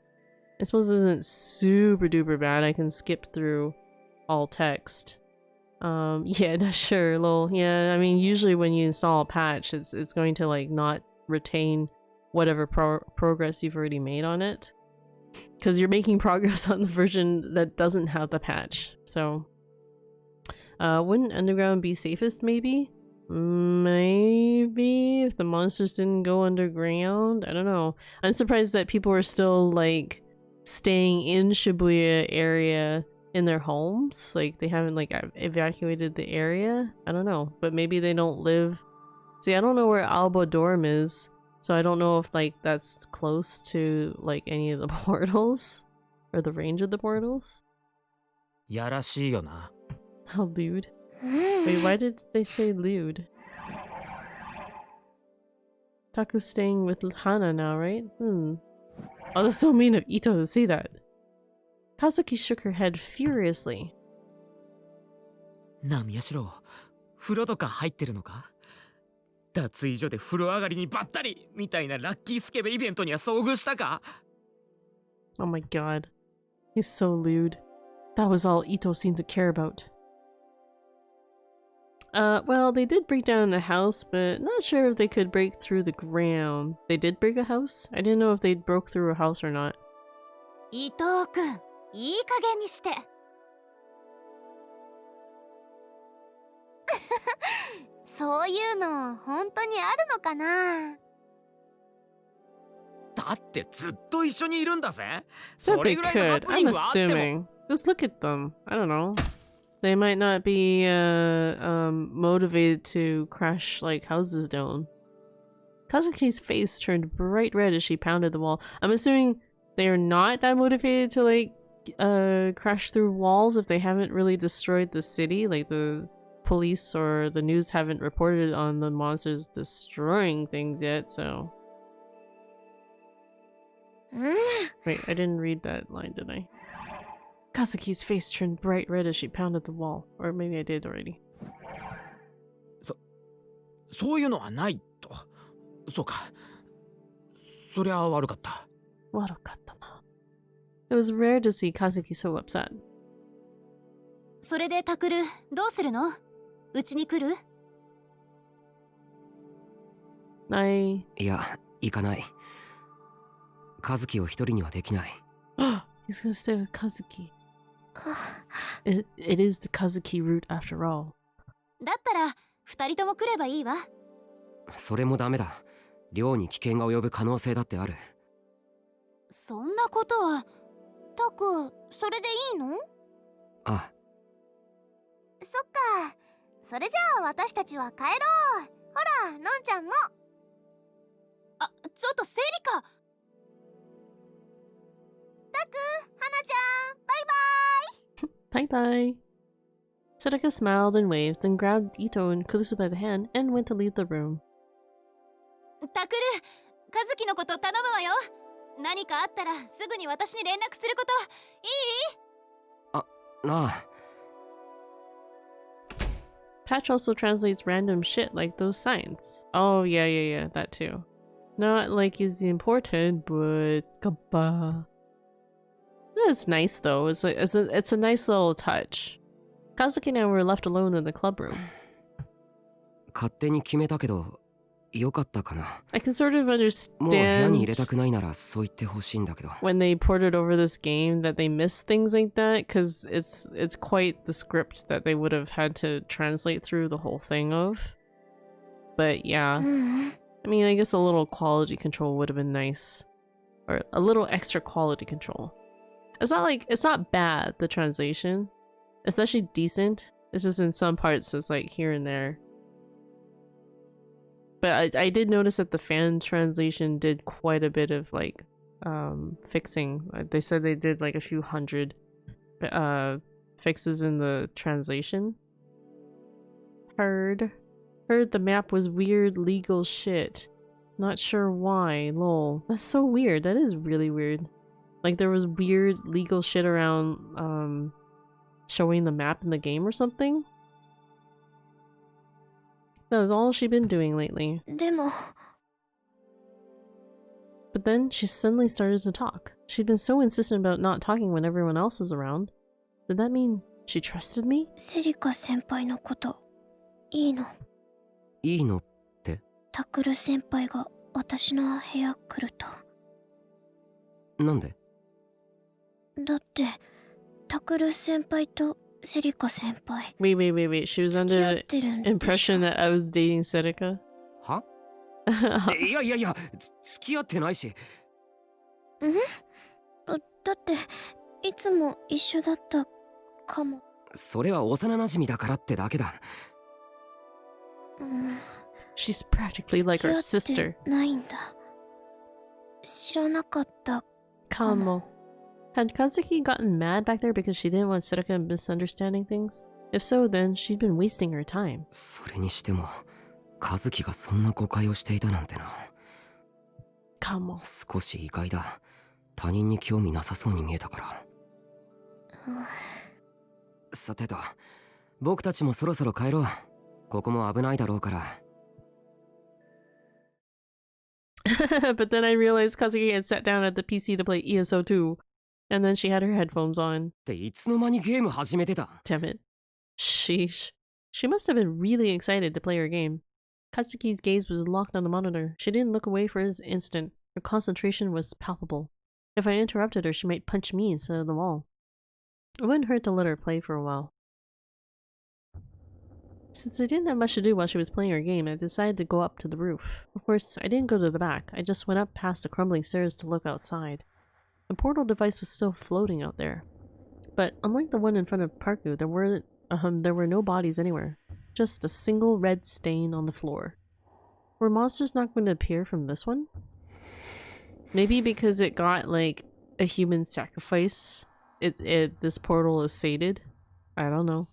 A: I suppose isn't super duper bad. I can skip through all text. Yeah, sure, lol. Yeah, I mean, usually when you install a patch, it's going to like not retain whatever progress you've already made on it, because you're making progress on the version that doesn't have the patch. So, wouldn't underground be safest? Maybe if the monsters didn't go underground. I don't know. I'm surprised that people are still like staying in Shibuya area in their homes. Like they haven't like evacuated the area. I don't know, but maybe they don't live. See, I don't know where Alba Dorm is, so I don't know if like that's close to like any of the portals or the range of the portals.
G: やらしいよな。
A: How lewd. Wait, why did they say lewd? Taku's staying with Hana now, right? Oh, that's so mean of Ito to say that. Kazuki shook her head furiously.
G: なあ宮代、風呂とか入ってるのか？脱衣所で風呂上がりにばったりみたいなラッキースケベイベントには遭遇したか？
A: Oh my god. He's so lewd. That was all Ito seemed to care about. Well, they did break down the house, but not sure if they could break through the ground. They did break a house? I didn't know if they broke through a house or not.
E: 伊藤くん、いい加減にして。そういうの本当にあるのかな。
G: だってずっと一緒にいるんだぜ。
A: Said
G: それ
A: they
G: ぐらいのハ
A: could.
G: プニン
A: I'm
G: グはあっても。
A: assuming. Just look at them. I don't know. They might not be motivated to crash like houses down. Kazuki's face turned bright red as she pounded the wall. I'm assuming they are not that motivated to like crash through walls if they haven't really destroyed the city. Like the police or the news haven't reported on the monsters destroying things yet, so... Wait, I didn't read that line, did I? Kazuki's face turned bright red as she pounded the wall. Or maybe I did already.
G: そういうのはないと。そうか。そりゃ悪かった。
A: 悪かったな。It was rare to see Kazuki so upset.
E: それでタクル、どうするの？うちに来る？
A: い
C: や、行かない。和樹を一人にはできない。
A: He's gonna stay with Kazuki. It is the Kazuki route after all.
E: だったら二人とも来ればいいわ。
C: それもダメだ。寮に危険が及ぶ可能性だってある。
E: そんなことは。タク、それでいいの？
C: ああ。
E: そっか。それじゃあ私たちは帰ろう。ほら、のんちゃんも。あ、ちょっとセリカ。タク、ハナちゃん、バイバイ。
A: Bye bye. Sadaka smiled and waved, then grabbed Ito and Kurusu by the hand and went to leave the room.
E: タクル、カズキのこと頼むわよ。何かあったらすぐに私に連絡することいい？
C: なあ。
A: Patch also translates random shit like those signs. Oh yeah, that too. Not like it's important, but kappa. It's nice though. It's a nice little touch. Kazuki and I were left alone in the club room.
C: 勝手に決めたけど、よかったかな。
A: I can sort of
C: もう部屋に入
A: understand
C: れたくないならそう言ってほしいんだけど。
A: when they ported over this game that they missed things like that, because it's quite the script that they would have had to translate through the whole thing of. But yeah, I mean, I guess a little quality control would have been nice, or a little extra quality control. It's not bad, the translation. It's actually decent. It's just in some parts it's like here and there. But I did notice that the fan translation did quite a bit of like fixing. They said they did like a few hundred fixes in the translation. Heard the map was weird legal shit. Not sure why. Lol. That's so weird. That is really weird. Like there was weird legal shit around showing the map in the game or something. That was all she'd been doing lately. But then she suddenly started to talk. She'd been so insistent about not talking when everyone else was around. Did that mean she trusted me?
B: セリカ先輩のこといいの？
C: いいのって？
B: タクル先輩が私の部屋来ると。
C: なんで？
B: だってタクル先輩とセリカ先輩。
A: Wait. She was under the impression that I was dating Serika?
C: は？いや、付き合ってないし。
B: だっていつも一緒だったかも。
C: それは幼馴染だからってだけだ。
A: She's practically like our sister.
B: ないんだ。知らなかったかも。
A: Had Kazuki gotten mad back there because she didn't want Serika misunderstanding things? If so, then she'd been wasting her time.
C: それにしても、和樹がそんな誤解をしていたなんてな。
A: かも。
C: 少し意外だ。他人に興味なさそうに見えたから。さてと、僕たちもそろそろ帰ろう。ここも危ないだろうから。
A: But then I realized Kazuki had sat down at the PC to play ESO2, and then she had her headphones on.
C: っていつの間にゲーム始めてた？
A: Damn it. Sheesh. She must have been really excited to play her game. Kazuki's gaze was locked on the monitor. She didn't look away for an instant. Her concentration was palpable. If I interrupted her, she might punch me instead of the wall. It wouldn't hurt to let her play for a while. Since I didn't have much to do while she was playing her game, I decided to go up to the roof. Of course, I didn't go to the back. I just went up past the crumbling stairs to look outside. The portal device was still floating out there. But unlike the one in front of Parku, there were no bodies anywhere. Just a single red stain on the floor. Were monsters not going to appear from this one? Maybe because it got like a human sacrifice, this portal is sated. I don't know.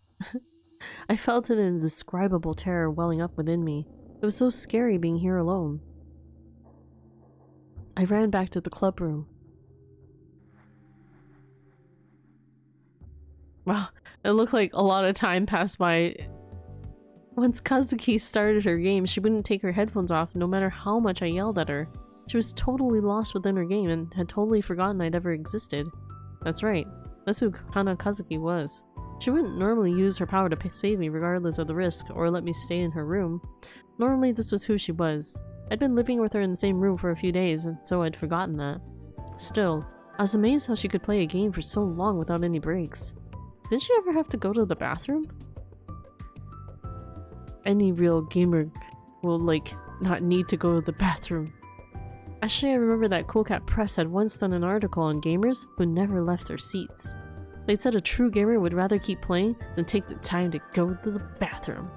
A: I felt an indescribable terror welling up within me. It was so scary being here alone. I ran back to the club room. Wow, it looked like a lot of time passed by. Once Kazuki started her game, she wouldn't take her headphones off no matter how much I yelled at her. She was totally lost within her game and had totally forgotten I'd ever existed. That's right, that's who Hana Kazuki was. She wouldn't normally use her power to save me regardless of the risk or let me stay in her room. Normally this was who she was. I'd been living with her in the same room for a few days, and so I'd forgotten that. Still, I was amazed how she could play a game for so long without any breaks. Did she ever have to go to the bathroom? Any real gamer will, like, not need to go to the bathroom. Actually, I remember that Cool Cat Press had once done an article on gamers who never left their seats. They said a true gamer would rather keep playing than take the time to go to the bathroom.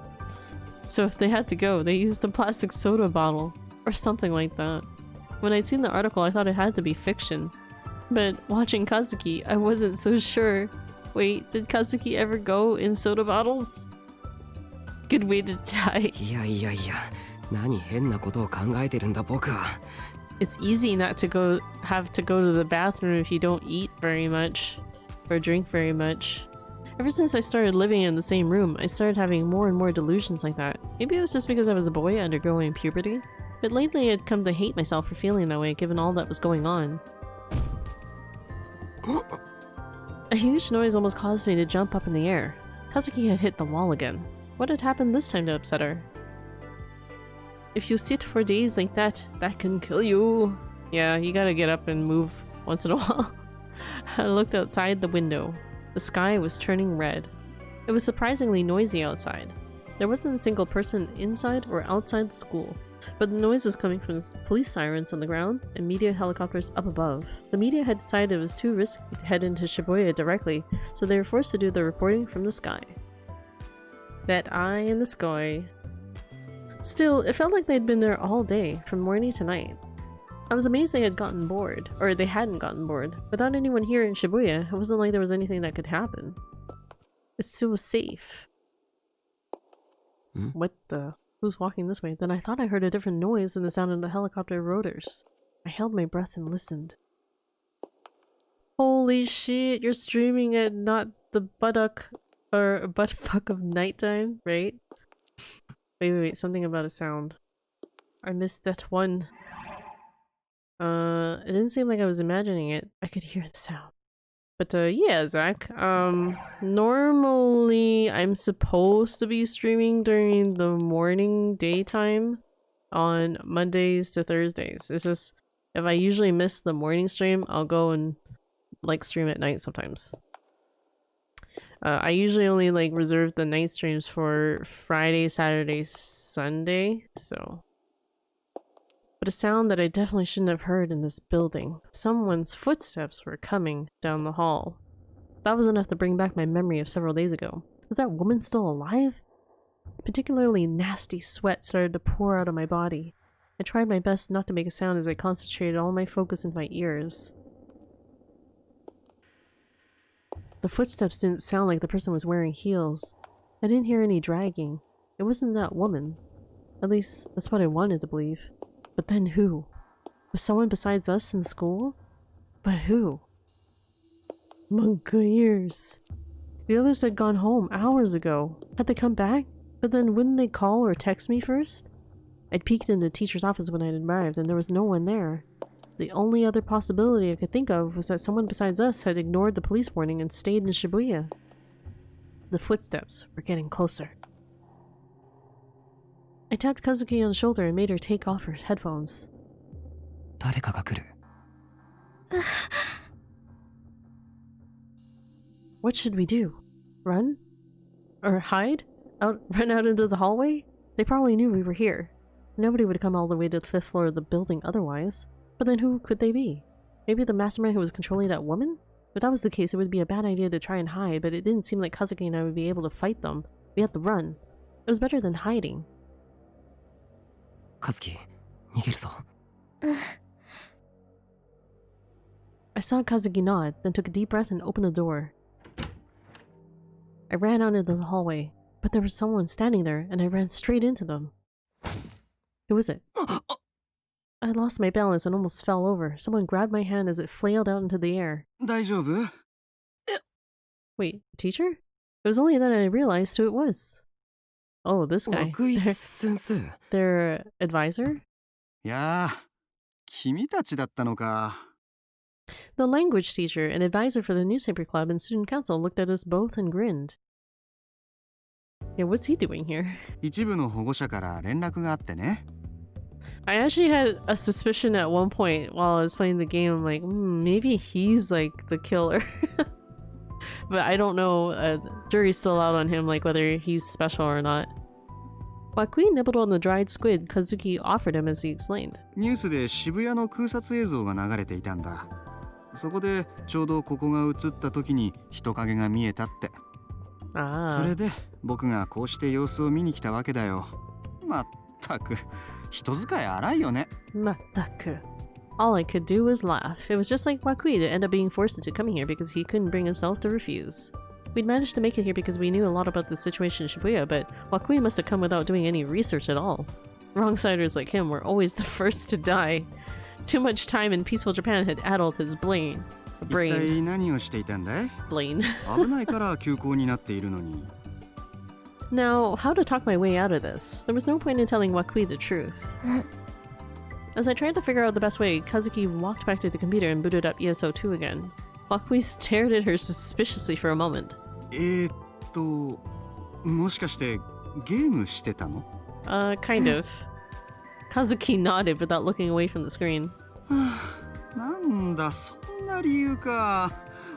A: So if they had to go, they used a plastic soda bottle, or something like that. When I'd seen the article, I thought it had to be fiction. But watching Kazuki, I wasn't so sure. Wait, did Kazuki ever go in soda bottles? Good way to die. It's easy not to have to go to the bathroom if you don't eat very much or drink very much. Ever since I started living in the same room, I started having more and more delusions like that. Maybe it was just because I was a boy undergoing puberty, but lately I'd come to hate myself for feeling that way given all that was going on. A huge noise almost caused me to jump up in the air. Kazuki had hit the wall again. What had happened this time to upset her? If you sit for days like that, that can kill you. Yeah, you gotta get up and move once in a while. I looked outside the window. The sky was turning red. It was surprisingly noisy outside. There wasn't a single person inside or outside the school, but the noise was coming from police sirens on the ground and media helicopters up above. The media had decided it was too risky to head into Shibuya directly, so they were forced to do the reporting from the sky. That eye in the sky. Still, it felt like they'd been there all day, from morning to night. I was amazed they had gotten bored, or they hadn't gotten bored. Without anyone here in Shibuya, it wasn't like there was anything that could happen. It's so safe. What the? Who's walking this way? Then I thought I heard a different noise than the sound of the helicopter rotors. I held my breath and listened. Holy shit, you're streaming at not the buttock or buttfuck of nighttime, right? Wait, something about a sound. I missed that one. It didn't seem like I was imagining it. I could hear the sound. But yeah, Zach, normally I'm supposed to be streaming during the morning daytime on Mondays to Thursdays. It's just, if I usually miss the morning stream, I'll go and like stream at night sometimes. I usually only like reserve the night streams for Friday, Saturday, Sunday, so. But a sound that I definitely shouldn't have heard in this building. Someone's footsteps were coming down the hall. That was enough to bring back my memory of several days ago. Was that woman still alive? Particularly nasty sweat started to pour out of my body. I tried my best not to make a sound as I concentrated all my focus into my ears. The footsteps didn't sound like the person was wearing heels. I didn't hear any dragging. It wasn't that woman. At least, that's what I wanted to believe. But then who? Was someone besides us in school? But who? Monka ears. The others had gone home hours ago. Had they come back? But then wouldn't they call or text me first? I'd peeked in the teacher's office when I'd arrived and there was no one there. The only other possibility I could think of was that someone besides us had ignored the police warning and stayed in Shibuya. The footsteps were getting closer. I tapped Kazuki on the shoulder and made her take off her headphones.
C: 誰かが来る。
A: What should we do? Run? Or hide? Run out into the hallway? They probably knew we were here. Nobody would come all the way to the 5th floor of the building otherwise. But then who could they be? Maybe the mastermind who was controlling that woman? If that was the case, it would be a bad idea to try and hide, but it didn't seem like Kazuki and I would be able to fight them. We had to run. It was better than hiding.
C: Kazuki, 逃げるぞ。
A: I saw Kazuki nod, then took a deep breath and opened the door. I ran out into the hallway, but there was someone standing there, and I ran straight into them. Who was it? I lost my balance and almost fell over. Someone grabbed my hand as it flailed out into the air.
F: 大丈夫?
A: Wait, teacher? It was only then I realized who it was. Oh, this guy.
C: 涌井先生。
A: Their advisor?
F: いやー、君たちだったのか。
A: The language teacher and advisor for the newspaper club and student council looked at us both and grinned. Yeah, what's he doing here?
F: 一部の保護者から連絡があってね。
A: I actually had a suspicion at one point while I was playing the game. I'm like, maybe he's like the killer. But I don't know. Jury's still out on him, like whether he's special or not. Wakui nibbled on the dried squid Kazuki offered him as he explained.
F: ニュースで渋谷の空撮映像が流れていたんだ。そこでちょうどここが映った時に人影が見えたって。それで僕がこうして様子を見に来たわけだよ。まったく人使い荒いよね。
A: まったく。All I could do was laugh. It was just like Wakui to end up being forced into coming here because he couldn't bring himself to refuse. We'd managed to make it here because we knew a lot about the situation in Shibuya, but Wakui must have come without doing any research at all. Wrongsiders like him were always the first to die. Too much time in peaceful Japan had addled his brain.
F: 一体何をしていたんだい? 危ないから休校になっているのに。
A: Now, how to talk my way out of this? There was no point in telling Wakui the truth. As I tried to figure out the best way, Kazuki walked back to the computer and booted up ESO2 again. Wakui stared at her suspiciously for a moment.
F: もしかしてゲームしてたの?
A: Kind of. Kazuki nodded without looking away from the screen.
F: なんだ、そんな理由か。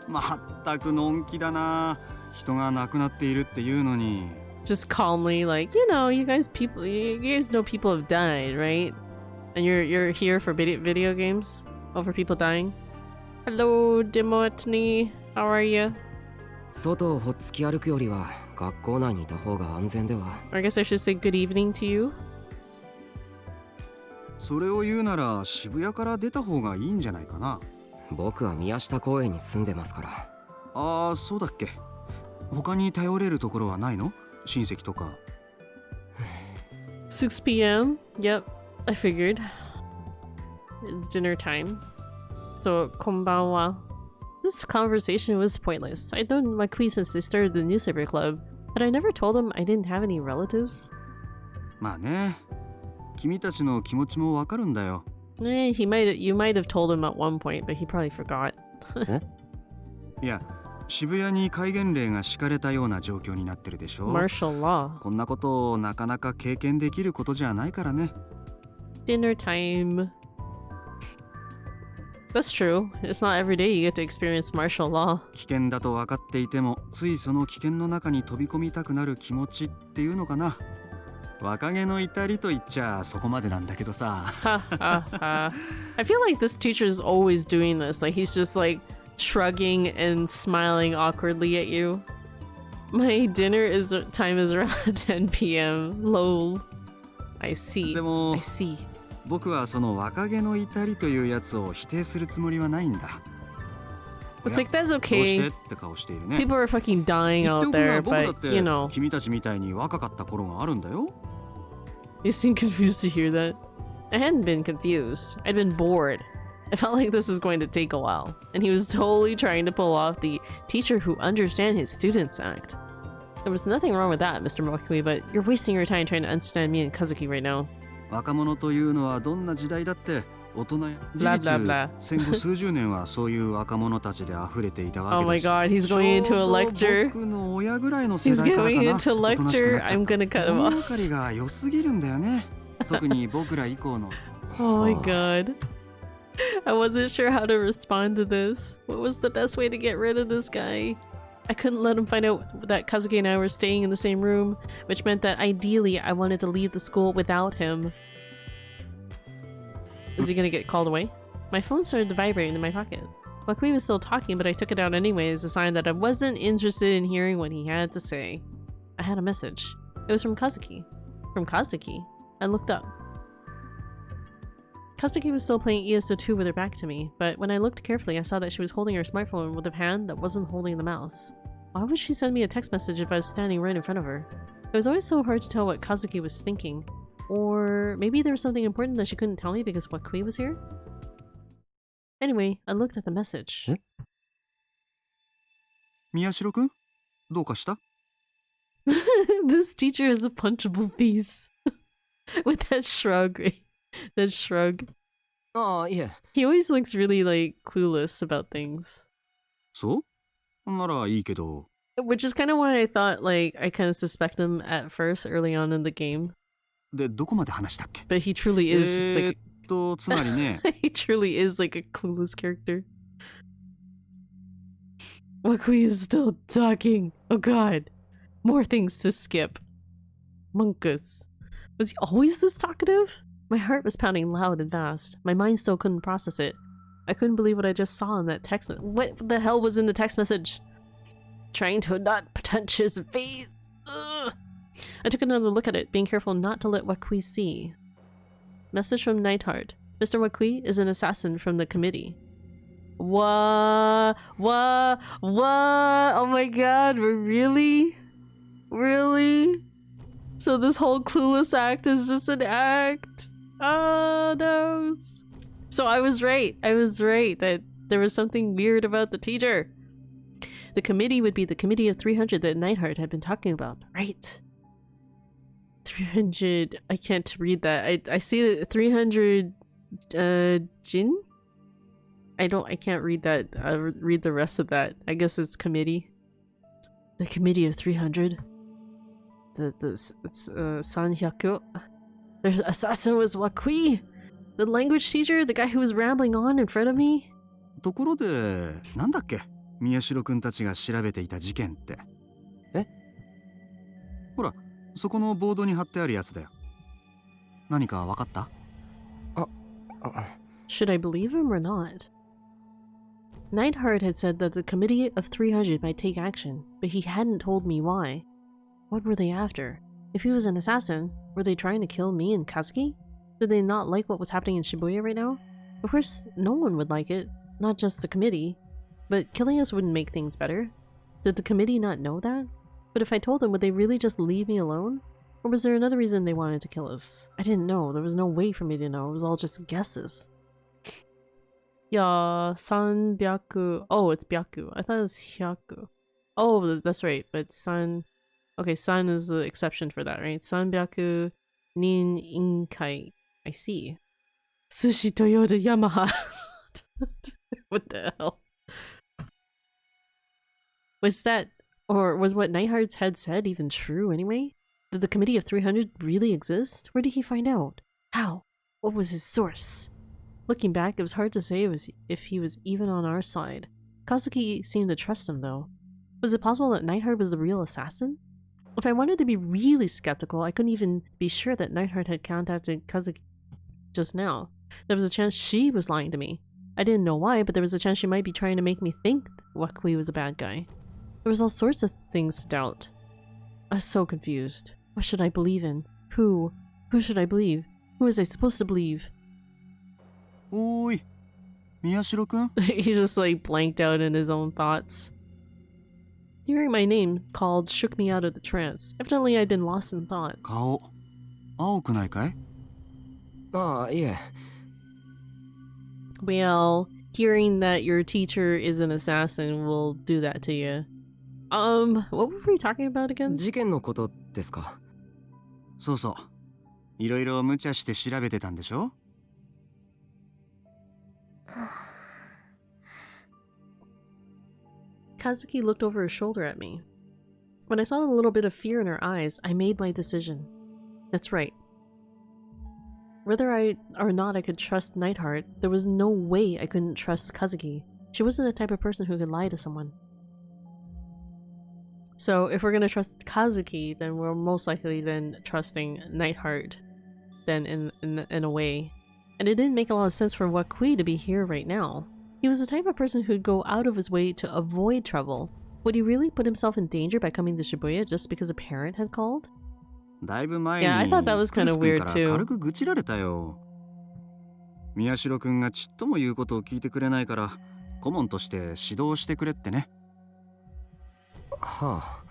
F: まったくのんきだな。人が亡くなっているっていうのに。
A: Just calmly, like, you know, you guys know people have died, right? And you're here for video games over people dying. Hello, Demotni. How are you?
C: 外をほっつき歩くよりは学校内にいた方が安全では。
A: I guess I should say good evening to you.
F: それを言うなら渋谷から出た方がいいんじゃないかな。
C: 僕は宮下公園に住んでますから。
F: ああ、そうだっけ。他に頼れるところはないの？親戚とか。
A: 6 p.m. Yep, I figured. It's dinner time. So, konbanwa. This conversation was pointless. I'd known Makui since they started the newspaper club, but I never told him I didn't have any relatives.
F: まあね。君たちの気持ちもわかるんだよ。
A: You might have told him at one point, but he probably forgot.
F: いや、渋谷に戒厳令が敷かれたような状況になってるでしょ。
A: Martial law.
F: こんなことをなかなか経験できることじゃないからね。
A: Dinner time. That's true. It's not every day you get to experience martial law.
F: 危険だと分かっていても、ついその危険の中に飛び込みたくなる気持ちっていうのかな。若気の至りと言っちゃそこまでなんだけどさ。
A: Ha ha ha. I feel like this teacher is always doing this. Like he's just like shrugging and smiling awkwardly at you. My dinner time is around 10 p.m. Lol. I see.
F: でも
A: I see.
F: 僕はその若気の至りというやつを否定するつもりはないんだ。
A: It's like that's
F: どうして
A: okay.
F: って顔しているね。
A: People are fucking dying
F: 言って
A: out
F: おくが
A: there,
F: 僕だっ
A: but
F: て
A: you know.
F: 君たちみたいに若かった頃があるんだよ。
A: You seem confused to hear that. I hadn't been confused. I'd been bored. I felt like this was going to take a while, and he was totally trying to pull off the teacher who understands his students act. There was nothing wrong with that, Mr. Mokui, but you're wasting your time trying to understand me and Kazuki right now.
F: 若者というのはどんな時代だって大人や事
A: Blah,
F: 実
A: blah, blah.
F: 戦後数十年はそういう若者たちで溢れていたわ
A: Oh
F: け
A: my
F: だし
A: god, he's going into a
F: ちょうど
A: lecture.
F: 僕の親ぐらいの世
A: He's
F: 代からか
A: going
F: な
A: into
F: おとなしく
A: lecture.
F: なっちゃ
A: I'm
F: った
A: gonna cut him
F: 物
A: off.
F: 分かりが良すぎるんだよね特に僕ら以降の
A: Oh my god. I wasn't sure how to respond to this. What was the best way to get rid of this guy? I couldn't let him find out that Kazuki and I were staying in the same room, which meant that ideally I wanted to leave the school without him. Is he gonna get called away? My phone started to vibrate in my pocket. Wakui was still talking, but I took it out anyway as a sign that I wasn't interested in hearing what he had to say. I had a message. It was from Kazuki. From Kazuki? I looked up. Kazuki was still playing ESO2 with her back to me, but when I looked carefully I saw that she was holding her smartphone with a hand that wasn't holding the mouse. Why would she send me a text message if I was standing right in front of her? It was always so hard to tell what Kazuki was thinking. Or maybe there was something important that she couldn't tell me because Wakui was here? Anyway, I looked at the message.
F: 宮代くんどうかした
A: This teacher has a punchable face. With that shrug, right? That shrug.
C: ああ、いえ。
A: He always looks really, like, clueless about things.
F: そうならいいけど
A: Which is kind of why I thought, like, I kind of suspect him at first early on in the game.
F: でどこまで話したっけ
A: But he truly is just like...
F: つまりね
A: he truly is like a clueless character. Wakui is still talking. Oh god. More things to skip. Monkus. Was he always this talkative? My heart was pounding loud and fast. My mind still couldn't process it. I couldn't believe what I just saw in that text message. What the hell was in the text message? Trying to not touch his face. Ugh. I took another look at it, being careful not to let Wakui see. Message from Neidhart. Mr. Wakui is an assassin from the committee. What? Oh my god, really? Really? So this whole clueless act is just an act? Oh no. So I was right. I was right that there was something weird about the teacher. The committee would be the committee of 300 that Neidhart had been talking about. Right. 300. I can't read that. I see that 300 Jin? I can't read that. I'll read the rest of that. I guess it's committee. The committee of 300. It's Sanhyaku. Their assassin was Wakui. The language teacher, the guy who was rambling on in front of me.
F: ところでなんだっけ宮代くんたちが調べていた事件って
C: え
F: ほらそこのボードに貼ってあるやつだよ何かわかった
A: Should I believe him or not? Neidhart had said that the committee of 300 might take action, but he hadn't told me why. What were they after? If he was an assassin, were they trying to kill me and Kazuki? Did they not like what was happening in Shibuya right now? Of course, no one would like it, not just the committee. But killing us wouldn't make things better. Did the committee not know that? But if I told them, would they really just leave me alone? Or was there another reason they wanted to kill us? I didn't know. There was no way for me to know. It was all just guesses. Yeah, sanbyaku. Oh, it's byaku. I thought it was hyaku. Oh, that's right. But san... Okay, san is the exception for that, right? Sanbyaku nin inkai. I see. Sushi Toyota Yamaha. What the hell? Was that... Or was what Neidhardt had said even true anyway? Did the Committee of 300 really exist? Where did he find out? How? What was his source? Looking back, it was hard to say if he was even on our side. Kazuki seemed to trust him, though. Was it possible that Neidhardt was the real assassin? If I wanted to be really skeptical, I couldn't even be sure that Neidhardt had contacted Kazuki just now. There was a chance she was lying to me. I didn't know why, but there was a chance she might be trying to make me think Wakui was a bad guy. There was all sorts of things to doubt. I was so confused. What should I believe in? Who? Who should I believe? Who was I supposed to believe?
F: Oi, Miyashiro-kun?
A: He just like blanked out in his own thoughts. Hearing my name called shook me out of the trance. Evidently I'd been lost in thought.
F: 顔、青くないかい?
C: ああ、いえ。
A: Well, hearing that your teacher is an assassin will do that to you. What were we talking about again?
C: 事件のことですか?
F: そうそう。いろいろ無茶して調べてたんでしょ?
A: Kazuki looked over her shoulder at me. When I saw a little bit of fear in her eyes, I made my decision. That's right. Whether or not I could trust Neidhardt, there was no way I couldn't trust Kazuki. She wasn't the type of person who could lie to someone. So if we're gonna trust Kazuki, then we're most likely then trusting Neidhardt then in a way. And it didn't make a lot of sense for Wakui to be here right now. He was the type of person who'd go out of his way to avoid trouble. Would he really put himself in danger by coming to Shibuya just because a parent had called? Yeah, I thought that was kind of weird too.
F: 軽く愚痴られたよ。宮代くんがちっとも言うことを聞いてくれないから、顧問として指導してくれってね。
C: はあ。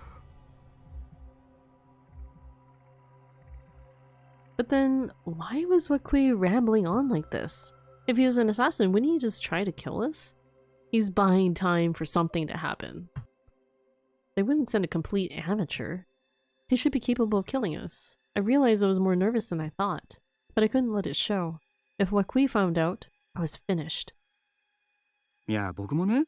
A: But then, why was Wakui rambling on like this? If he was an assassin, wouldn't he just try to kill us? He's buying time for something to happen. They wouldn't send a complete amateur. He should be capable of killing us. I realized I was more nervous than I thought, but I couldn't let it show. If Wakui found out, I was finished.
F: いや、僕もね、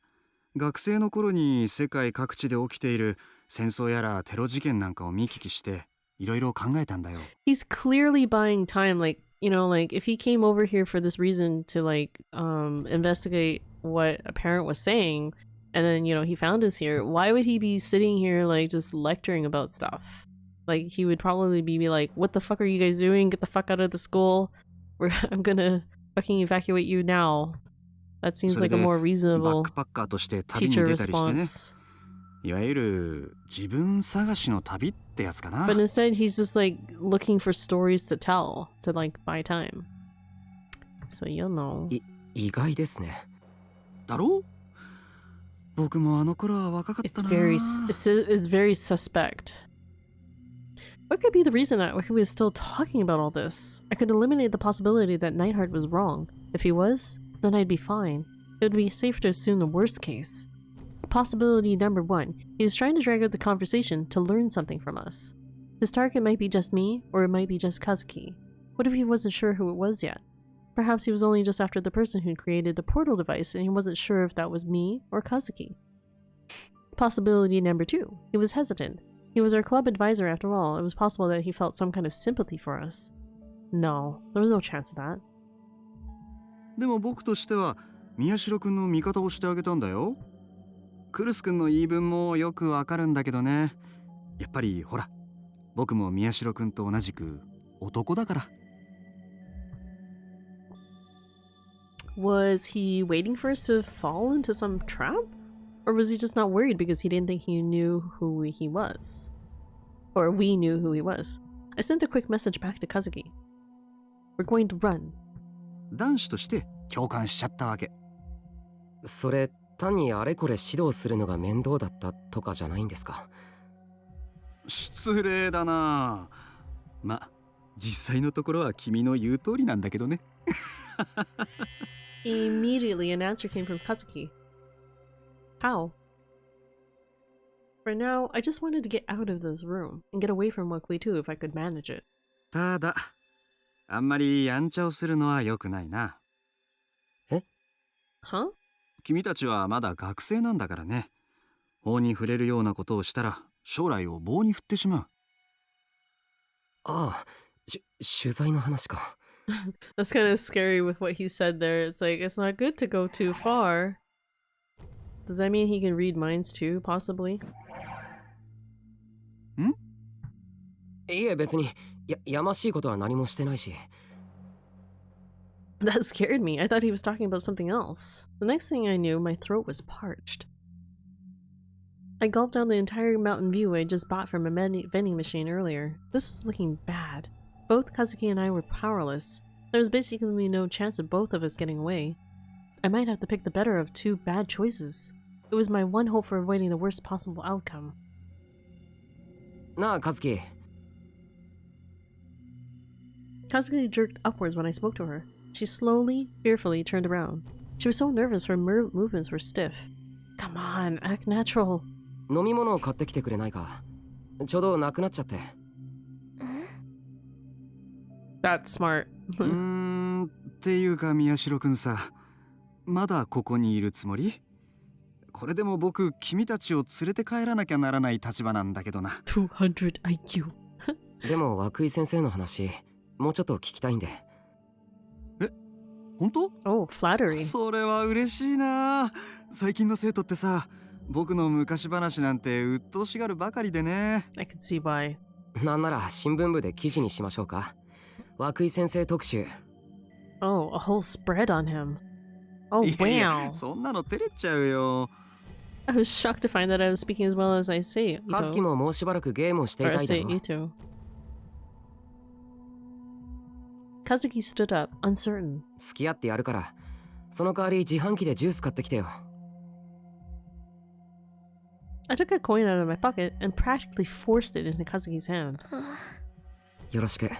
F: 学生の頃に世界各地で起きている戦争やらテロ事件なんかを見聞きして、いろいろ考えたんだよ。
A: He's clearly buying time, like, you know, like, if he came over here for this reason to, like, investigate what a parent was saying, and then, you know, he found us here, why would he be sitting here, like, just lecturing about stuff? Like, he would probably be like, what the fuck are you guys doing? Get the fuck out of the school. I'm gonna fucking evacuate you now. That seems like a more reasonable teacher response.
F: いわゆる自分探しの旅ってやつかな。
A: But instead, he's just like looking for stories to tell to like buy time. So you know.
C: 意外ですね。
F: だろう？僕もあの頃は若かったな。
A: It's very suspect. What could be the reason that Wakui was still talking about all this? I could eliminate the possibility that Neidhardt was wrong. If he was, then I'd be fine. It would be safe to assume the worst case. Possibility number 1. He was trying to drag out the conversation to learn something from us. His target might be just me, or it might be just Kazuki. What if he wasn't sure who it was yet? Perhaps he was only just after the person who created the portal device and he wasn't sure if that was me or Kazuki. Possibility number 2. He was hesitant. He was our club advisor after all. It was possible that he felt some kind of sympathy for us. No, there was no chance of that.
F: でも僕としては宮代くんの味方をしてあげたんだよ。クルスくんの言い分もよくわかるんだけどね。やっぱりほら、僕も宮代くんと同じく男だから。
A: Was he waiting for us to fall into some trap? Or was he just not worried because he didn't think he knew who he was? Or we knew who he was? I sent a quick message back to Kazuki. We're going to run.
F: 男子として共感しちゃったわけ。
C: それ単にあれこれ指導するのが面倒だったとかじゃないんですか？
F: 失礼だな。ま、実際のところは君の言う通りなんだけどね。
A: Immediately, an answer came from Kazuki. How? For now, I just wanted to get out of this room and get away from Wakui too if I could manage it.
F: ただ、あんまりやんちゃをするのは良くないな。
C: え？
A: Huh?
F: 君たちはまだ学生なんだからね。法に触れるようなことをしたら将来を棒に振ってしまう。
C: ああ、取材の話か。
A: That's kind of scary with what he said there. It's like, it's not good to go too far. Does that mean he can read minds too, possibly?
F: ん？
C: いえ別にやましいことは何もしてないし。
A: That scared me. I thought he was talking about something else. The next thing I knew, my throat was parched. I gulped down the entire Mountain View I just bought from a vending machine earlier. This was looking bad. Both Kazuki and I were powerless. There was basically no chance of both of us getting away. I might have to pick the better of two bad choices. It was my one hope for avoiding the worst possible outcome.
C: なあ、カズキ。
A: Kazuki jerked upwards when I spoke to her. She slowly, fearfully turned around. She was so nervous her movements were stiff. Come on, act natural.
C: 飲み物を買ってきてくれないか。ちょうどなくなっちゃって。
A: That's smart.
F: っていうか宮代くんさ、まだここにいるつもり？これでも僕君たちを連れて帰らなきゃならない立場なんだけどな。
A: 200 IQ.
C: でも涌井先生の話、もうちょっと聞きたいんで。
F: え、本当？
A: Oh, flattery.
F: それは嬉しいな。最近の生徒ってさ、僕の昔話なんて鬱陶しがるばかりでね。
A: I could see why.
C: なんなら新聞部で記事にしましょうか。涌井先生特集。
A: Oh, a whole spread on him. Oh,
F: いやいや、
A: wow.
F: そんなの照れちゃうよ。
A: I was shocked to find that I was speaking as well as I say.
C: カズキももうしばらくゲームをしてい
A: Or
C: た
A: I
C: いだ
A: say
C: ろう。
A: Ito. Kazuki stood up, uncertain.
C: 付き合ってやるから、その代わり自販機でジュース買ってきてよ。
A: I took a coin out of my pocket and practically forced it into Kazuki's hand.
C: よろしく。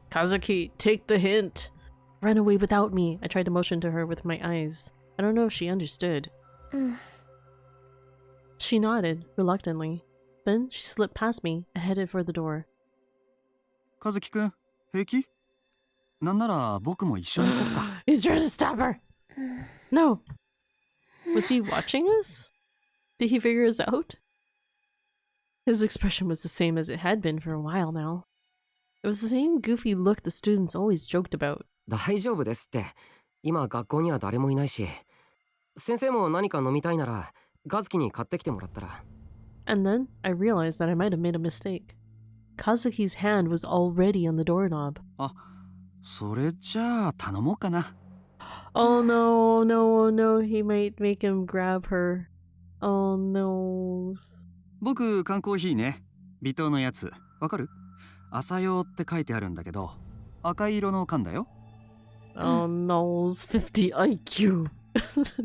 A: Kazuki, take the hint. Run away without me. I tried to motion to her with my eyes. I don't know if she understood. She nodded, reluctantly. Then she slipped past me and headed for the door.
F: 和樹くん、平気？なんなら僕も一緒に行こうか。
A: He's trying to stop her. No. Was he watching us? Did he figure us out? His expression was the same as it had been for a while now. It was the same goofy look the students always joked about.
C: 大丈夫ですって。今学校には誰もいないし。先生も何か飲みたいなら、カズキに買ってきてもらったら。
A: And then I realized that I might have made a mistake. Kazuki's hand was already on the doorknob.
F: あ、それじゃあ頼もうかな。
A: Oh no, no, no, he might make him grab her. Oh no.
F: 僕缶コーヒーね。微糖のやつ。わかる？朝用って書いてあるんだけど、赤い色の缶だよ。
A: Oh no, 50 IQ.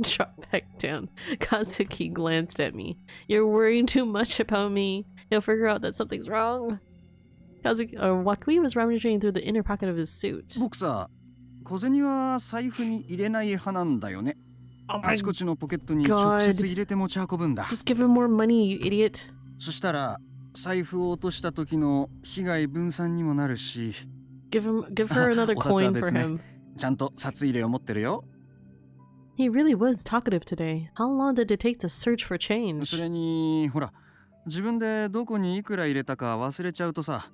A: Drop back down. Kazuki glanced at me. You're worrying too much about me. You'll figure out that something's wrong. Wakui was rummaging through the inner pocket of his suit.
F: 僕さ、小銭は財布に入れない派なんだよね。あちこちのポケットに直接入れて持ち運ぶんだ。
A: Just give him more money, you idiot.
F: そしたら財布を落とした時の被害分散にもなるし。
A: Give her another coin for him.
F: ちゃんと札入れを持ってるよ。
A: He really was talkative today. How long did it take to search for change?
F: それにほら、自分でどこにいくら入れたか忘れちゃうとさ、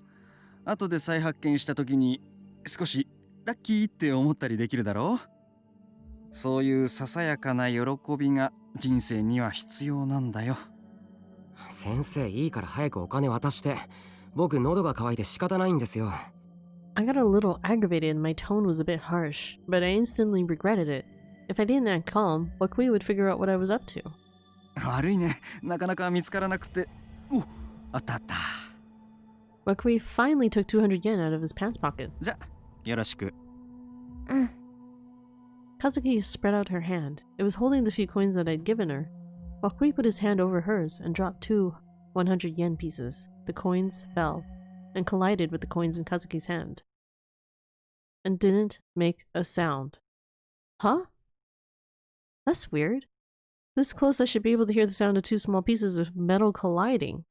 F: 後で再発見した時に少しラッキーって思ったりできるだろう。そういうささやかな喜びが人生には必要なんだよ。
C: 先生、いいから早くお金渡して。僕喉が渇いて仕方ないんですよ。
A: I got a little aggravated and my tone was a bit harsh, but I instantly regretted it. If I didn't act calm, Wakui would figure out what I was up to.
F: 悪いね。なかなか見つからなくて。お、あったあった。
A: Wakui finally took 200 yen out of his pants pocket.
F: じゃ、よろしく。
A: Kazuki spread out her hand. It was holding the few coins that I'd given her. Wakui put his hand over hers and dropped 2 100 yen pieces. The coins fell and collided with the coins in Kazuki's hand. And didn't make a sound. Huh? That's weird. This close I should be able to hear the sound of 2 small pieces of metal colliding.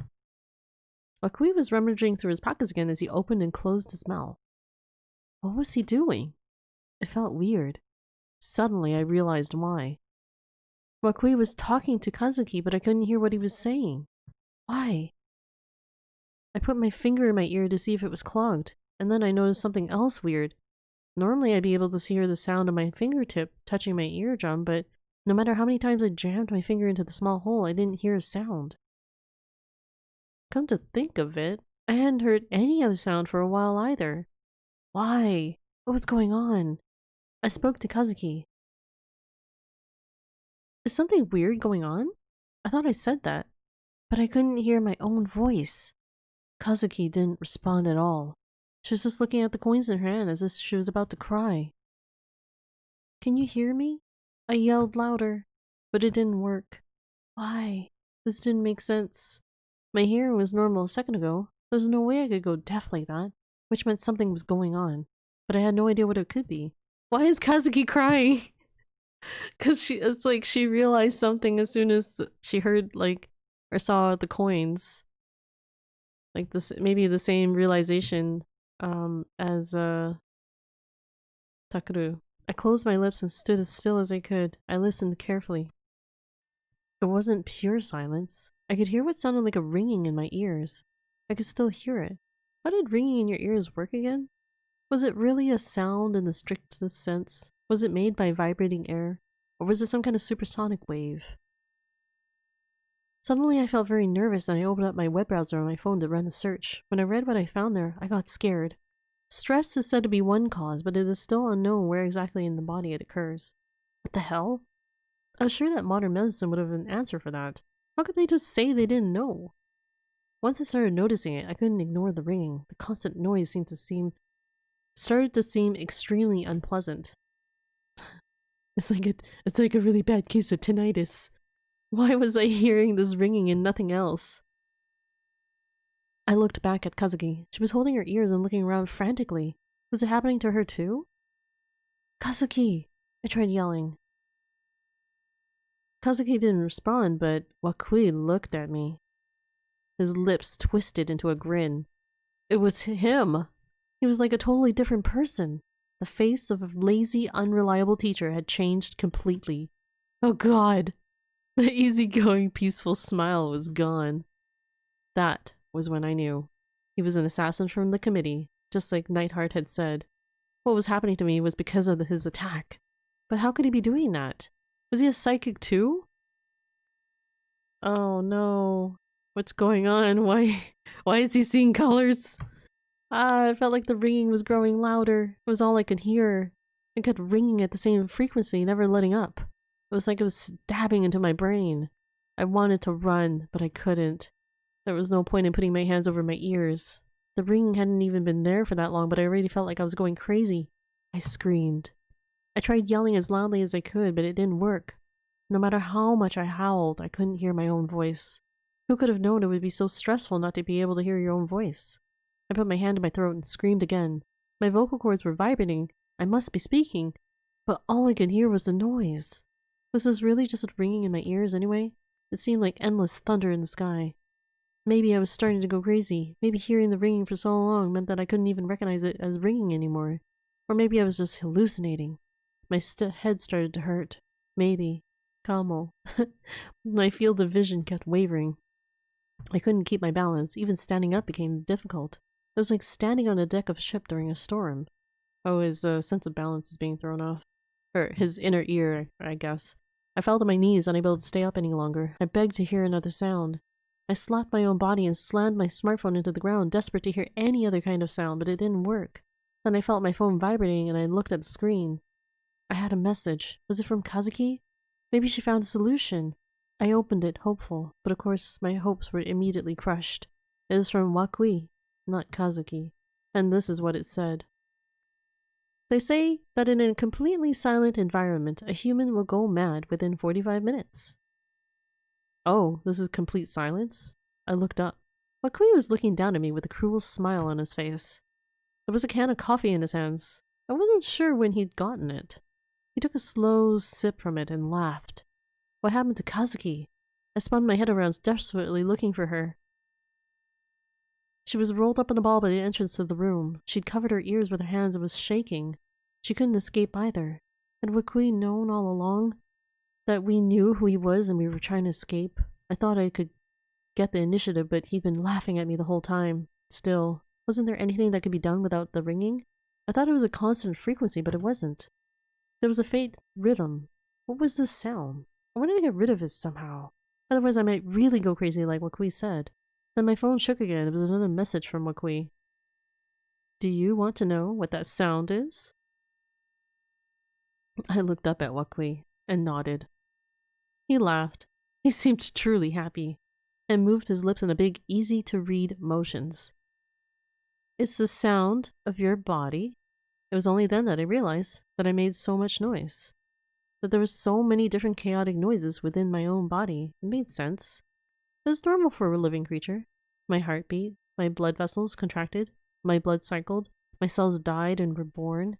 A: Wakui was rummaging through his pockets again as he opened and closed his mouth. What was he doing? It felt weird. Suddenly I realized why. Wakui was talking to Kazuki, but I couldn't hear what he was saying. Why? I put my finger in my ear to see if it was clogged, and then I noticed something else weird. Normally I'd be able to hear the sound of my fingertip touching my eardrum, but no matter how many times I jammed my finger into the small hole, I didn't hear a sound. Come to think of it, I hadn't heard any other sound for a while either. Why? What was going on? I spoke to Kazuki. Is something weird going on? I thought I said that, but I couldn't hear my own voice. Kazuki didn't respond at all. She was just looking at the coins in her hand as if she was about to cry. Can you hear me? I yelled louder, but it didn't work. Why? This didn't make sense. My hearing was normal a second ago. There was no way I could go deaf like that, which meant something was going on, but I had no idea what it could be. Why is Kazuki crying? Because it's like she realized something as soon as she heard, like, or saw the coins. Like this, maybe the same realization as Takeru. I closed my lips and stood as still as I could. I listened carefully. It wasn't pure silence. I could hear what sounded like a ringing in my ears. I could still hear it. How did ringing in your ears work again? Was it really a sound in the strictest sense? Was it made by vibrating air? Or was it some kind of supersonic wave? Suddenly I felt very nervous and I opened up my web browser on my phone to run a search. When I read what I found there, I got scared. Stress is said to be one cause, but it is still unknown where exactly in the body it occurs. What the hell? I was sure that modern medicine would have an answer for that. How could they just say they didn't know? Once I started noticing it, I couldn't ignore the ringing. The constant noise started to seem extremely unpleasant. It's like a really bad case of tinnitus. Why was I hearing this ringing and nothing else? I looked back at Kazuki. She was holding her ears and looking around frantically. Was it happening to her too? Kazuki! I tried yelling. Kazuki didn't respond, but Wakui looked at me. His lips twisted into a grin. It was him! He was like a totally different person. The face of a lazy, unreliable teacher had changed completely. Oh god! The easygoing, peaceful smile was gone. That was when I knew. He was an assassin from the committee, just like Nightheart had said. What was happening to me was because of his attack. But how could he be doing that? Was he a psychic too? Oh no. What's going on? Why is he seeing colors? I felt like the ringing was growing louder. It was all I could hear. It kept ringing at the same frequency, never letting up. It was like it was stabbing into my brain. I wanted to run, but I couldn't. There was no point in putting my hands over my ears. The ringing hadn't even been there for that long, but I already felt like I was going crazy. I screamed. I tried yelling as loudly as I could, but it didn't work. No matter how much I howled, I couldn't hear my own voice. Who could have known it would be so stressful not to be able to hear your own voice? I put my hand to my throat and screamed again. My vocal cords were vibrating. I must be speaking, but all I could hear was the noise. Was this really just ringing in my ears anyway? It seemed like endless thunder in the sky. Maybe I was starting to go crazy. Maybe hearing the ringing for so long meant that I couldn't even recognize it as ringing anymore. Or maybe I was just hallucinating. My head started to hurt. Maybe. Kamo. My field of vision kept wavering. I couldn't keep my balance. Even standing up became difficult. It was like standing on the deck of a ship during a storm. Oh, his sense of balance is being thrown off. Or his inner ear, I guess. I fell to my knees, unable to stay up any longer. I begged to hear another sound. I slapped my own body and slammed my smartphone into the ground, desperate to hear any other kind of sound, but it didn't work. Then I felt my phone vibrating and I looked at the screen. I had a message. Was it from Kazuki? Maybe she found a solution. I opened it, hopeful, but of course my hopes were immediately crushed. It was from Wakui, not Kazuki, and this is what it said. They say that in a completely silent environment, a human will go mad within 45 minutes. Oh, this is complete silence? I looked up. Wakui was looking down at me with a cruel smile on his face. There was a can of coffee in his hands. I wasn't sure when he'd gotten it. He took a slow sip from it and laughed. What happened to Kazuki? I spun my head around, desperately looking for her. She was rolled up in a ball by the entrance to the room. She'd covered her ears with her hands and was shaking. She couldn't escape either. Had Wakui known all along that we knew who he was and we were trying to escape? I thought I could get the initiative, but he'd been laughing at me the whole time. Still, wasn't there anything that could be done without the ringing? I thought it was a constant frequency, but it wasn't. There was a faint rhythm. What was this sound? I wanted to get rid of it somehow. Otherwise I might really go crazy like Wakui said. Then my phone shook again. It was another message from Wakui. Do you want to know what that sound is? I looked up at Wakui and nodded. He laughed. He seemed truly happy and moved his lips in a big, easy-to-read motions. It's the sound of your body. It was only then that I realized that I made so much noise. That there were so many different chaotic noises within my own body. It made sense. It was normal for a living creature. My heart beat, my blood vessels contracted, my blood cycled, my cells died and were born,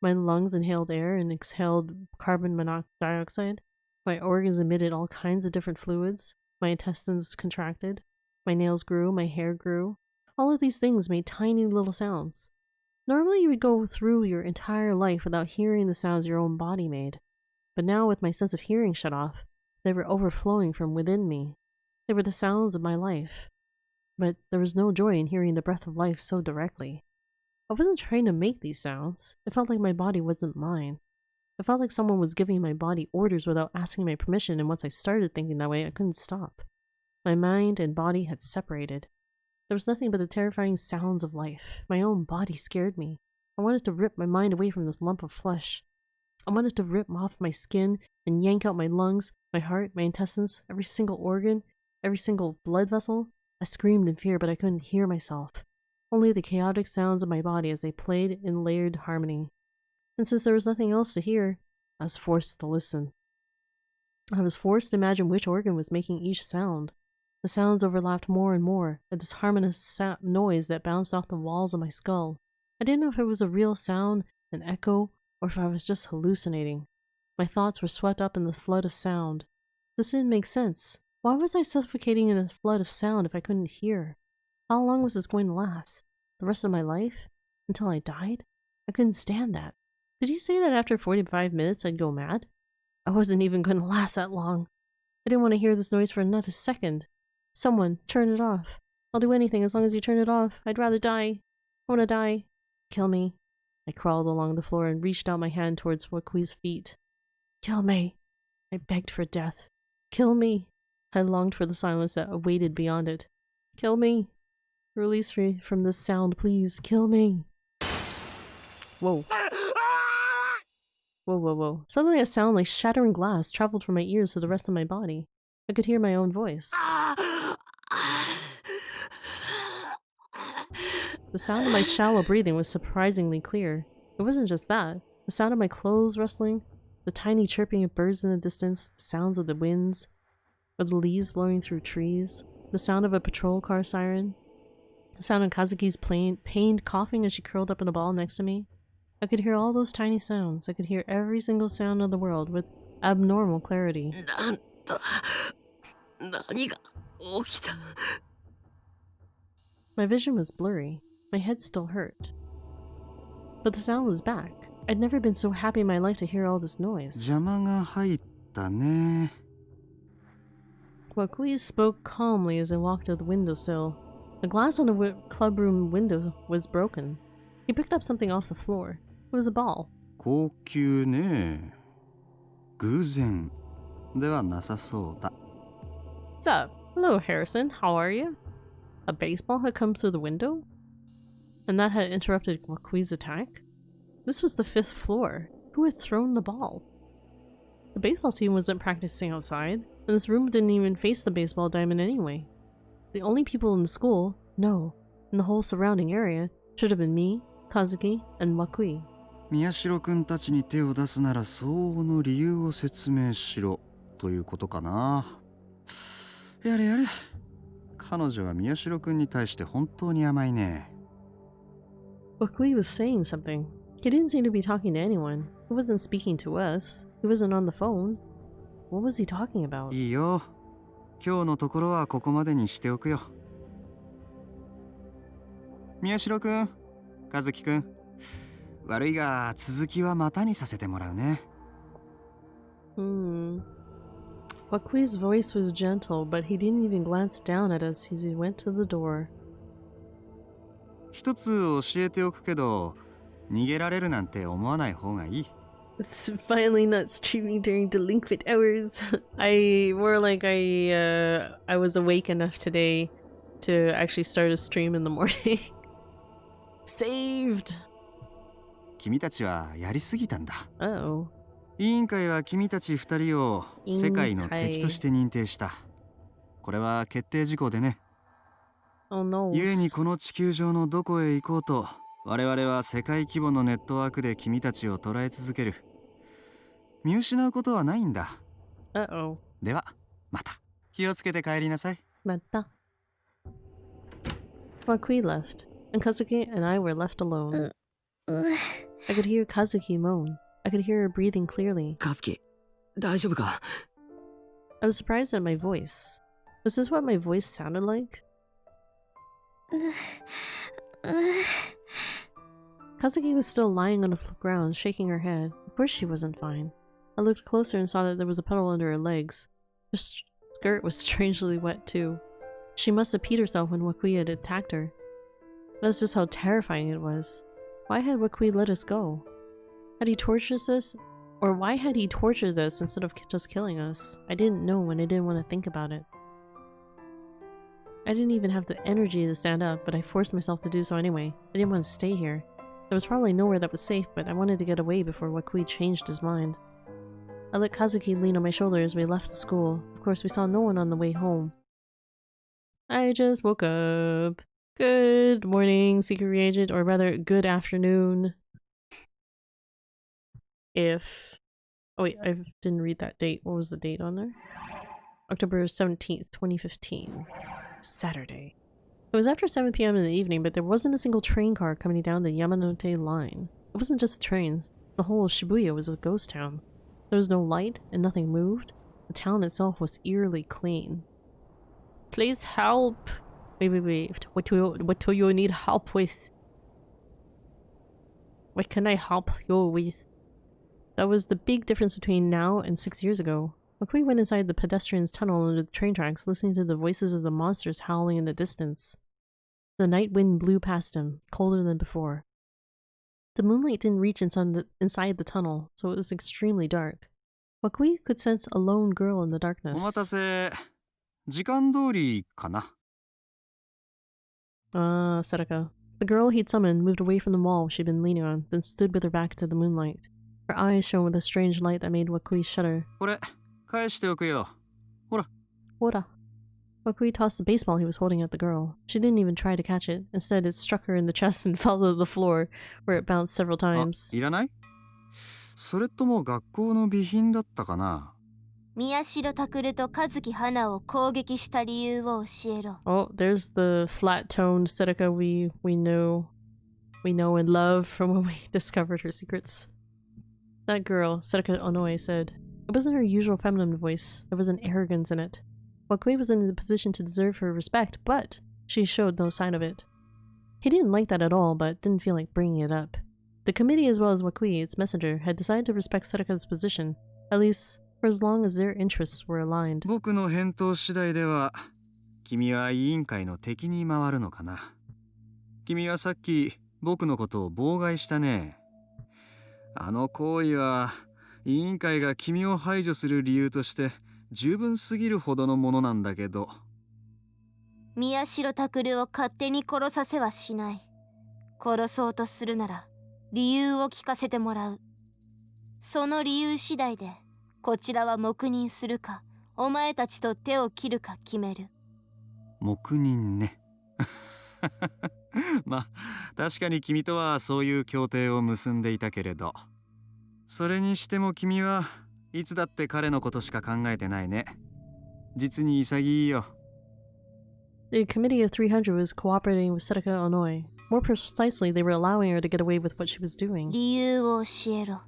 A: my lungs inhaled air and exhaled carbon monoxide, my organs emitted all kinds of different fluids, my intestines contracted, my nails grew, my hair grew. All of these things made tiny little sounds. Normally you would go through your entire life without hearing the sounds your own body made. But now with my sense of hearing shut off, they were overflowing from within me. They were the sounds of my life. But there was no joy in hearing the breath of life so directly. I wasn't trying to make these sounds. It felt like my body wasn't mine. It felt like someone was giving my body orders without asking my permission, and once I started thinking that way, I couldn't stop. My mind and body had separated. There was nothing but the terrifying sounds of life. My own body scared me. I wanted to rip my mind away from this lump of flesh. I wanted to rip off my skin and yank out my lungs, my heart, my intestines, every single organ, every single blood vessel. I screamed in fear, but I couldn't hear myself. Only the chaotic sounds of my body as they played in layered harmony. And since there was nothing else to hear, I was forced to listen. I was forced to imagine which organ was making each sound. The sounds overlapped more and more, a disharmonious noise that bounced off the walls of my skull. I didn't know if it was a real sound, an echo, or if I was just hallucinating. My thoughts were swept up in the flood of sound. This didn't make sense. Why was I suffocating in a flood of sound if I couldn't hear? How long was this going to last? The rest of my life? Until I died? I couldn't stand that. Did he say that after 45 minutes I'd go mad? I wasn't even going to last that long. I didn't want to hear this noise for another second. Someone, turn it off. I'll do anything as long as you turn it off. I'd rather die. I want to die. Kill me. I crawled along the floor and reached out my hand towards Wakui's feet. Kill me. I begged for death. Kill me. I longed for the silence that awaited beyond it. Kill me. Release me from this sound, please. Kill me. Whoa. Whoa, whoa, whoa. Suddenly a sound like shattering glass traveled from my ears to the rest of my body. I could hear my own voice. The sound of my shallow breathing was surprisingly clear. It wasn't just that. The sound of my clothes rustling, the tiny chirping of birds in the distance, the sounds of the winds, of the leaves blowing through trees, the sound of a patrol car siren, the sound of Kazuki's pained coughing as she curled up in a ball next to me. I could hear all those tiny sounds. I could hear every single sound of the world with abnormal clarity. My vision was blurry. My head still hurt. But the sound was back. I'd never been so happy in my life to hear all this noise. Wakui spoke calmly as I walked to the windowsill. The glass on the clubroom window was broken. He picked up something off the floor. It was a ball.
F: 高級ね。偶然ではなさそうだ。
A: Sup? Hello, Harrison. How are you? A baseball had come through the window? And that had interrupted Wakui's attack? This was the 5th floor. Who had thrown the ball? The baseball team wasn't practicing outside, and this room didn't even face the baseball diamond anyway. The only people in the school, no, in the whole surrounding area, should have been me, Kazuki, and Wakui.
F: 宮代くんたちに手を出すなら相応の理由を説明しろということかな。やれやれ。彼女は宮代くんに対して本当に甘いね。
A: Wakui was saying something. He didn't seem to be talking to anyone. He wasn't speaking to us. He wasn't on the phone. What was he talking about?
F: いいよ。今日のところはここまでにしておくよ。宮代くん、和樹くん。悪いが続きはまたにさせてもらうね。
A: Wakui's voice was gentle, but he didn't even glance down at us as he went to the door.
F: 一つ教えておくけど、逃げられるなんて思わない方がいい。
A: It's finally not streaming during delinquent hours. I was awake enough today to actually start a stream in the morning. Saved!
F: 君たちはやりすぎたんだ。
A: Uh-oh.
F: 委員会は君たち二人を世界の敵として認定した。これは決定事項でね。
A: Oh no.
F: 故にこの地球上のどこへ行こうと、我々は世界規模のネットワークで君たちを捉え続ける。見失うことはないんだ。
A: Uh-oh.
F: では、また。気をつけて帰りなさい。
A: また。Wakui left, and Kazuki and I were left alone. I could hear Kazuki moan. I could hear her breathing clearly.
C: カズキ、大丈夫か？
A: I was surprised at my voice. Was this what my voice sounded like? Kazuki was still lying on the ground, shaking her head. Of course she wasn't fine. I looked closer and saw that there was a puddle under her legs. Her skirt was strangely wet too. She must have peed herself when Wakui had attacked her. That's just how terrifying it was. Why had Wakui let us go? Had he tortured us? Or why had he tortured us instead of just killing us? I didn't know and I didn't want to think about it. I didn't even have the energy to stand up, but I forced myself to do so anyway. I didn't want to stay here. There was probably nowhere that was safe, but I wanted to get away before Wakui changed his mind. I let Kazuki lean on my shoulder as we left the school. Of course, we saw no one on the way home. I just woke up. Good morning, secret agent, or rather, good afternoon. Oh wait, I didn't read that date. What was the date on there? October 17th, 2015. Saturday. It was after 7 p.m. in the evening, but there wasn't a single train car coming down the Yamanote line. It wasn't just the trains. The whole Shibuya was a ghost town. There was no light, and nothing moved. The town itself was eerily clean. Please help! Wait. What do you need help with? What can I help you with? That was the big difference between now and 6 years ago. Wakui went inside the pedestrians' tunnel under the train tracks, listening to the voices of the monsters howling in the distance. The night wind blew past him, colder than before. The moonlight didn't reach inside the tunnel, so it was extremely dark. Wakui could sense a lone girl in the darkness.
F: お待たせ。時間通りかな。
A: Setaka. The girl he'd summoned moved away from the wall she'd been leaning on, then stood with her back to the moonlight. Her eyes shone with a strange light that made Wakui shudder.
F: これ、返しておくよ。ほら。
A: Ora. Wakui tossed the baseball he was holding at the girl. She didn't even try to catch it. Instead, it struck her in the chest and fell to the floor, where it bounced several times.
F: いらない？それとも学校の備品だったかな？
B: 宮代拓と和樹花を攻撃した理由を教えろ。
A: Oh, there's the flat-toned Setaka we know and love from when we discovered her secrets. That girl, Setaka Onoe said. It wasn't her usual feminine voice. There was an arrogance in it. Wakui was in the position to deserve her respect, but she showed no sign of it. He didn't like that at all, but didn't feel like bringing it up. The committee, as well as Wakui, its messenger, had decided to respect Setaka's position, at least for as long as their interests were aligned.
F: 僕の返答次第では、君は委員会の敵に回るのかな。君はさっき僕のことを妨害したね。あの行為は委員会が君を排除する理由として十分すぎるほどのものなんだけど。
B: 宮代拓を勝手に殺させはしない。殺そうとするなら理由を聞かせてもらう。その理由次第でこちらは黙認するかお前たちと手を切るか決める。
F: 黙認ね。まあ、確かに君とはそういう協定を結んでいたけれど。それにしても君はいつだって彼のことしか考えてないね。実に潔いよ。
A: The Committee of 300 was cooperating with Setaka Onoi. More precisely, they were allowing her to get away with what she was doing.
B: 理由を教えろ。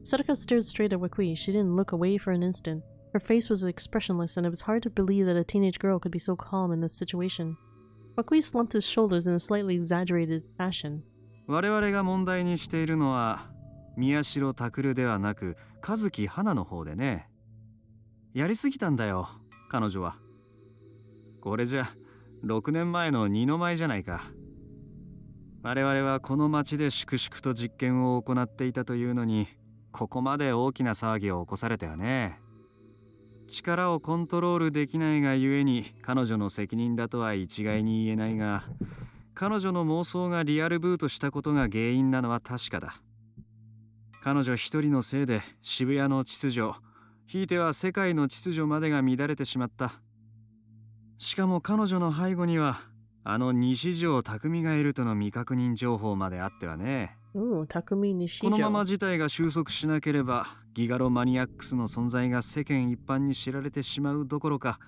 A: Setaka stared straight at Wakui. She didn't look away for an instant. Her face was expressionless, and it was hard to believe that a teenage girl could be so calm in this situation. Wakui slumped his shoulders in a slightly exaggerated fashion.
F: 我々が問題にしているのは宮代拓ではなく和樹花の方でね。やりすぎたんだよ、彼女は。これじゃ6年前の二の舞じゃないか。我々はこの町で粛々と実験を行っていたというのに、ここまで大きな騒ぎを起こされたよね。力をコントロールできないがゆえに彼女の責任だとは一概に言えないが、彼女の妄想がリアルブートしたことが原因なのは確かだ。彼女一人のせいで渋谷の秩序、ひいては世界の秩序までが乱れてしまった。しかも彼女の背後にはあの西条匠がいるとの未確認情報まであってはね。
A: Takumi Nishijo.
F: このまま事態が収束しなければギガロマニアックスの存在が世間一般に知られてしまうどころか、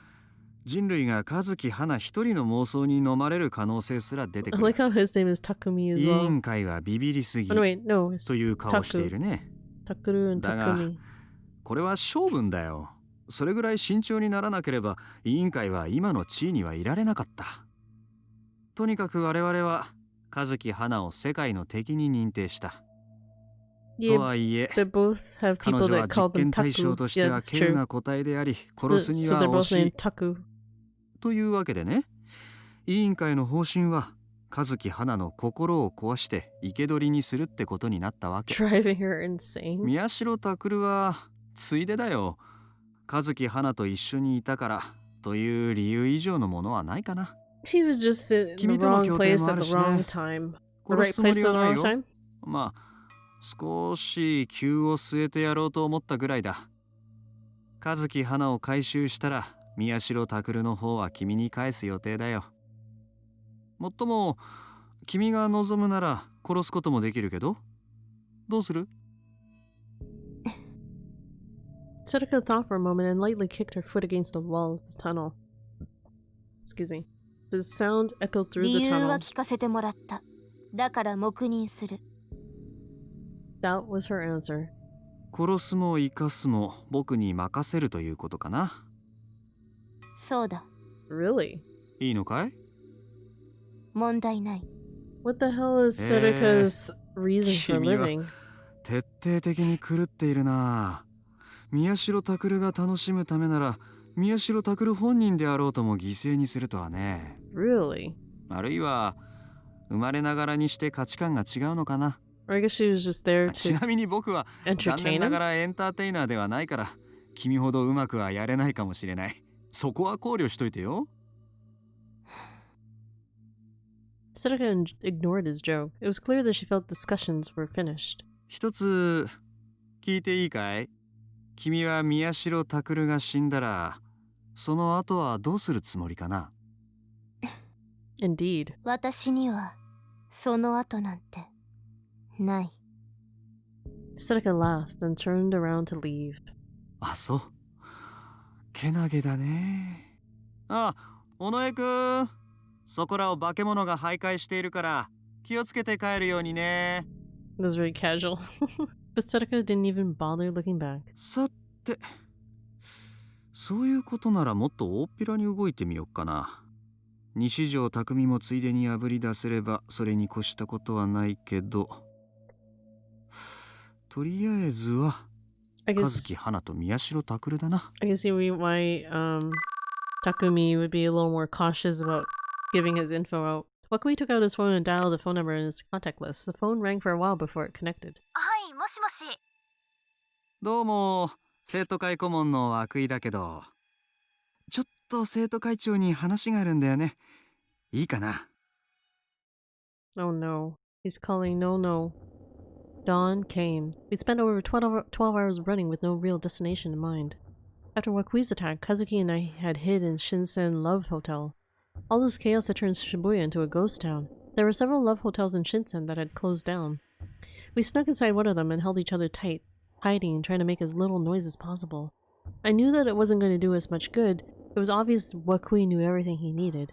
F: 人類が和樹花一人の妄想に飲まれる可能性すら出てく
A: I
F: る。
A: like how his name is Takumi as
F: 委
A: well.
F: 員会はビビりすぎ
A: Oh, no, wait, no, it's
F: という顔をしているね。
A: Takuru and
F: だが
A: Takumi.
F: これは性分だよ。それぐらい慎重にならなければ委員会は今の地位にはいられなかった。とにかく我々は和樹花を世界の敵に認定した。
A: Yeah,
F: とはいえ
A: they both have
F: 彼
A: people
F: 女は
A: that call
F: 実験
A: them
F: 対象
A: Taku.
F: として
A: Yeah,
F: は
A: that's
F: 稀有
A: true.
F: な個体であり、
A: So,
F: 殺すに
A: so
F: は
A: they're
F: 惜
A: both
F: しい
A: named Taku.
F: というわけでね、委員会の方針は和樹花の心を壊して生け捕りにするってことになったわけ。
A: Driving her insane.
F: 宮代拓はついでだよ。和樹花と一緒にいたからという理由以上のものはないかな。
A: He was just in the
F: 君との
A: wrong
F: 協定
A: place
F: もあ
A: at
F: る
A: the
F: しね。
A: wrong time. The
F: 殺
A: right
F: すつも
A: place
F: り
A: at
F: は
A: the
F: ない
A: wrong
F: よ。
A: time?
F: まあ少し急を据えてやろうと思ったぐらいだ。和樹花を回収したら宮代拓の方は君に返す予定だよ。もっとも君が望むなら殺すこともできるけど、どうする？
A: Setaka thought for a moment and lightly kicked her foot against the wall of the tunnel. Excuse me. The sound echoed through
B: 理
A: the
B: 由は
A: tunnel.
B: 聞かせてもらった。だから黙認する。
A: That was her answer.
F: 殺すも生かすも僕に任せるということかな。
B: そうだ。
A: Really?
F: いいのかい？
B: 問題ない。
A: What the hell is Setaka's reason for
F: 君は
A: living?
F: 徹底的に狂っているな。宮代拓が楽しむためなら宮代拓本人であろうとも犠牲にするとはね。
A: Really?
F: あるいは生まれながらにして価値観が違うのかな。
A: Or I guess she was just there
F: ち
A: to
F: なみに僕は残
A: entertain
F: 念なが
A: him?
F: らエンターテイナーではないから君ほどうまくはやれないかもしれない。そこは考慮しといてよ。
A: Setaka ignored his joke. It was clear that she felt discussions were finished.
F: 一つ聞いていいかい？君は宮代拓が死んだらその後はどうするつもりかな？
A: Indeed.
B: 私にはその後なんてない。
A: Setaka laughed and turned around to leave.
F: あ、そう。けなげだね。あ、尾上くん。そこらを化け物が徘徊しているから気をつけて帰るようにね。
A: It was very casual. But Setaka didn't even bother looking back.
F: さて、そういうことならもっと大っぴらに動いてみようかな。西条匠もついでにあぶり出せればそれに越したことはないけど、とりあえずは
A: I
F: 和
A: guess
F: 樹花と宮代拓だな。
A: I can see why Takumi would be a little more cautious about giving his info out. Wakui took out his phone and dialed a phone number in his contact list. The phone rang for a while before it connected.
E: はい、もしもし。
F: どうも、生徒会顧問の涌井だけど、ちょっと生徒会長に話があるんだよね。いいかな？
A: Oh no. He's calling no. Dawn came. We'd spent over 12 hours running with no real destination in mind. After Wakui's attack, Kazuki and I had hid in Shinsen Love Hotel. All this chaos had turned Shibuya into a ghost town. There were several love hotels in Shinsen that had closed down. We snuck inside one of them and held each other tight, hiding and trying to make as little noise as possible. I knew that it wasn't going to do us much good. It was obvious Wakui knew everything he needed.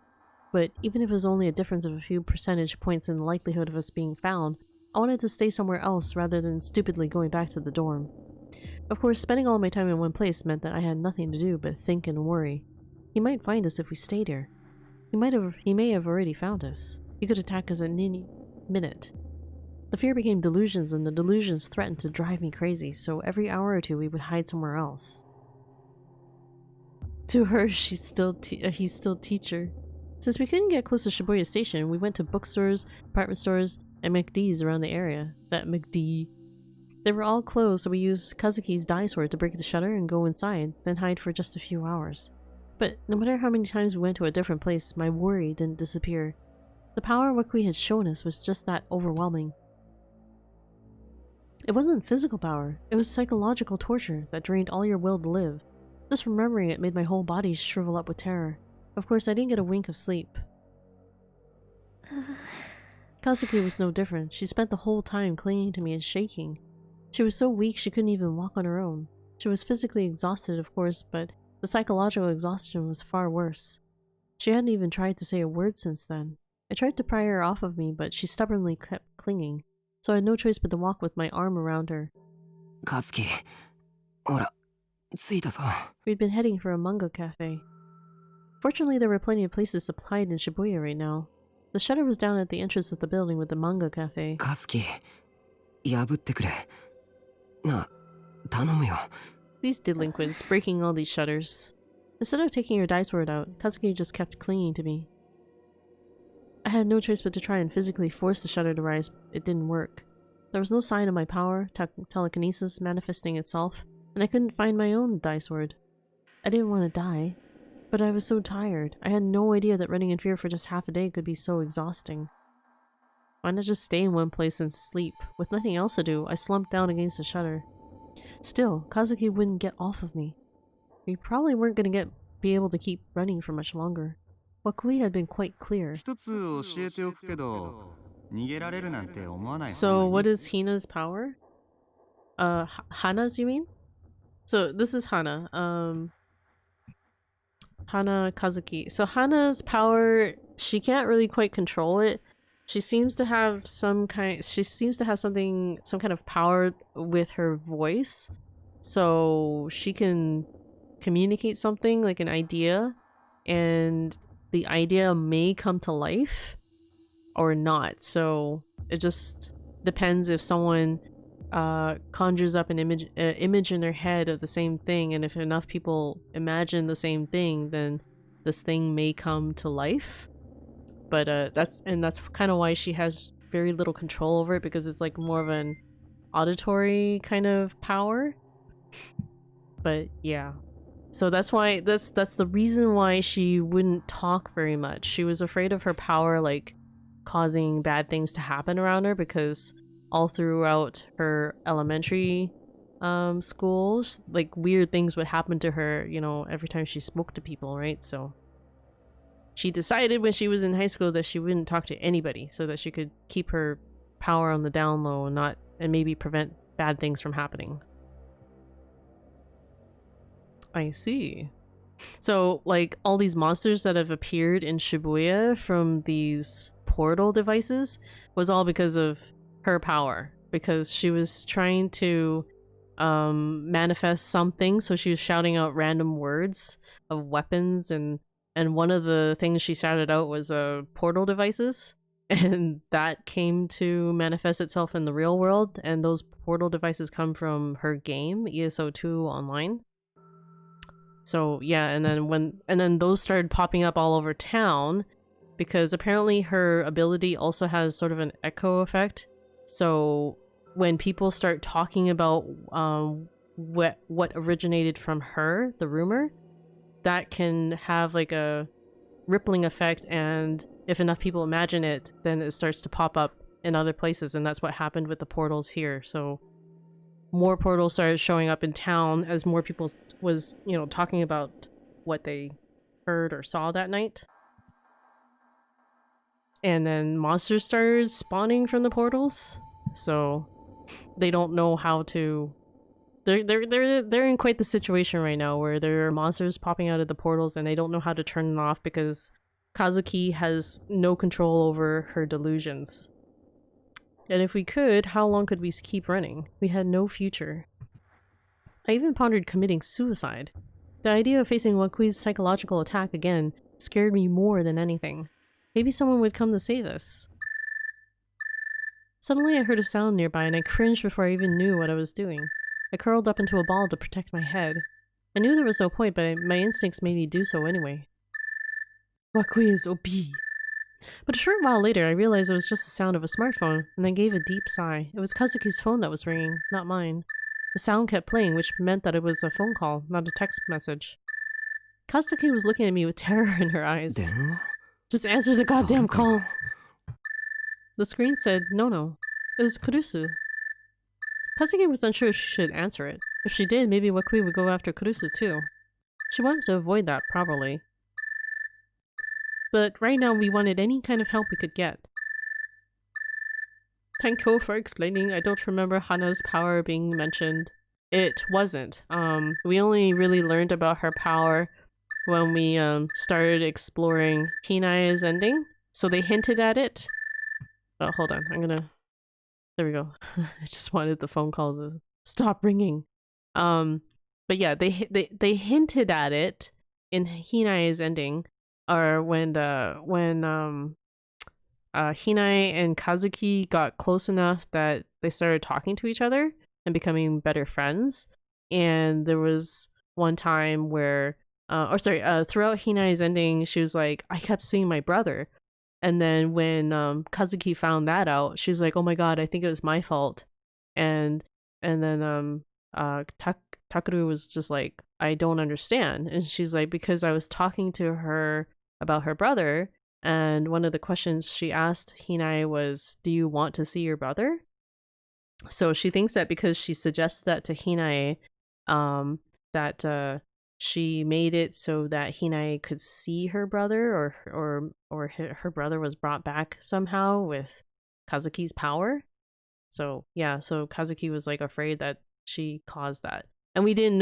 A: But even if it was only a difference of a few percentage points in the likelihood of us being found, I wanted to stay somewhere else rather than stupidly going back to the dorm. Of course, spending all my time in one place meant that I had nothing to do but think and worry. He might find us if we stayed here. He may have already found us. He could attack us at any minute. The fear became delusions, and the delusions threatened to drive me crazy, so every hour or two we would hide somewhere else. To her, he's still teacher. Since we couldn't get close to Shibuya Station, we went to bookstores, department stores, and McD's around the area. That McD. They were all closed, so we used Kazuki's dye sword to break the shutter and go inside, then hide for just a few hours. But no matter how many times we went to a different place, my worry didn't disappear. The power Wakui had shown us was just that overwhelming. It wasn't physical power, it was psychological torture that drained all your will to live. Just remembering it made my whole body shrivel up with terror. Of course, I didn't get a wink of sleep. Kazuki was no different. She spent the whole time clinging to me and shaking. She was so weak she couldn't even walk on her own. She was physically exhausted, of course, but the psychological exhaustion was far worse. She hadn't even tried to say a word since then. I tried to pry her off of me, but she stubbornly kept clinging, so I had no choice but to walk with my arm around her.
C: Kazuki, ora, tsuita zo.
A: We'd been heading for a manga cafe. Fortunately, there were plenty of places supplied in Shibuya right now. The shutter was down at the entrance of the building with the manga cafe.
C: Kazuki, yabutte kure. Na, tanomu yo.
A: These delinquents, breaking all these shutters. Instead of taking her dye sword out, Kazuki just kept clinging to me. I had no choice but to try and physically force the shutter to rise. It didn't work. There was no sign of my power, telekinesis manifesting itself, and I couldn't find my own dye sword. I didn't want to die, but I was so tired. I had no idea that running in fear for just half a day could be so exhausting. Why not just stay in one place and sleep? With nothing else to do, I slumped down against the shutter. Still, Kazuki wouldn't get off of me. We probably weren't going to be able to keep running for much longer. Wakui had been quite clear. So what is Hina's power? Hana's, you mean? So this is Hana. Hana Kazuki. So Hana's power, she can't really quite control it. She seems to have some kind of power with her voice. So she can communicate something like an idea, and the idea may come to life or not. So it just depends if someone conjures up an image in their head of the same thing, and if enough people imagine the same thing, then this thing may come to life. But that's kind of why she has very little control over it, because it's like more of an auditory kind of power. But yeah, so that's why that's the reason why she wouldn't talk very much. She was afraid of her power like causing bad things to happen around her, because all throughout her elementary schools, like weird things would happen to her, you know, every time she spoke to people, right? So she decided when she was in high school that she wouldn't talk to anybody, so that she could keep her power on the down low and maybe prevent bad things from happening. I see. So like all these monsters that have appeared in Shibuya from these portal devices was all because of her power, because she was trying to manifest something, so she was shouting out random words of weapons, and one of the things she shouted out was portal devices, and that came to manifest itself in the real world, and those portal devices come from her game ESO2 Online. So yeah, and then those started popping up all over town, because apparently her ability also has sort of an echo effect. So when people start talking about what originated from her, the rumor, that can have like a rippling effect, and if enough people imagine it, then it starts to pop up in other places, and that's what happened with the portals here. So more portals started showing up in town as more people was, you know, talking about what they heard or saw that night. and then monsters started spawning from the portals. So they don't know how to. They're in quite the situation right now where there are monsters popping out of the portals and they don't know how to turn them off because Kazuki has no control over her delusions. And if we could, how long could we keep running? We had no future. I even pondered committing suicide. The idea of facing Wakui's psychological attack again scared me more than anything. Maybe someone would come to save us. Suddenly I heard a sound nearby and I cringed before I even knew what I was doing. I curled up into a ball to protect my head. I knew there was no point, but my instincts made me do so anyway. Wakui is OP. But a short while later, I realized it was just the sound of a smartphone, and I gave a deep sigh. It was Kazuki's phone that was ringing, not mine. The sound kept playing, which meant that it was a phone call, not a text message. Kazuki was looking at me with terror in her eyes. Just answer the goddamn call! The screen said, no. It was Kurusu. Kazuki was unsure if she should answer it. If she did, maybe Wakui would go after Kurusu too. She wanted to avoid that, probably. But right now we wanted any kind of help we could get. Thank you for explaining. I don't remember Hana's power being mentioned. It wasn't. We only really learned about her power when we started exploring Hina's ending. So they hinted at it. Oh, hold on. There we go. I just wanted the phone call to stop ringing. But yeah, they hinted at it in Hina's ending, or when Hinai and Kazuki got close enough that they started talking to each other and becoming better friends. And there was one time where, throughout Hinai's ending, she was like, I kept seeing my brother. And then when Kazuki found that out, she was like, oh my god, I think it was my fault. And then Takeru was just like, I don't understand. And she's like, because I was talking to her about her brother, and one of the questions she asked Hinai was, do you want to see your brother? So she thinks that because she suggested that to Hinai, that she made it so that Hinai could see her brother, or her brother was brought back somehow with Kazuki's power. So yeah, so Kazuki was like afraid that she caused that. And we didn't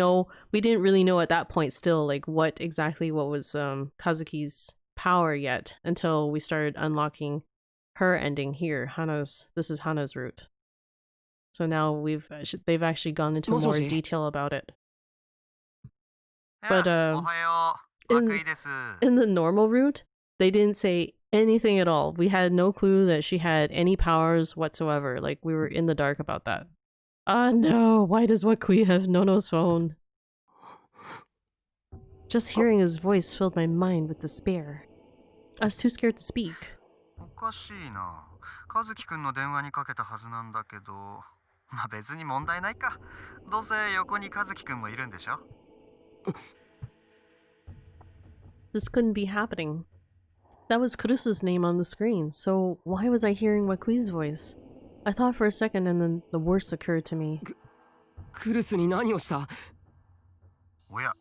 A: really know at that point still like what was Kazuki's power yet until we started unlocking her ending here. This is Hana's route. So now they've actually gone into more detail about it. But in the normal route, they didn't say anything at all. We had no clue that she had any powers whatsoever. Like, we were in the dark about that. No, why does Wakui have Nono's phone? Just hearing his voice filled my mind with despair. I was too scared to speak.
F: おかしいな。和樹くんの電話にかけたはずなんだけど、まあ別に問題ないか。どうせ横に和樹くんもいるんでしょ?
A: This couldn't be happening. That was Kurusu's name on the screen, so why was I hearing Wakui's voice? I thought for a second and then the worst occurred to me.
C: クルスに何をした？
F: おや、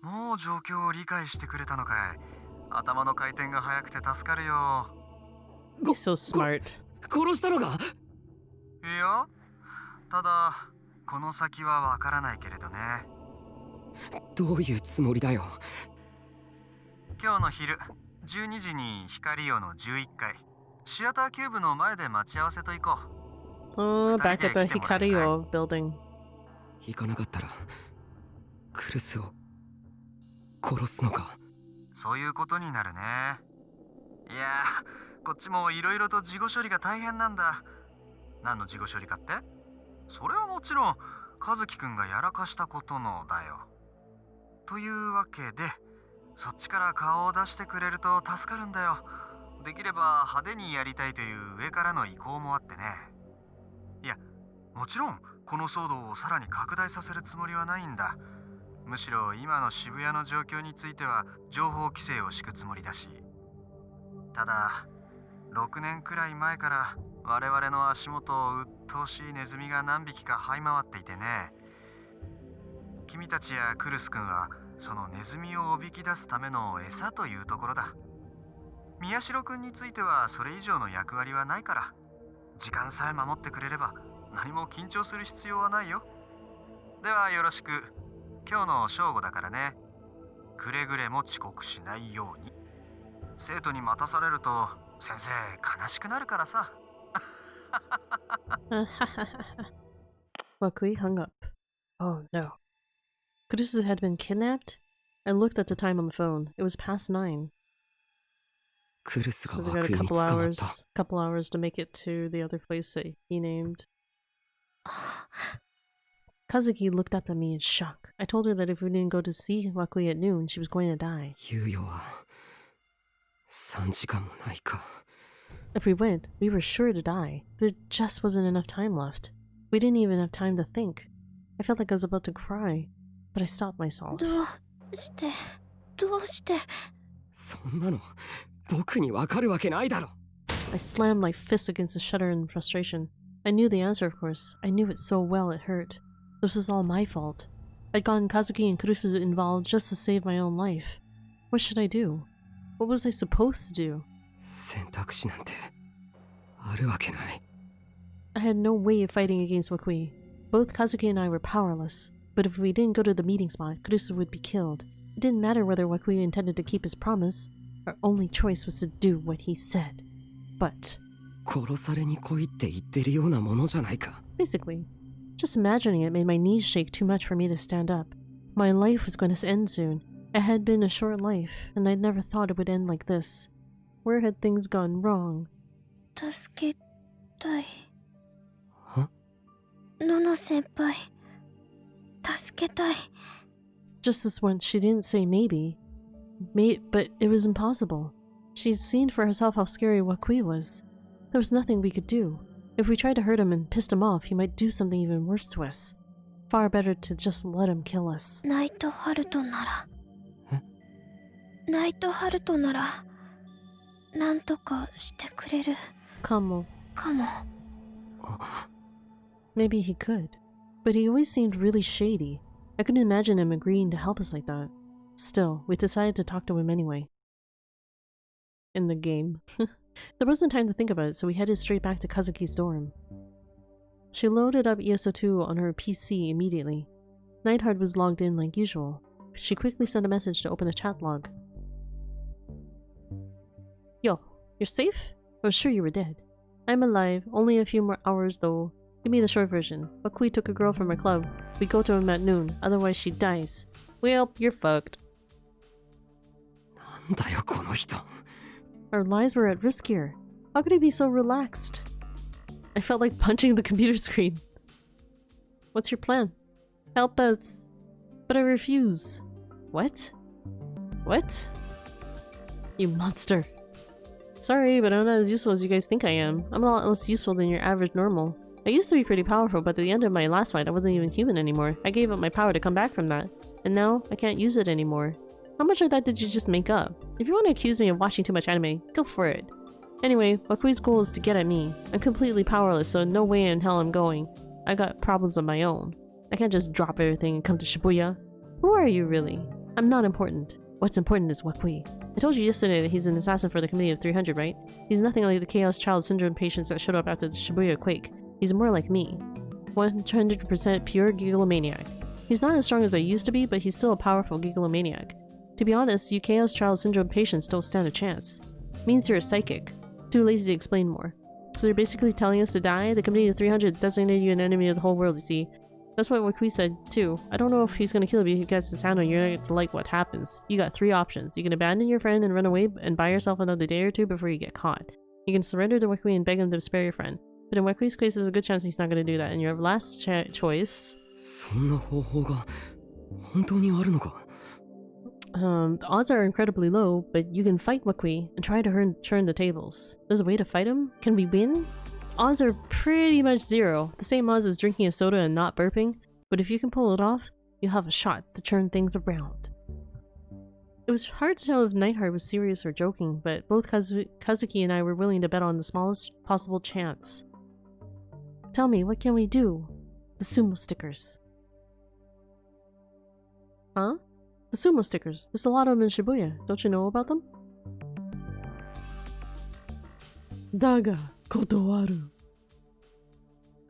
F: もう状況を理解してくれたのかい。頭の回転が速くて助かるよ。
A: He's so smart.
C: 殺したのか？
F: いや、ただこの先はわからないけれどね。
C: どういうつもりだよ。
F: 今日の昼、12時に光陽の11階、シアターキューブの前で待ち合わせと行こう。
A: Back at the Hikario building.
C: 行かなかったらクルスを殺すのか？
F: そういうことになるね。いや、こっちもいろいろと事後処理が大変なんだ。何の事後処理かって？それはもちろん和樹くんがやらかしたことのだよ。というわけで、そっちから顔を出してくれると助かるんだよ。できれば派手にやりたいという上からの意向もあってね。いや、もちろんこの騒動をさらに拡大させるつもりはないんだ。むしろ今の渋谷の状況については情報規制を敷くつもりだし。ただ、6年くらい前から我々の足元を鬱陶しいネズミが何匹か這い回っていてね。君たちやクルス君はそのネズミをおびき出すための餌というところだ。宮代くんについてはそれ以上の役割はないから、時間さえ守ってくれれば何も緊張する必要はないよ。ではよろしく。今日の正午だからね。くれぐれも遅刻しないように。生徒に待たされると先生悲しくなるからさ。
A: Wakui hung up. Oh no. Kurusu had been kidnapped? I looked at the time on the phone. It was past 9.
C: クルス
A: So
C: が
A: they got
C: ワ
A: a
C: クイに
A: couple
C: 捕まった。
A: couple hours to make it to the other place that he named. Kazuki looked up at me in shock. I told her that if we didn't go to see Wakui at noon, she was going to die.
C: 猶予は3時間もないか。
A: If we went, we were sure to die. There just wasn't enough time left. We didn't even have time to think. I felt like I was about to cry, but I stopped myself.
B: どうして
C: そんなの僕にわかるわけないだろ。
A: I slammed my fist against the shutter in frustration. I knew the answer, of course. I knew it so well it hurt. This was all my fault. I'd gotten Kazuki and Kurusu involved just to save my own life. What should I do? What was I supposed to do?
C: 選択肢なんてあるわけない。
A: I had no way of fighting against Wakui. Both Kazuki and I were powerless. But if we didn't go to the meeting spot, Kurusu would be killed. It didn't matter whether Wakui intended to keep his promise. Our only choice was to do what he said. But
C: 殺されに来いって言ってるようなものじゃないか。
A: basically, just imagining it made my knees shake too much for me to stand up. My life was going to end soon. It had been a short life, and I'd never thought it would end like this. Where had things gone wrong?
B: 助けたい。
C: は？
B: のの先輩、助けたい。
A: Just this once, she didn't say maybe. But it was impossible. She'd seen for herself how scary Wakui was. There was nothing we could do. If we tried to hurt him and pissed him off, he might do something even worse to us. Far better to just let him kill us.
B: ナイトハルトなら。
C: え？
B: ナイトハルトなら、なんとかしてくれる。
A: かも。Maybe he could. But he always seemed really shady. I couldn't imagine him agreeing to help us like that. Still, we decided to talk to him anyway. In the game. There wasn't time to think about it, so we headed straight back to Kazuki's dorm. She loaded up ESO2 on her PC immediately. Nightheart was logged in like usual. She quickly sent a message to open a chat log. Yo, you're safe? I was sure you were dead. I'm alive, only a few more hours though. Give me the short version. Wakui took a girl from her club. We go to him at noon, otherwise she dies. Well, you're fucked.
C: なんだよこの人。
A: Our lives were at risk here. How could he be so relaxed? I felt like punching the computer screen. What's your plan? Help us. But I refuse. What? What? You monster. Sorry, but I'm not as useful as you guys think I am. I'm a lot less useful than your average normal. I used to be pretty powerful, but at the end of my last fight, I wasn't even human anymore. I gave up my power to come back from that. And now, I can't use it anymore. How much of that did you just make up? If you want to accuse me of watching too much anime, go for it. Anyway, Wakui's goal is to get at me. I'm completely powerless, so no way in hell I'm going. I got problems of my own. I can't just drop everything and come to Shibuya. Who are you, really? I'm not important. What's important is Wakui. I told you yesterday that he's an assassin for the Committee of 300, right? He's nothing like the Chaos Child Syndrome patients that showed up after the Shibuya quake. He's more like me. 100% pure gigalomaniac. He's not as strong as I used to be, but he's still a powerful gigalomaniac. To be honest, you Chaos Child Syndrome patients don't stand a chance. Means you're a psychic. Too lazy to explain more. So they're basically telling us to die? The Committee of 300 designated you an enemy of the whole world, you see. That's what Wakui said, too. I don't know if he's gonna kill you if he gets his hand on you. You're not gonna like what happens. You got 3 options. You can abandon your friend and run away and buy yourself another day or 2 before you get caught. You can surrender to Wakui and beg him to spare your friend. But in Wakui's case, there's a good chance he's not gonna do that. And your last choice...
C: そんな方法が本当にあるのか?
A: The odds are incredibly low, but you can fight Wakui and try to turn the tables. There's a way to fight him? Can we win? Odds are pretty much 0. The same odds as drinking a soda and not burping. But if you can pull it off, you'll have a shot to turn things around. It was hard to tell if Nightheart was serious or joking, but both Kazuki and I were willing to bet on the smallest possible chance. Tell me, what can we do? The sumo stickers. Huh? The sumo stickers. There's a lot of them in Shibuya. Don't you know about them? Daga kotowaru.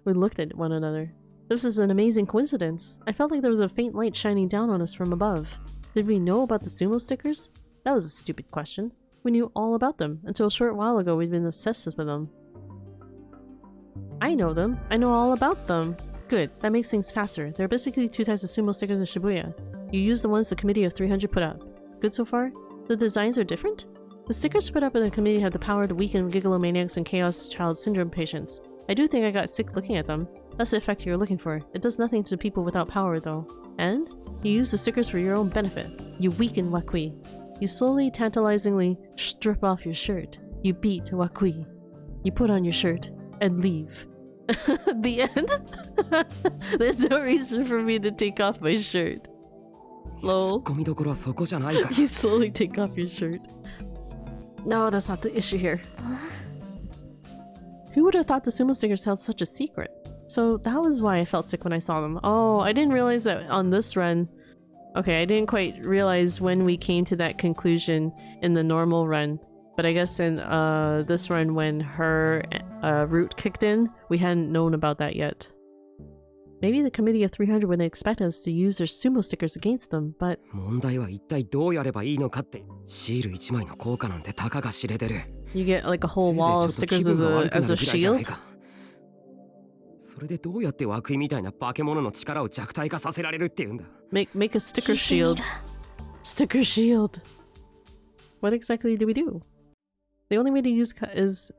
A: We looked at one another. This is an amazing coincidence. I felt like there was a faint light shining down on us from above. Did we know about the sumo stickers? That was a stupid question. We knew all about them. Until a short while ago we'd been obsessed with them. I know them. I know all about them. Good. That makes things faster. There are basically two types of sumo stickers in Shibuya. You use the ones the Committee of 300 put up. Good so far? The designs are different? The stickers put up in the committee have the power to weaken gigolomaniacs and chaos child syndrome patients. I do think I got sick looking at them. That's the effect you're looking for. It does nothing to people without power though. And? You use the stickers for your own benefit. You weaken Wakui. You slowly, tantalizingly strip off your shirt. You beat Wakui. You put on your shirt and leave. The end? There's no reason for me to take off my shirt. Lol. You slowly take off your shirt. No, that's not the issue here. Who would have thought the sumo stickers held such a secret? So that was why I felt sick when I saw them. Oh, I didn't realize that on this run. Okay, I didn't quite realize when we came to that conclusion in the normal run. But I guess in this run when her route kicked in, we hadn't known about that yet. Maybe the Committee of 300 wouldn't expect us to use their sumo stickers against them, but... You get like a whole wall of stickers as a shield? Make a sticker shield. Sticker shield. What exactly do we do? The only way to use is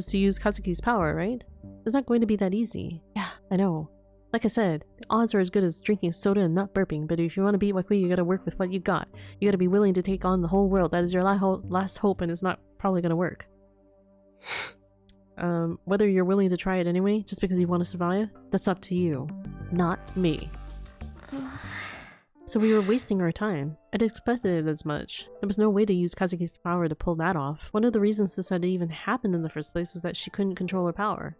A: to use Kazuki's power, right? It's not going to be that easy. Yeah, I know. Like I said, the odds are as good as drinking soda and not burping, but if you want to beat Wakui, you gotta work with what you got. You gotta be willing to take on the whole world. That is your last hope, and it's not probably gonna work. Whether you're willing to try it anyway, just because you want to survive, that's up to you. Not me. So we were wasting our time. I'd expected it as much. There was no way to use Kazuki's power to pull that off. One of the reasons this had to even happen in the first place was that she couldn't control her power.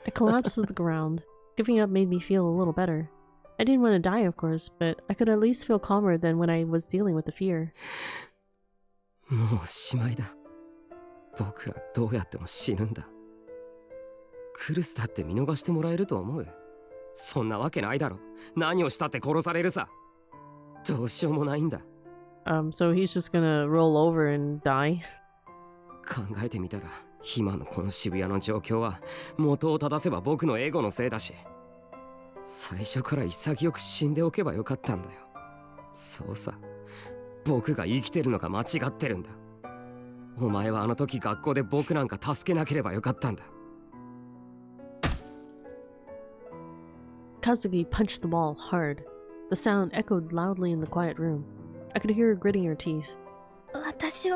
A: I collapsed to the ground. Giving up made me feel a little better. I didn't want to die, of course, but I could at least feel calmer than when I was dealing with the fear. So he's just gonna roll over and die?
C: 考えてみたら今のこの渋谷の状況は元を正せば僕のエゴのせいだし、最初から潔く死んでおけばよかったんだよ。そうさ、僕が生きてるのが間違ってるんだ。お前はあの時学校で僕なんか助けなければよかったんだ。
A: Kazuki punched the wall hard. The sound echoed loudly in the quiet room. I could hear her gritting her teeth.
B: 私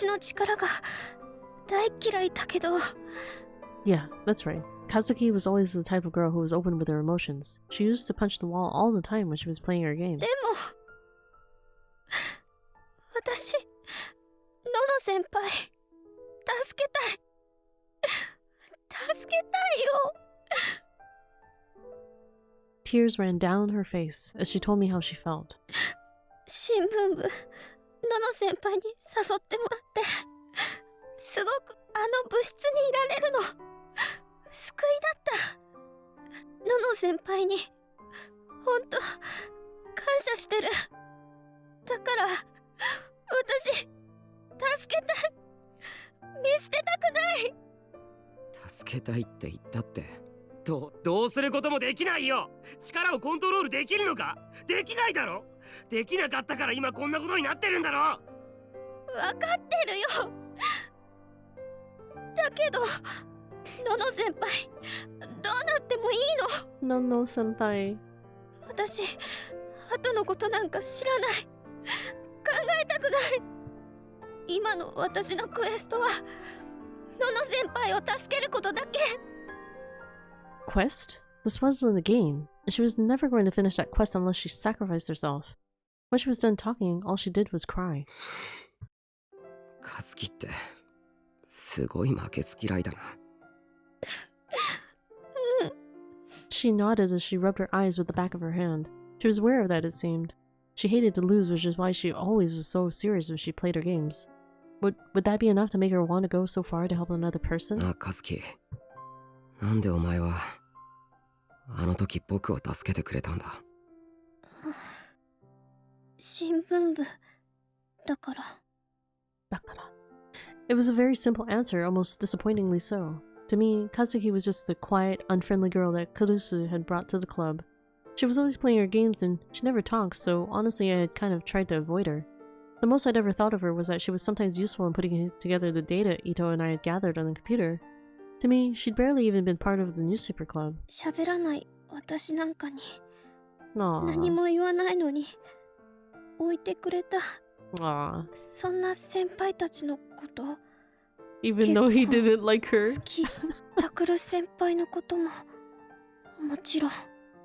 B: の力が大嫌いだけど。
A: Yeah, that's right. Kazuki was always the type of girl who was open with her emotions. She used to punch the wall all the time when she was playing her game.
B: でも、私、ノノ先輩、助けたい。助けたいよ。
A: Tears ran down her face as she told me how she felt.
B: 新聞部、ノノ先輩に誘ってもらって、すごく部室にいられるの、救いだった。ノノ先輩に、ほんと、感謝してる。だから、私、助けたい。見捨てたくない。
C: 助けたいって言ったって。どうすることもできないよ。力をコントロールできるのか？できないだろ。できなかったから今こんなことになってるんだろ。
B: 分かってるよ。だけど、ノノ先輩、どうなってもいいの？
A: ノノ先輩。
B: 私、後のことなんか知らない。考えたくない。今の私のクエストは、ノノ先輩を助けることだけ。
A: Quest? This wasn't a game, and she was never going to finish that quest unless she sacrificed herself. When she was done talking, all she did was cry.
C: カズキってすごい負けず嫌いだな。
A: She nodded as she rubbed her eyes with the back of her hand. She was aware of that, it seemed. She hated to lose, which is why she always was so serious when she played her games. Would that be enough to make her want to go so far to help another person?
C: なあ、カズキ。なんでお前はあの時僕を助けてくれたんだ。
B: 新聞部だから。
A: It was a very simple answer, almost disappointingly so. To me, Kazuki was just the quiet, unfriendly girl that Kurusu had brought to the club. She was always playing her games and she never talked, so honestly I had kind of tried to avoid her. The most I'd ever thought of her was that she was sometimes useful in putting together the data Ito and I had gathered on the computer. To me, she'd barely even been part of the newspaper club.
B: 喋らない私なんかに
A: Aww.
B: 何も言わないのに置いてくれた。
A: Aww.
B: そんな先輩たちのこと
A: Even though he didn't like her.
B: 好き。タクル先輩のことももちろん。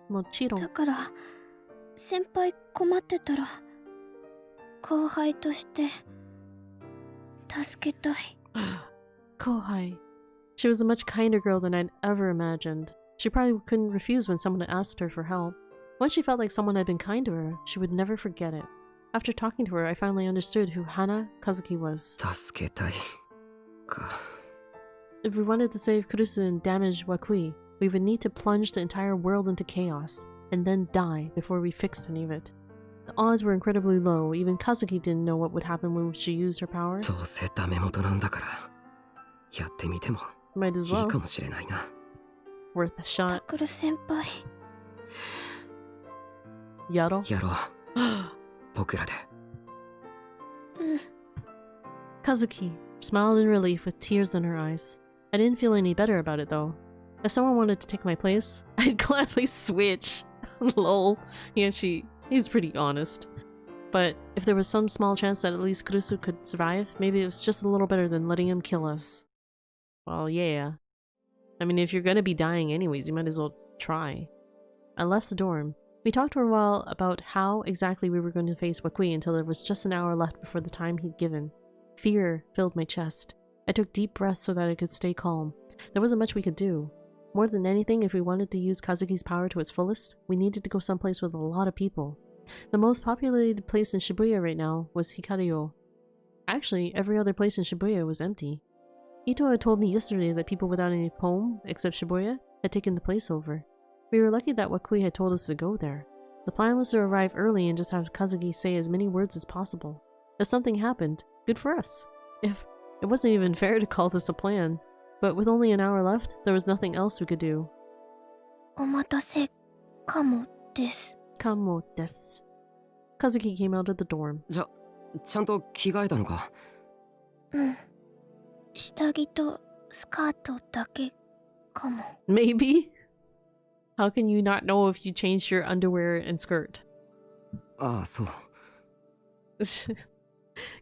A: もちろん。
B: だから先輩困ってたら後輩として助けたい。
A: Kohai. She was a much kinder girl than I'd ever imagined. She probably couldn't refuse when someone asked her for help. Once she felt like someone had been kind to her, she would never forget it. After talking to her, I finally understood who Hana Kazuki was.
C: 助けたいか。
A: If we wanted to save Kurusu and damage Wakui, we would need to plunge the entire world into chaos, and then die before we fixed any of it. The odds were incredibly low. Even Kazuki didn't know what would happen when she used her power.
C: どうせダメ元なんだからやってみても
A: Might as
C: いい
A: well.
C: かもしれないな。
A: Worth a
B: タ
A: shot.
B: クル先輩
A: Yaro?
C: やろう僕らで。
B: うん
A: Kazuki smiled in relief with tears in her eyes. I didn't feel any better about it though. If someone wanted to take my place, I'd gladly switch. Lol. Yeah, he's pretty honest. But if there was some small chance that at least Kurusu could survive, maybe it was just a little better than letting him kill us. Well, yeah. I mean, if you're gonna be dying anyways, you might as well try. I left the dorm. We talked for a while about how exactly we were going to face Wakui until there was just an hour left before the time he'd given. Fear filled my chest. I took deep breaths so that I could stay calm. There wasn't much we could do. More than anything, if we wanted to use Kazuki's power to its fullest, we needed to go someplace with a lot of people. The most populated place in Shibuya right now was Hikario. Actually, every other place in Shibuya was empty. Ito had told me yesterday that people without any home, except Shibuya, had taken the place over. We were lucky that Wakui had told us to go there. The plan was to arrive early and just have Kazuki say as many words as possible. If something happened, good for us. If it wasn't even fair to call this a plan. But with only an hour left, there was nothing else we could do.
B: お待たせかもです。
A: Kamo desu. Kazuki came out of the dorm.
C: ちゃんと着替えたのか。
B: うん下着とスカートだけかも。
A: Maybe? How can you not know if you changed your underwear and skirt?
C: ああ、そう。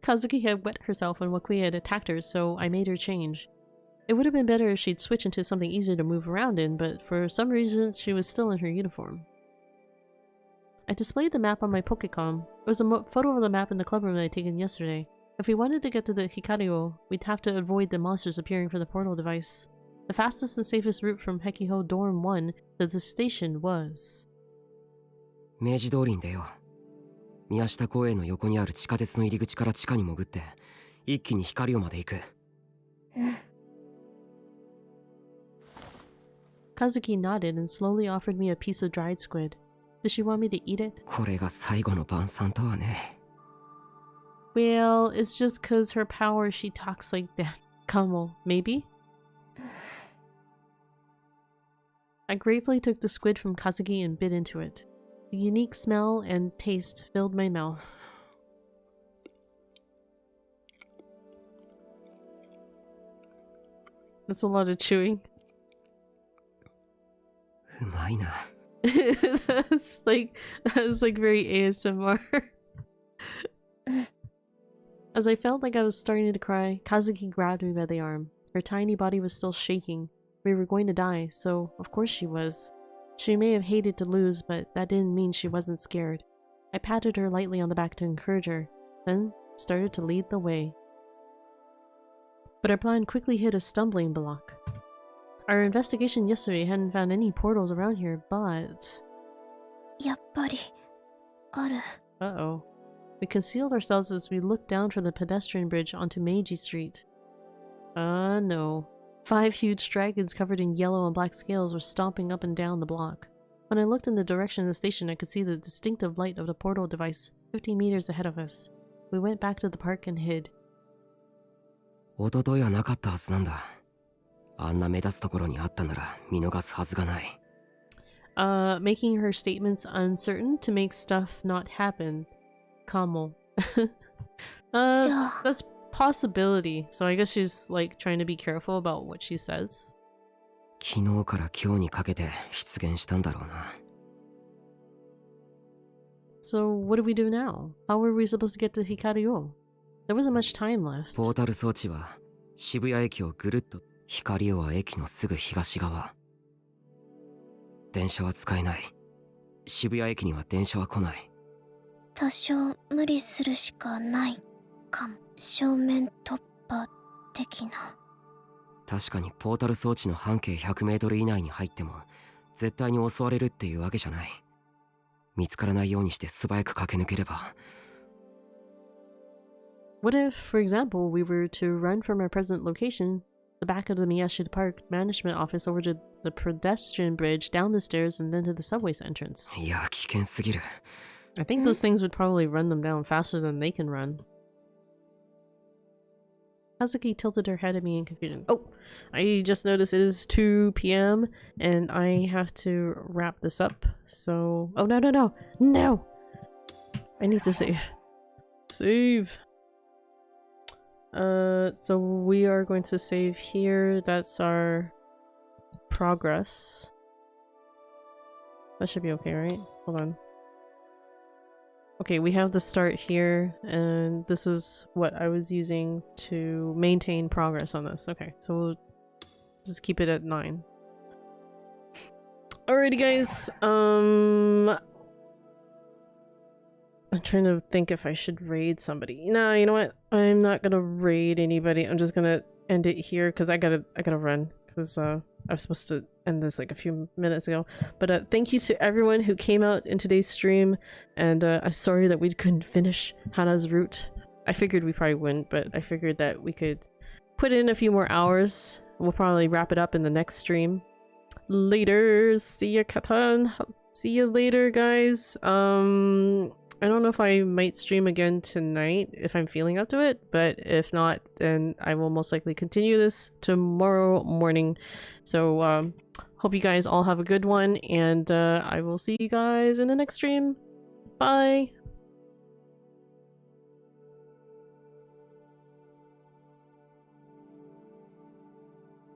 A: Kazuki had wet herself when Wakui had attacked her, so I made her change. It would have been better if she'd switch into something easier to move around in, but for some reason she was still in her uniform. I displayed the map on my Pokecom. It was a photo of the map in the clubroom I'd taken yesterday. If we wanted to get to the Hikario, we'd have to avoid the monsters appearing from the portal device. The fastest and safest route from Hekiho Dorm 1 to the station was...
C: 明治通りに出よう。宮下公園の横にある地下鉄の入り口から地下に潜って、一気に光尾まで行く。
B: うん
A: Kazuki nodded and slowly offered me a piece of dried squid. Did she want me to eat it?
C: これが最後の晩餐とはね。
A: Well, it's just cause her power she talks like that. Kamo, maybe? I gratefully took the squid from Kazuki and bit into it. The unique smell and taste filled my mouth. That's a lot of chewing.
C: うまいな。
A: that's like very ASMR. As I felt like I was starting to cry, Kazuki grabbed me by the arm. Her tiny body was still shaking. We were going to die, so of course she was. She may have hated to lose, but that didn't mean she wasn't scared. I patted her lightly on the back to encourage her, then started to lead the way. But our plan quickly hit a stumbling block. Our investigation yesterday hadn't found any portals around here, but...
B: やっぱりある。
A: Uh-oh. We concealed ourselves as we looked down from the pedestrian bridge onto Meiji Street. No. 5 huge dragons covered in yellow and black scales were stomping up and down the block. When I looked in the direction of the station, I could see the distinctive light of the portal device 50 meters ahead of us. We went back to the park and hid.
C: 一昨日はなかったはずなんだ。あんな目立つところにあったなら見逃すはずがない。
A: Making her statements uncertain to make stuff not happen. Kamo. That's possibility. So I guess she's like trying to be careful about what she says.
C: 昨日から今日にかけて出現したんだろうな。
A: So what do we do now? How were we supposed to get to Hikario? There wasn't much time left.
C: ポータル装置は渋谷駅をぐるっと。光は駅のすぐ東側。電車は使えない。渋谷駅には電車は来ない。
B: 多少無理するしかないかも。正面突破的な。
C: 確かにポータル装置の半径100メートル以内に入っても絶対に襲われるっていうわけじゃない。見つからないようにして素早く駆け抜ければ。
A: What if, for example, we were to run from our present location, the back of the Miyashita Park management office, over to the pedestrian bridge, down the stairs, and then to the subway's entrance?
C: いや、危険すぎる。
A: I think those things would probably run them down faster than they can run. Hazuki tilted her head at me in confusion. Oh, I just noticed it is 2 p.m. and I have to wrap this up. So, oh no, no, no, no! I need to save. Save! So we are going to save here. That's our progress. That should be okay, right? Hold on. Okay, we have the start here, and this was what I was using to maintain progress on this. Okay, so we'll just keep it at 9. Alrighty, guys. I'm trying to think if I should raid somebody. Nah, you know what? I'm not gonna raid anybody. I'm just gonna end it here because I gotta run because I was supposed to end this like a few minutes ago. But thank you to everyone who came out in today's stream, and I'm sorry that we couldn't finish Hana's route. I figured we probably wouldn't, but I figured that we could put in a few more hours. We'll probably wrap it up in the next stream. Later. See ya, Katan. See you later, guys. I don't know if I might stream again tonight if I'm feeling up to it, but if not, then I will most likely continue this tomorrow morning. So hope you guys all have a good one, and I will see you guys in the next stream. Bye!